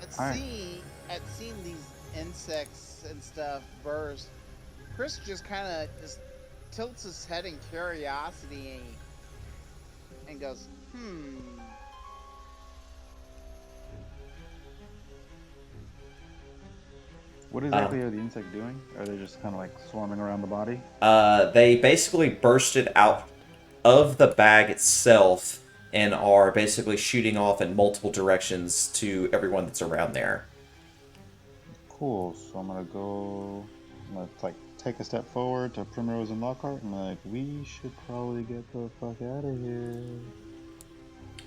At All right. seeing these insects and stuff burst, Chris just kind of just tilts his head in curiosity and goes, "Hmm." What exactly are the insects doing? Are they just kind of like swarming around the body? They basically bursted out of the bag itself and are basically shooting off in multiple directions to everyone that's around there. Cool. So I'm gonna like take a step forward to Primrose and Lockhart, and like, we should probably get the fuck out of here.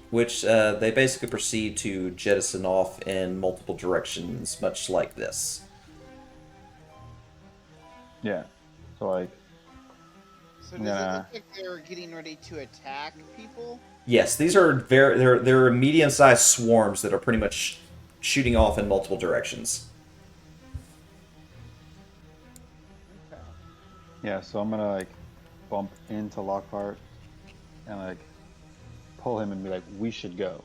Which they basically proceed to jettison off in multiple directions, much like this. Yeah. So like, So does it look like they're getting ready to attack people? Yes, these are they're medium-sized swarms that are pretty much shooting off in multiple directions. Okay. yeah. So I'm gonna like bump into Lockhart and like pull him and be like, we should go.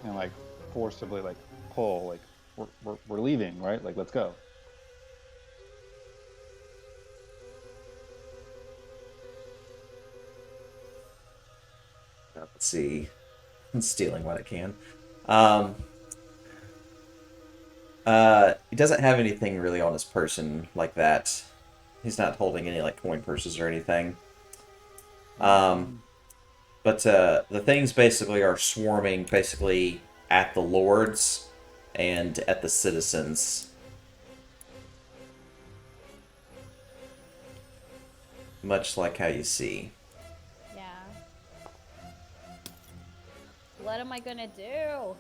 And like forcibly like pull, like we're leaving, right? Like, let's go. Let's see. I'm stealing what I can. Um, he doesn't have anything really on his person like that. He's not holding any like coin purses or anything. But the things basically are swarming basically at the lords and at the citizens. Much like how you see. Yeah. What am I gonna do?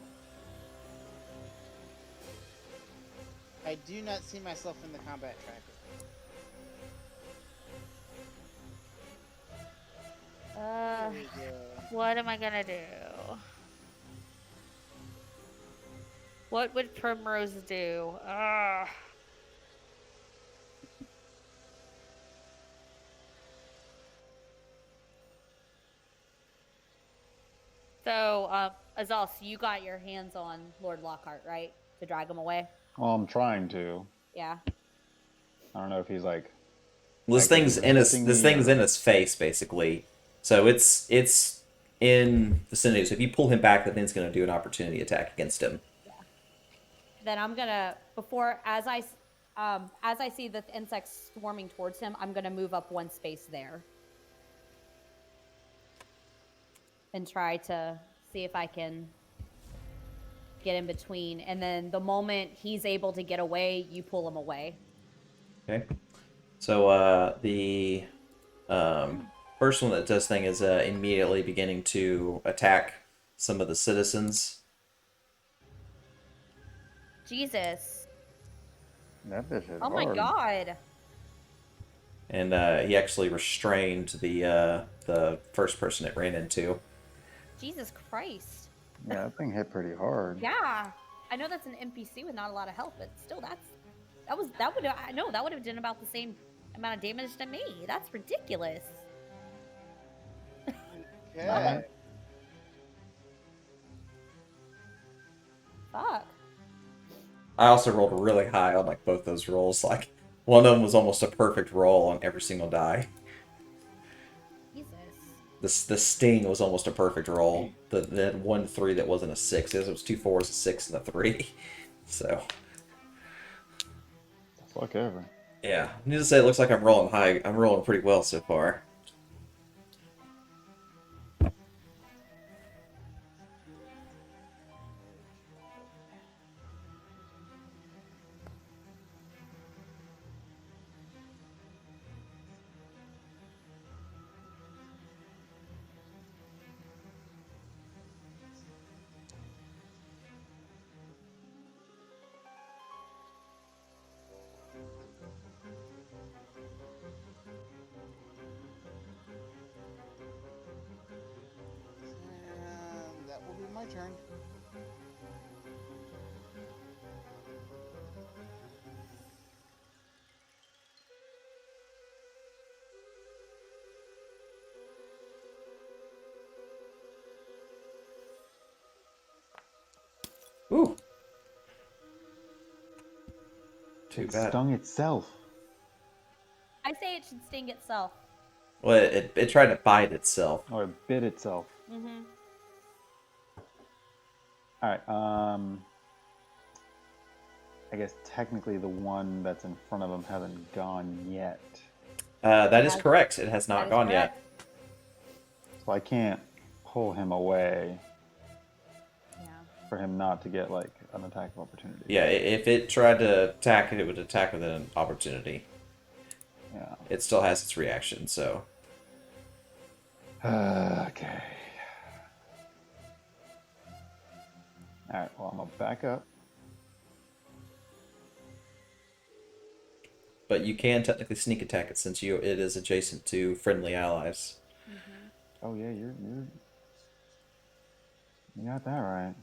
I do not see myself in the combat tracker. There we go. What am I gonna do? What would Primrose do? Ugh. So, Azal, so you got your hands on Lord Lockhart, right? To drag him away? Well, I'm trying to. Yeah. I don't know if he's like Well, actively resisting this me thing's in or. his face basically, so it's in vicinity. So if you pull him back, the thing's going to do an opportunity attack against him. Then I'm gonna as I see the insects swarming towards him, I'm gonna move up one space there and try to see if I can get in between. And then the moment he's able to get away, you pull him away. Okay. So the first one that does thing is immediately beginning to attack some of the citizens. Jesus. That bitch hit Oh my hard. god. And he actually restrained the first person it ran into. Jesus Christ. Yeah, that thing hit pretty hard. Yeah. I know that's an NPC with not a lot of health, but still that would have done about the same amount of damage to me. That's ridiculous. Okay. Fuck. I also rolled really high on like both those rolls. Like one of them was almost a perfect roll on every single die. Jesus. The sting was almost a perfect roll. The 1 3 that wasn't a 6. It was 2 4s, a 6, and a 3. So Fuck ever. yeah, needless to say, it looks like I'm rolling high. I'm rolling pretty well so far. And that will be my turn. Ooh. Too It bad. stung itself. I say it should sting itself. Well, it tried to bite itself. Or it bit itself. Mm-hmm. Alright, I guess technically the one that's in front of him hasn't gone yet. That is correct. It has not gone yet. So I can't pull him away Yeah. for him not to get like an attack of opportunity. Yeah, if it tried to attack it, it would attack with an opportunity. Yeah. It still has its reaction, so. Okay. Alright, well, I'm gonna back up. But you can technically sneak attack it since it is adjacent to friendly allies. Mm-hmm. Oh yeah, you got that right.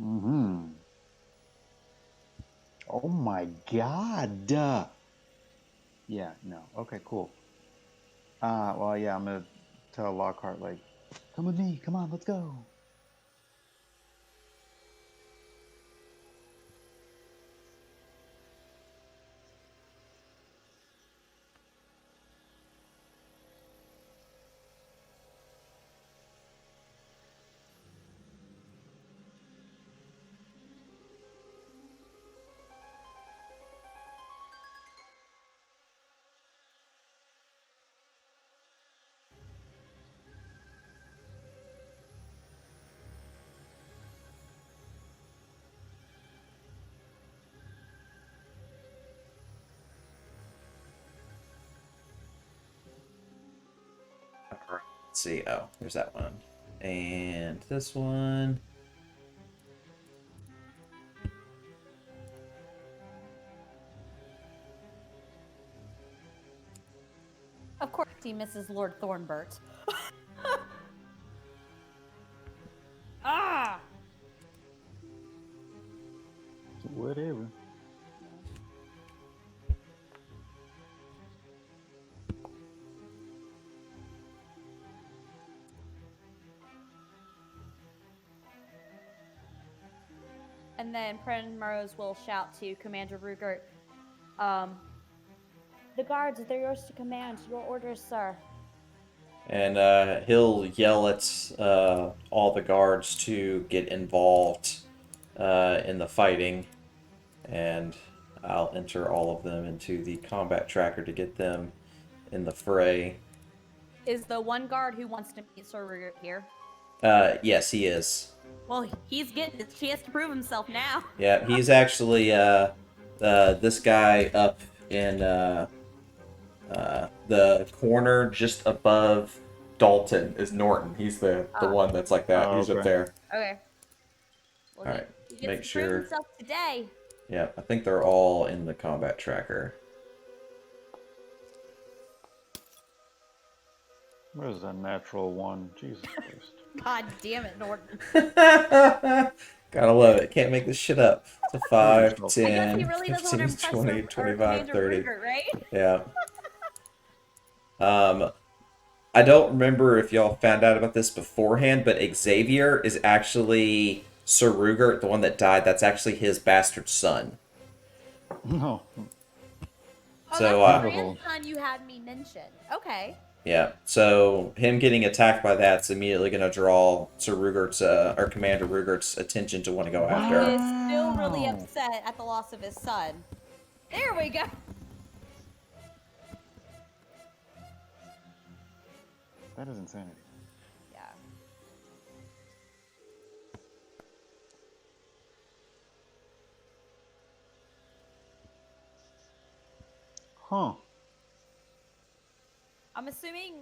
Mm-hmm. Oh my god. Yeah, no. Okay, cool. Well, yeah, I'm gonna tell Lockhart, like, come with me, come on, let's go. Let's see. Oh, there's that one. And this one. Of course he misses Lord Thornbert. Ah! Whatever. And then Primrose will shout to Commander Rugert, the guards, they're yours to command. Your orders, sir. And he'll yell at all the guards to get involved in the fighting, and I'll enter all of them into the combat tracker to get them in the fray. Is the one guard who wants to meet Sir Rugert here? Yes, he is. Well, he's getting his chance to prove himself now. Yeah, he's actually this guy up in the corner just above Dalton is Norton. He's the one that's like that. Oh, He's up okay. there. Okay. Well, All right, he gets make to sure. prove himself today. Yeah, I think they're all in the combat tracker. Where's that natural one? Jesus Christ. God damn it, Norton. Gotta love it. Can't make this shit up. It's a 5, I guess he 10, really doesn't want to 15, impress 20, Sir 25, Commander 30. Rugert, right? Yeah. I don't remember if y'all found out about this beforehand, but Xavier is actually Sir Rugert, the one that died. That's actually his bastard son. No. Oh, So, that's the grandson you had me mention. Okay. Yeah, so him getting attacked by that's immediately going to draw Sir Rugert's, or Commander Rugert's attention to want to go after. He is still really upset at the loss of his son. There we go. That is insanity. Yeah. Huh. I'm assuming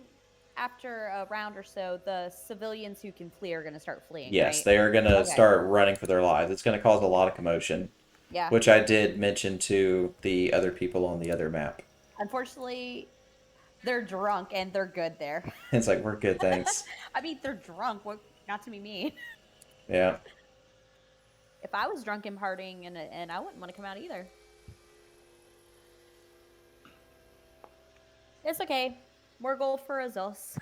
after a round or so, the civilians who can flee are going to start fleeing. Yes, right? they are going to start running for their lives. It's going to cause a lot of commotion. Yeah. Which I did mention to the other people on the other map. Unfortunately, they're drunk and they're good there. It's like, we're good, thanks. I mean, they're drunk. Not to be mean. Yeah. If I was drunk and partying, and I wouldn't want to come out either. It's okay. More gold for Azos.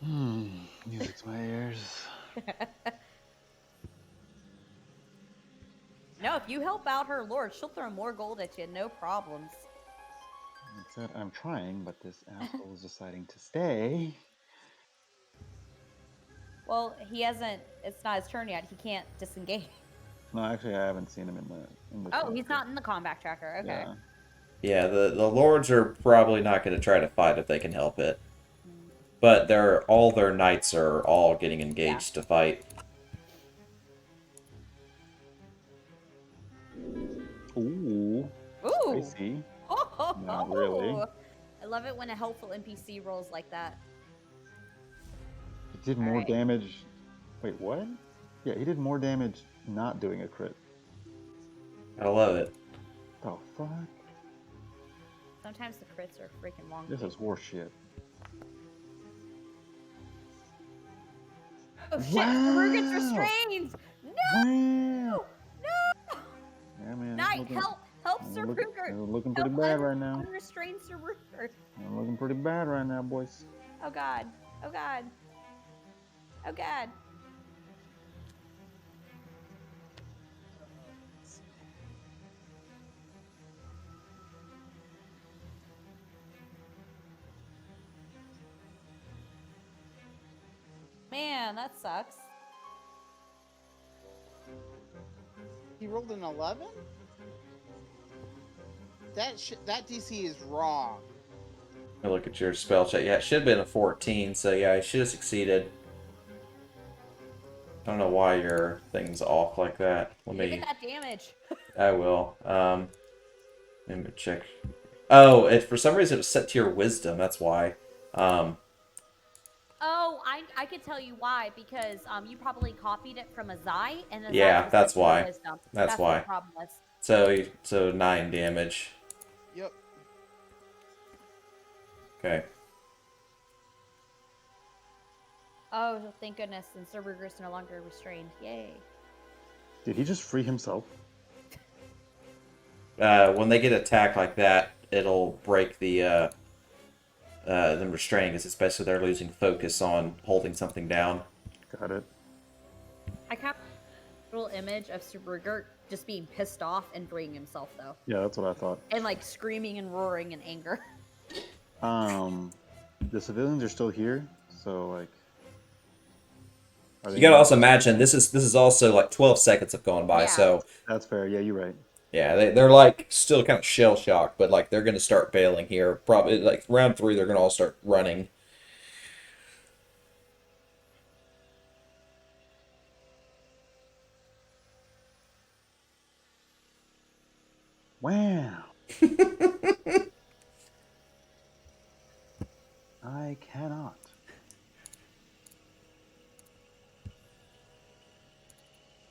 Music to my ears. No, if you help out her lord, she'll throw more gold at you, no problems. Like I said, I'm trying, but this asshole is deciding to stay. Well, he hasn't. It's not his turn yet. He can't disengage. No, actually, I haven't seen him in the. Oh, he's not in the combat tracker. Okay. Yeah. Yeah, the lords are probably not going to try to fight if they can help it. But all their knights are all getting engaged to fight. Ooh. Ooh. Spicy. Oh, Not really. I love it when a helpful NPC rolls like that. He did more Alright. damage. Wait, what? Yeah, he did more damage not doing a crit. I love it. The fuck? Sometimes the crits are freaking long. This is horseshit. Oh shit! Wow. Rugert's restrained. No! Wow. No! Yeah, man. Knight, help Sir Rugert. We're looking pretty Help bad right now. Unrestrained Sir Rugert. We're looking pretty bad right now, boys. Oh god. Oh god. Oh god. Man, that sucks. He rolled an 11? That DC is wrong. I look at your spell check. Yeah, it should have been a 14, so yeah, I should have succeeded. I don't know why your thing's off like that. Let You me. get that damage. I will. Let me check. Oh, for some reason it was set to your wisdom. That's why. Oh, I could tell you why, because you probably copied it from a Zai, and the Yeah, Zai was that's set to why. wisdom. That's what why. the problem was. So 9 damage. Yep. Okay. Oh, thank goodness. And Sir Rugert's no longer restrained. Yay. Did he just free himself? When they get attacked like that, it'll break them restraining us, especially they're losing focus on holding something down. Got it. I kept a little image of Sir Rugert just being pissed off and freeing himself, though. Yeah, that's what I thought. And, like, screaming and roaring in anger. The civilians are still here, so like. You gotta also imagine this is also like 12 seconds have gone by, Yeah. so That's fair. Yeah, you're right. yeah, they're like still kind of shell shocked, but like they're gonna start bailing here. Probably like round 3, they're gonna all start running. Wow. I cannot.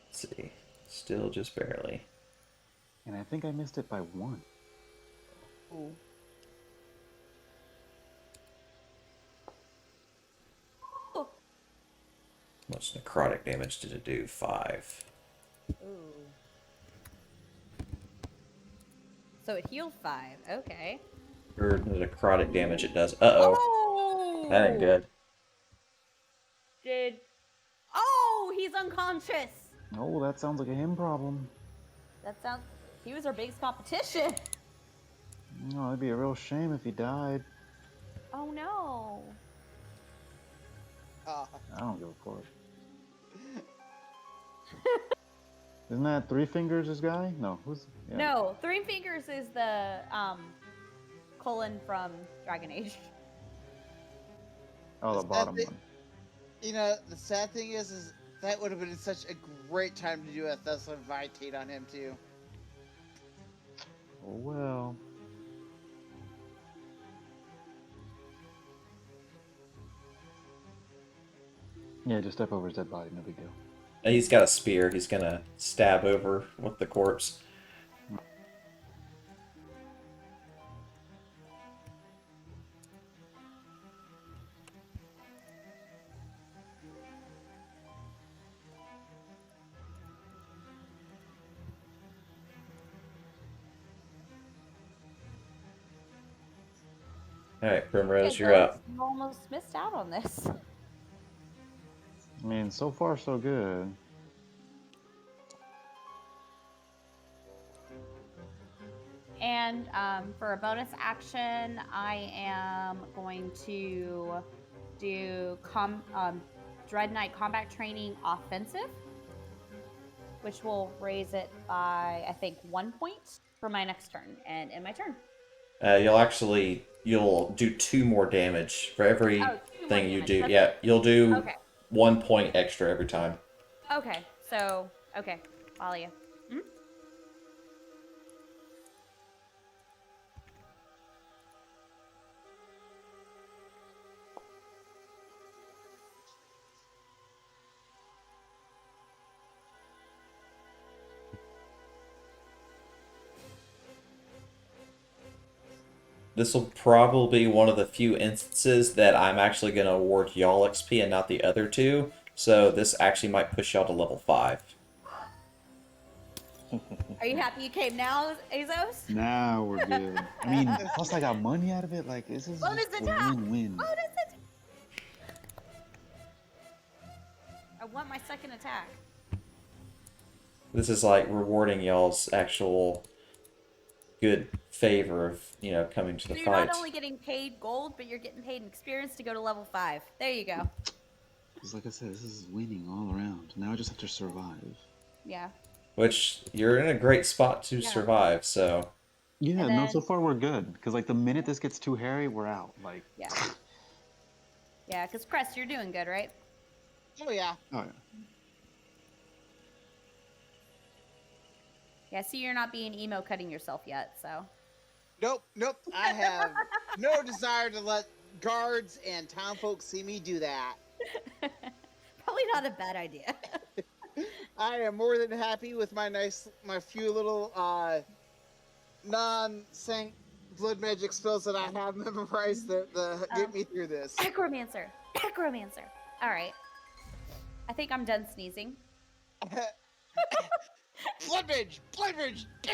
Let's see, still just barely. And I think I missed it by 1. Ooh. How much necrotic damage did it do? 5. Ooh. So it healed 5. Okay. Or the necrotic damage it does. Uh-oh. Oh! That ain't good. Oh, he's unconscious! Oh, that sounds like a him problem. That sounds... He was our biggest competition. No, it'd be a real shame if he died. Oh, no. I don't give a fuck. Isn't that Three Fingers, this guy? No, who's... Yeah. No, Three Fingers is the, Cullen from Dragon Age. Oh, the bottom one. You know, the sad thing is that would have been such a great time to do a Thessaly Vitate on him, too. Oh, well. Yeah, just step over his dead body, no big deal. He's got a spear. He's gonna stab over with the corpse. Alright, Primrose, you're up. You almost missed out on this. I mean, so far so good. And for a bonus action, I am going to do Dread Knight Combat Training Offensive, which will raise it by, I think, 1 point for my next turn, and in my turn. You'll do 2 more damage for every thing you do. That's Yeah, you'll do Okay. 1 point extra every time. Okay, so, okay, follow you. This will probably be one of the few instances that I'm actually going to award y'all XP and not the other 2. So this actually might push y'all to level 5. Are you happy you came now, Azos? Now we're good. I mean, plus I got money out of it. Like, this is Bonus just a attack! win-win. Bonus attack! I want my second attack. This is like rewarding y'all's actual good favor of, coming to the So you're fight. not only getting paid gold, but you're getting paid in experience to go to level 5. There you go. Because like I said, this is winning all around. Now I just have to survive. Yeah. Which, you're in a great spot to survive, so... Yeah, And no, then- so far we're good. Because like the minute this gets too hairy, we're out. Like, Yeah. Yeah, because Crest, you're doing good, right? Oh, yeah. oh yeah. Yeah, see, you're not being emo cutting yourself yet, so. Nope. I have no desire to let guards and townfolk see me do that. Probably not a bad idea. I am more than happy with my few little blood magic spells that I have memorized that get me through this. Necromancer. Necromancer. All right. I think I'm done sneezing. Blood mage, big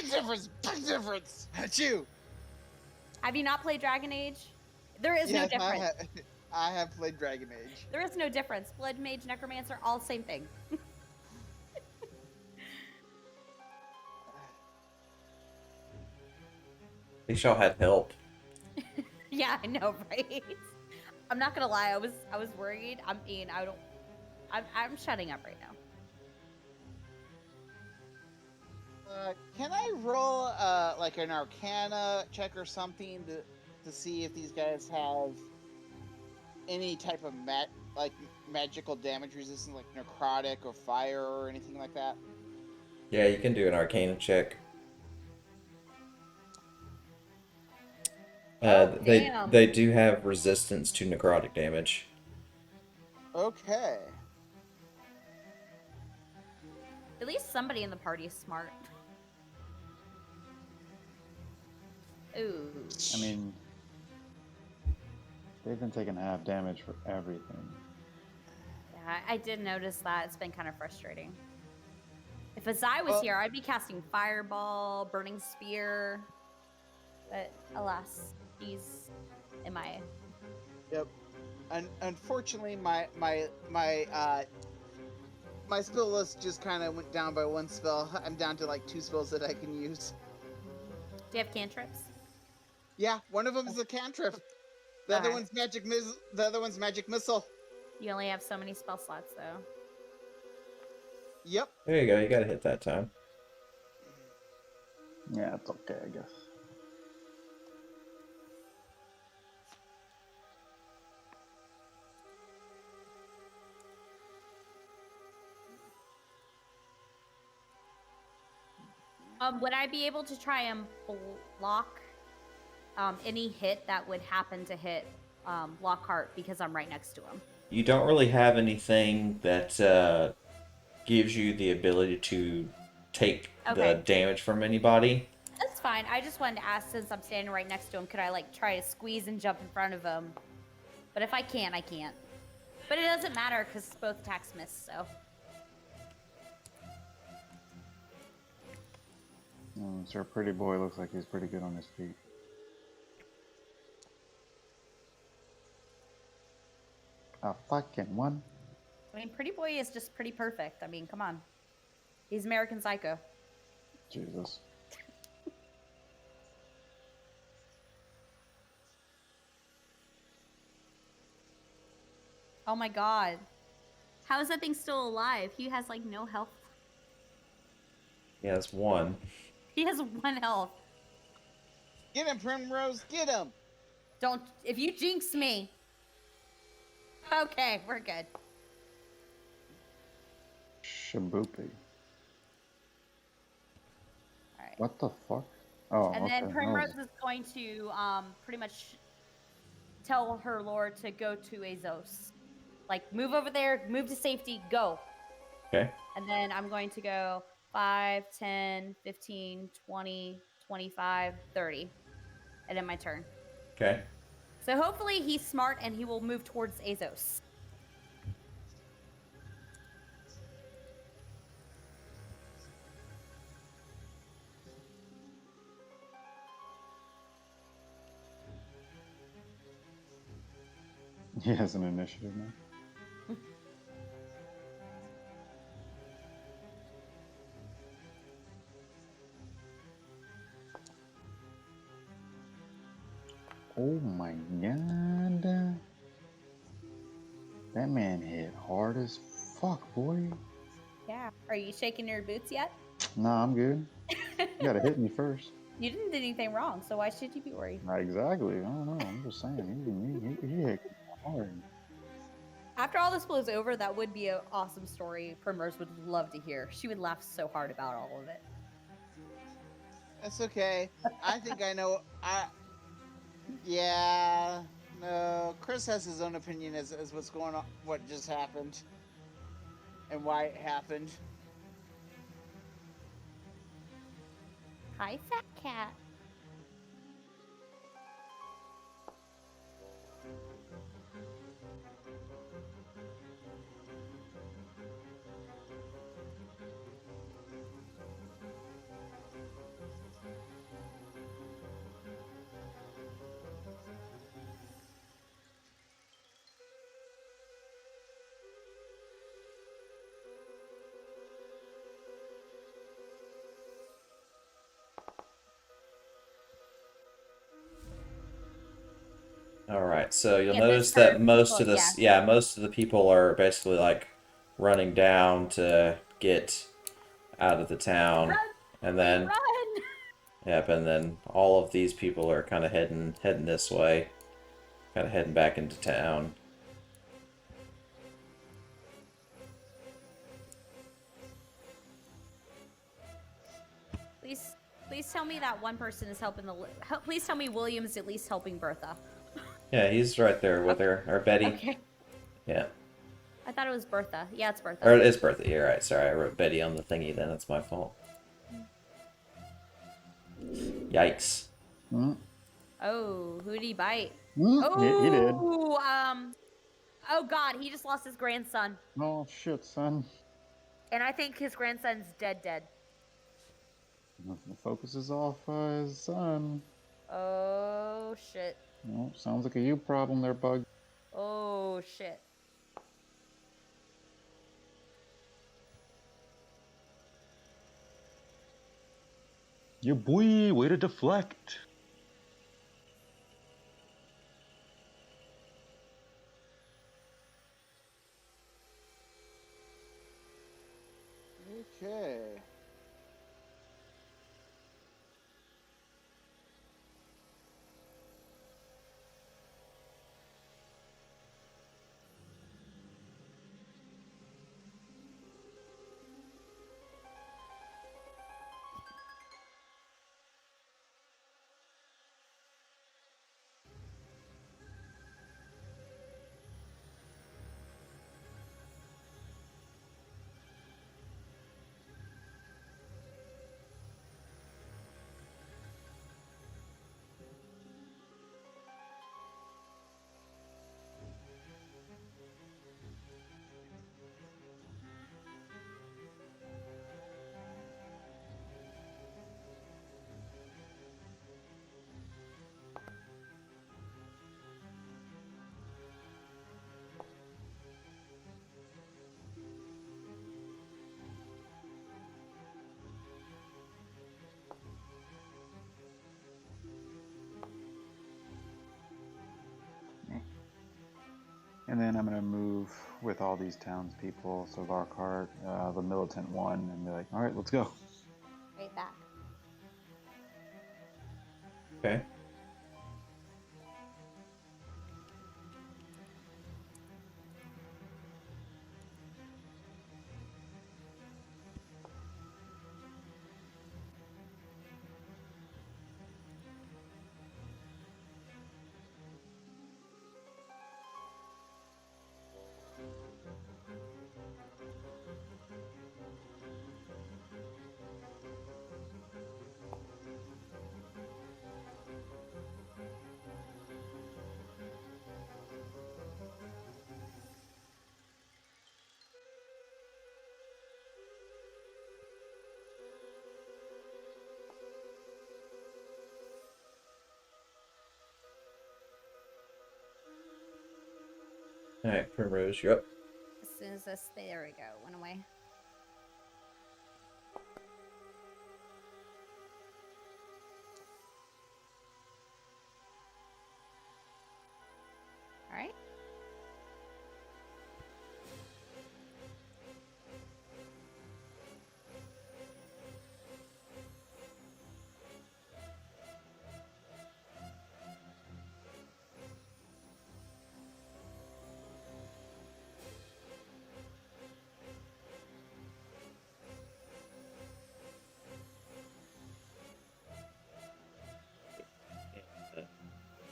difference, big difference. Achoo. Have you not played Dragon Age? There is no Yes, difference. I have played Dragon Age. There is no difference. Blood mage, necromancer, all the same thing. At least y'all had help. Yeah, I know, right? I'm not gonna lie. I was worried. I'm shutting up right now. Can I roll like an Arcana check or something to see if these guys have any type of magical damage resistance, like necrotic or fire or anything like that? Yeah, you can do an Arcana check. Damn. They do have resistance to necrotic damage. Okay. At least somebody in the party is smart. Ooh. I mean, they've been taking half damage for everything. Yeah, I did notice that. It's been kind of frustrating. If Azai was here, I'd be casting Fireball, Burning Spear. But alas, he's MIA. Yep. Unfortunately, my spell list just kind of went down by one spell. I'm down to like 2 spells that I can use. Do you have cantrips? Yeah, one of them is a cantrip. The other one's magic missile. You only have so many spell slots, though. Yep. There you go. You gotta hit that time. Yeah, it's okay, I guess. Would I be able to try and block any hit that would happen to hit Lockhart because I'm right next to him? You don't really have anything that gives you the ability to take the damage from anybody. That's fine. I just wanted to ask, since I'm standing right next to him, could I like try to squeeze and jump in front of him? But if I can't, I can't. But it doesn't matter because both attacks miss, so. Sir Pretty Boy looks like he's pretty good on his feet. A fucking one. I mean, Pretty Boy is just pretty perfect. I mean, come on. He's American Psycho. Jesus. Oh my god. How is that thing still alive? He has like no health. Yeah, that's 1. He has 1 health. Get him, Primrose. Get him. Don't. If you jinx me. Okay, we're good. Shaboopy. Alright. What the fuck? Oh, And okay. then Primrose is going to pretty much tell her lord to go to Azos. Like, move over there, move to safety, go. Okay. And then I'm going to go 5, 10, 15, 20, 25, 30. And then my turn. Okay. So hopefully he's smart and he will move towards Azos. He has an initiative now. Oh my god. That man hit hard as fuck, boy. Yeah. Are you shaking your boots yet? Nah, I'm good. You gotta hit me first. You didn't do anything wrong, so why should you be worried? Not exactly. I don't know. I'm just saying. He hit hard. After all this blows over, that would be an awesome story Primrose would love to hear. She would laugh so hard about all of it. That's okay. I think I know. Yeah. No. Chris has his own opinion as what's going on, what just happened, and why it happened. Hi, fat cat. All right, so you'll Yeah, this notice that hurt. most Well, of this, yeah, most of the people are basically like running down to get out of the town, Run, and we then, run. yep, and then all of these people are kind of heading this way, kind of heading back into town. Please tell me that one person is helping please tell me William's at least helping Bertha. Yeah, he's right there with her, or Betty. Okay. Yeah, I thought it was Bertha. Yeah, it's or Bertha. it's Bertha. You're right. Sorry, I wrote Betty on the thingy. Then it's my fault. Yikes. Mm, Oh, who did he bite? he did. Oh God, he just lost his grandson. Oh shit, son. And I think his grandson's dead. The focus is off his son. Oh shit. Well, sounds like a you problem there, bug. Oh shit. Your boy, way to deflect. Okay. And then I'm gonna move with all these townspeople, so Lockhart, the militant one, and be like, all right, let's go. Right back. Okay. All right, Primrose, you're up. As soon as this, there we go, went away. All right.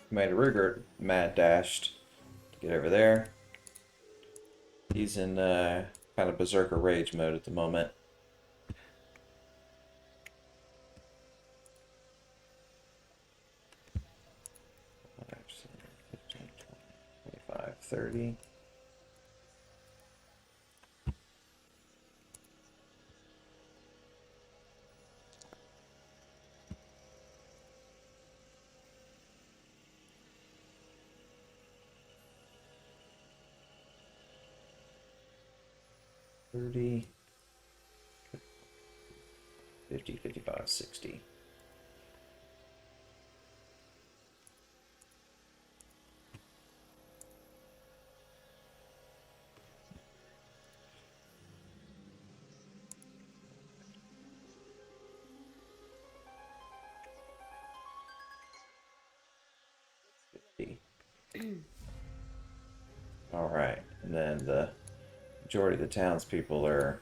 Commander Rugert mad dashed to get over there. He's in kind of berserker rage mode at the moment. $5, 15, 20, 25, 30. $30, 50, 55, 60. All right, and then the majority of the townspeople are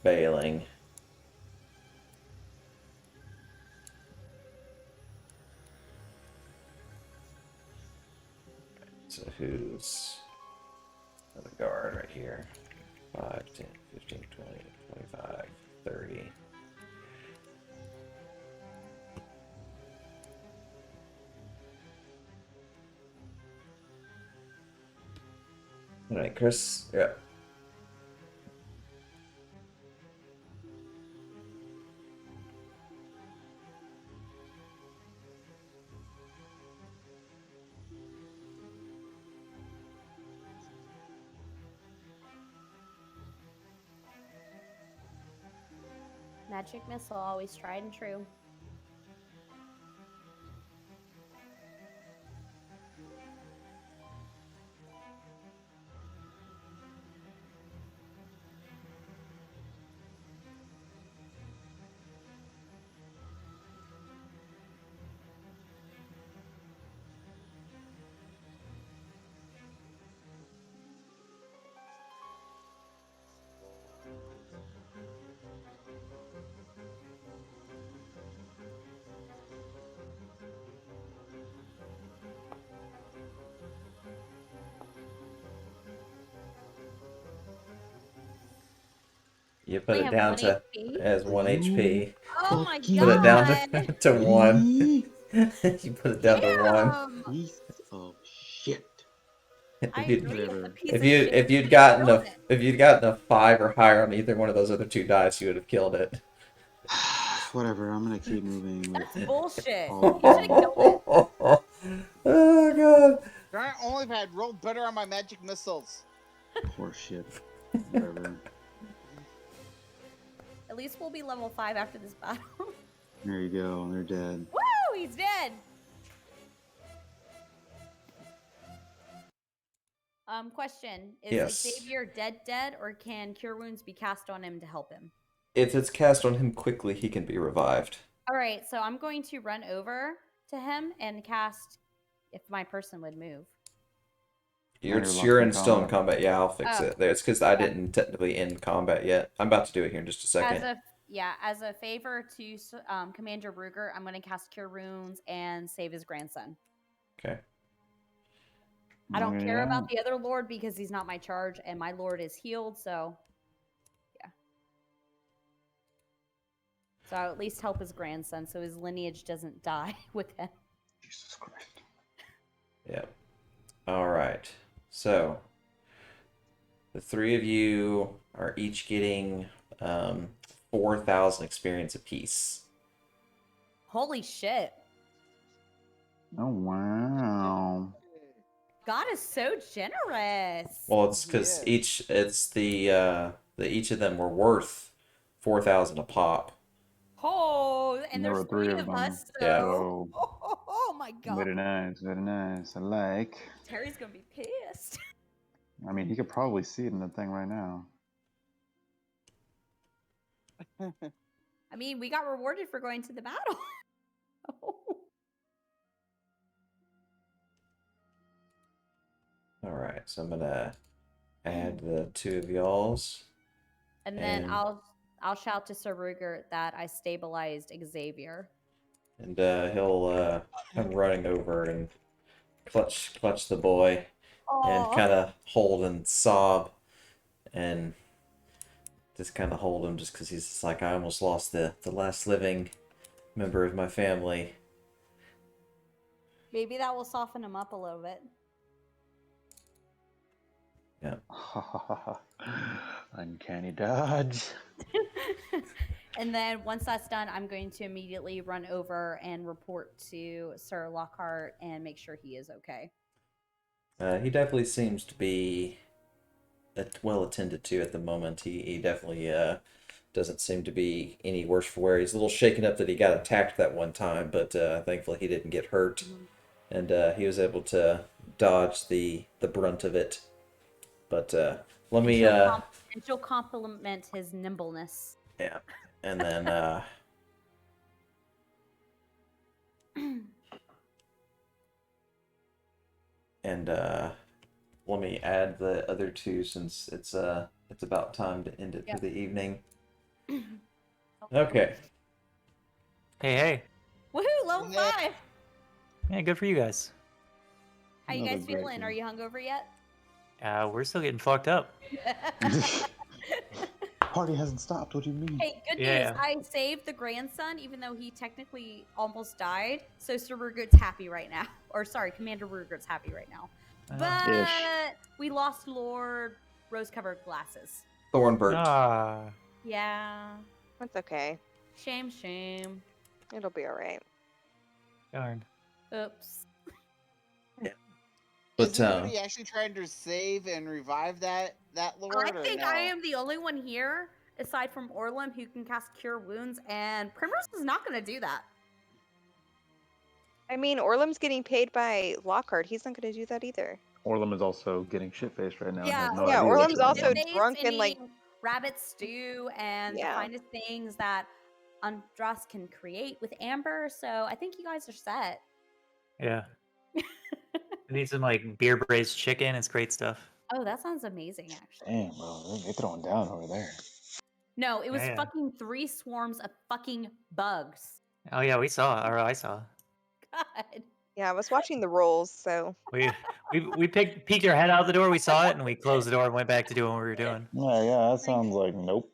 bailing. So who's the guard right here? 5, 10, 15, 20, 25, 30. All right, Chris. Yeah. Magic missile, always tried and true. You put We it have down 1 to HP. as 1 HP. Oh my Put it down god! to 1. You You put it down to 1. Damn! piece of shit. I If you agree. It's a Whatever. piece of shit. if you'd You gotten killed it. if you'd gotten a 5 or higher on either one of those other 2 dice, you would have killed it. Whatever. I'm gonna keep moving with That's bullshit. all of You should have you. killed it. Oh god. Darn, only if I had rolled better on my magic missiles. Horseshit. Whatever. At least we'll be level 5 after this battle. There you go. They're dead. Woo! He's dead. Question: Is Yes. Xavier dead, or can Cure Wounds be cast on him to help him? If it's cast on him quickly, he can be revived. All right, so I'm going to run over to him and cast. If my person would move. You're locked you're in still in combat. combat. Yeah, I'll fix Oh. it. It's because I Yeah. didn't technically end combat yet. I'm about to do it here in just a second. As a favor to Commander Rugert, I'm going to cast Cure Wounds and save his grandson. Okay. I don't Okay, care yeah. about the other lord because he's not my charge, and my lord is healed. So, yeah. So I'll at least help his grandson, so his lineage doesn't die with him. Jesus Christ. Yep. All right. So the 3 of you are each getting 4,000 experience apiece. Holy shit! Oh wow. God is so generous. Well, it's because Yes. each each of them were worth 4,000 a pop. Oh, and There there's were 3 3 of of them. us. Yeah. So, oh my god, Very nice. Very nice. I like. Terry's gonna be pissed. I mean, he could probably see it in the thing right now. I mean, we got rewarded for going to the battle. All right. So I'm gonna add the 2 of y'all's. And then And- I'll shout to Sir Rugert that I stabilized Xavier. And he'll come running over and clutch the boy and Aw. kind of hold and sob and just kind of hold him just because he's just like, I almost lost the last living member of my family. Maybe that will soften him up a little bit. Yeah. Uncanny dodge. And then once that's done, I'm going to immediately run over and report to Sir Lockhart and make sure he is okay. He definitely seems to be well attended to at the moment. He definitely doesn't seem to be any worse for wear. He's a little shaken up that he got attacked that one time, but thankfully he didn't get hurt. And he was able to dodge the brunt of it. But let me... And she'll compliment his nimbleness. Yeah. And then... And let me add the other two since it's about time to end it for the evening. Okay. Hey. Woohoo! Level Yeah. 5. Yeah, good for you guys. How you Another guys great feeling? game. Are you hungover yet? We're still getting fucked up. Party hasn't stopped. What do you mean? Hey, good Yeah. news. I saved the grandson, even though he technically almost died. So Sir Rugert's happy right now. Or sorry, Commander Rugert's happy right now. But Ish. we lost Lord Rose-Covered Glasses. Thornbird. Ah. Yeah. That's okay. Shame. It'll be all right. Darn. Oops. But Is anybody actually trying to save and revive that lord? I think or no? I am the only one here, aside from Orlem, who can cast Cure Wounds, and Primrose is not going to do that. I mean, Orlem's getting paid by Lockhart. He's not going to do that either. Orlem is also getting shit-faced right now. Yeah, and has no Yeah, idea what's Orlem's going also on. drunk and, like- eating rabbit stew and the Yeah. finest things that Andras can create with Amber. So I think you guys are set. Yeah. I need some like beer braised chicken. It's great stuff. Oh, that sounds amazing, actually. Damn, bro, they throwing down over there. No, it was Yeah. fucking 3 swarms of fucking bugs. Oh yeah, we saw. Or I saw. God. Yeah, I was watching the rolls, so We peeked our head out the door. We saw it, and we closed the door and went back to doing what we were doing. Yeah, that sounds like nope.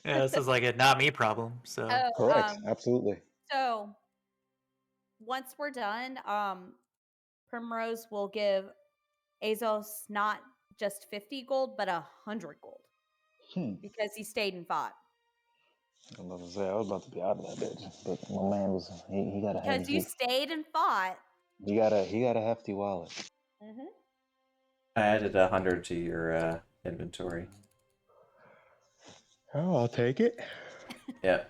Yeah, this is like a not me problem. So Oh, Correct, absolutely. So once we're done, Primrose will give Azos not just 50 gold, but 100 gold because he stayed and fought. I was about to say I was about to be out of that bitch, but my man was he got a Because you stayed and fought. he got a hefty wallet. Mm-hmm. I added 100 to your inventory. Oh, I'll take it. Yeah,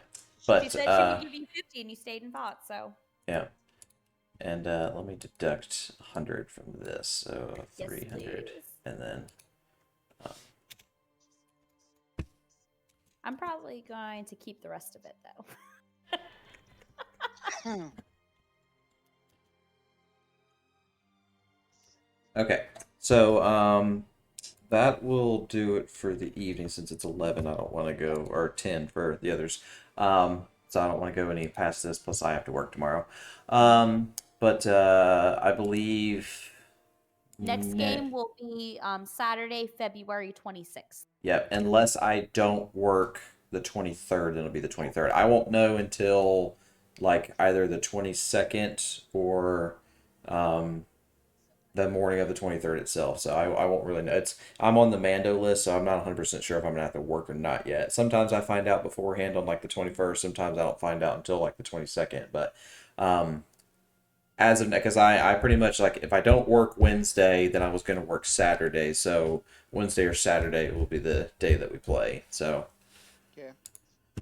but She said she would give you 50, and you stayed and fought. So yeah, and let me deduct 100 from this, so yes, 300, please. and then I'm probably going to keep the rest of it though. okay. So that will do it for the evening since it's 11. I don't want to go, or 10 for the others. So I don't want to go any past this. Plus, I have to work tomorrow. But I believe Next game will be Saturday, February 26th. Yeah, unless I don't work the 23rd, then it'll be the 23rd. I won't know until like either the 22nd or the morning of the 23rd itself. So I won't really know. I'm on the Mando list, so I'm not 100% sure if I'm gonna have to work or not yet. Sometimes I find out beforehand on like the 21st. Sometimes I don't find out until like the 22nd. But as of because I pretty much like if I don't work Wednesday, then I was gonna work Saturday. So Wednesday or Saturday will be the day that we play. So Okay.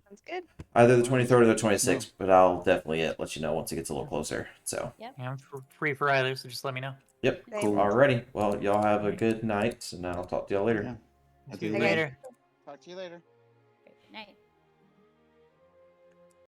sounds good. either the 23rd or the 26th, but I'll definitely let you know once it gets a little closer. So yeah, I'm free for either. So just let me know. yep, Same. cool. Alrighty. Well, y'all have a good night, and I'll talk to y'all later. Yeah. See you later. Talk to you later.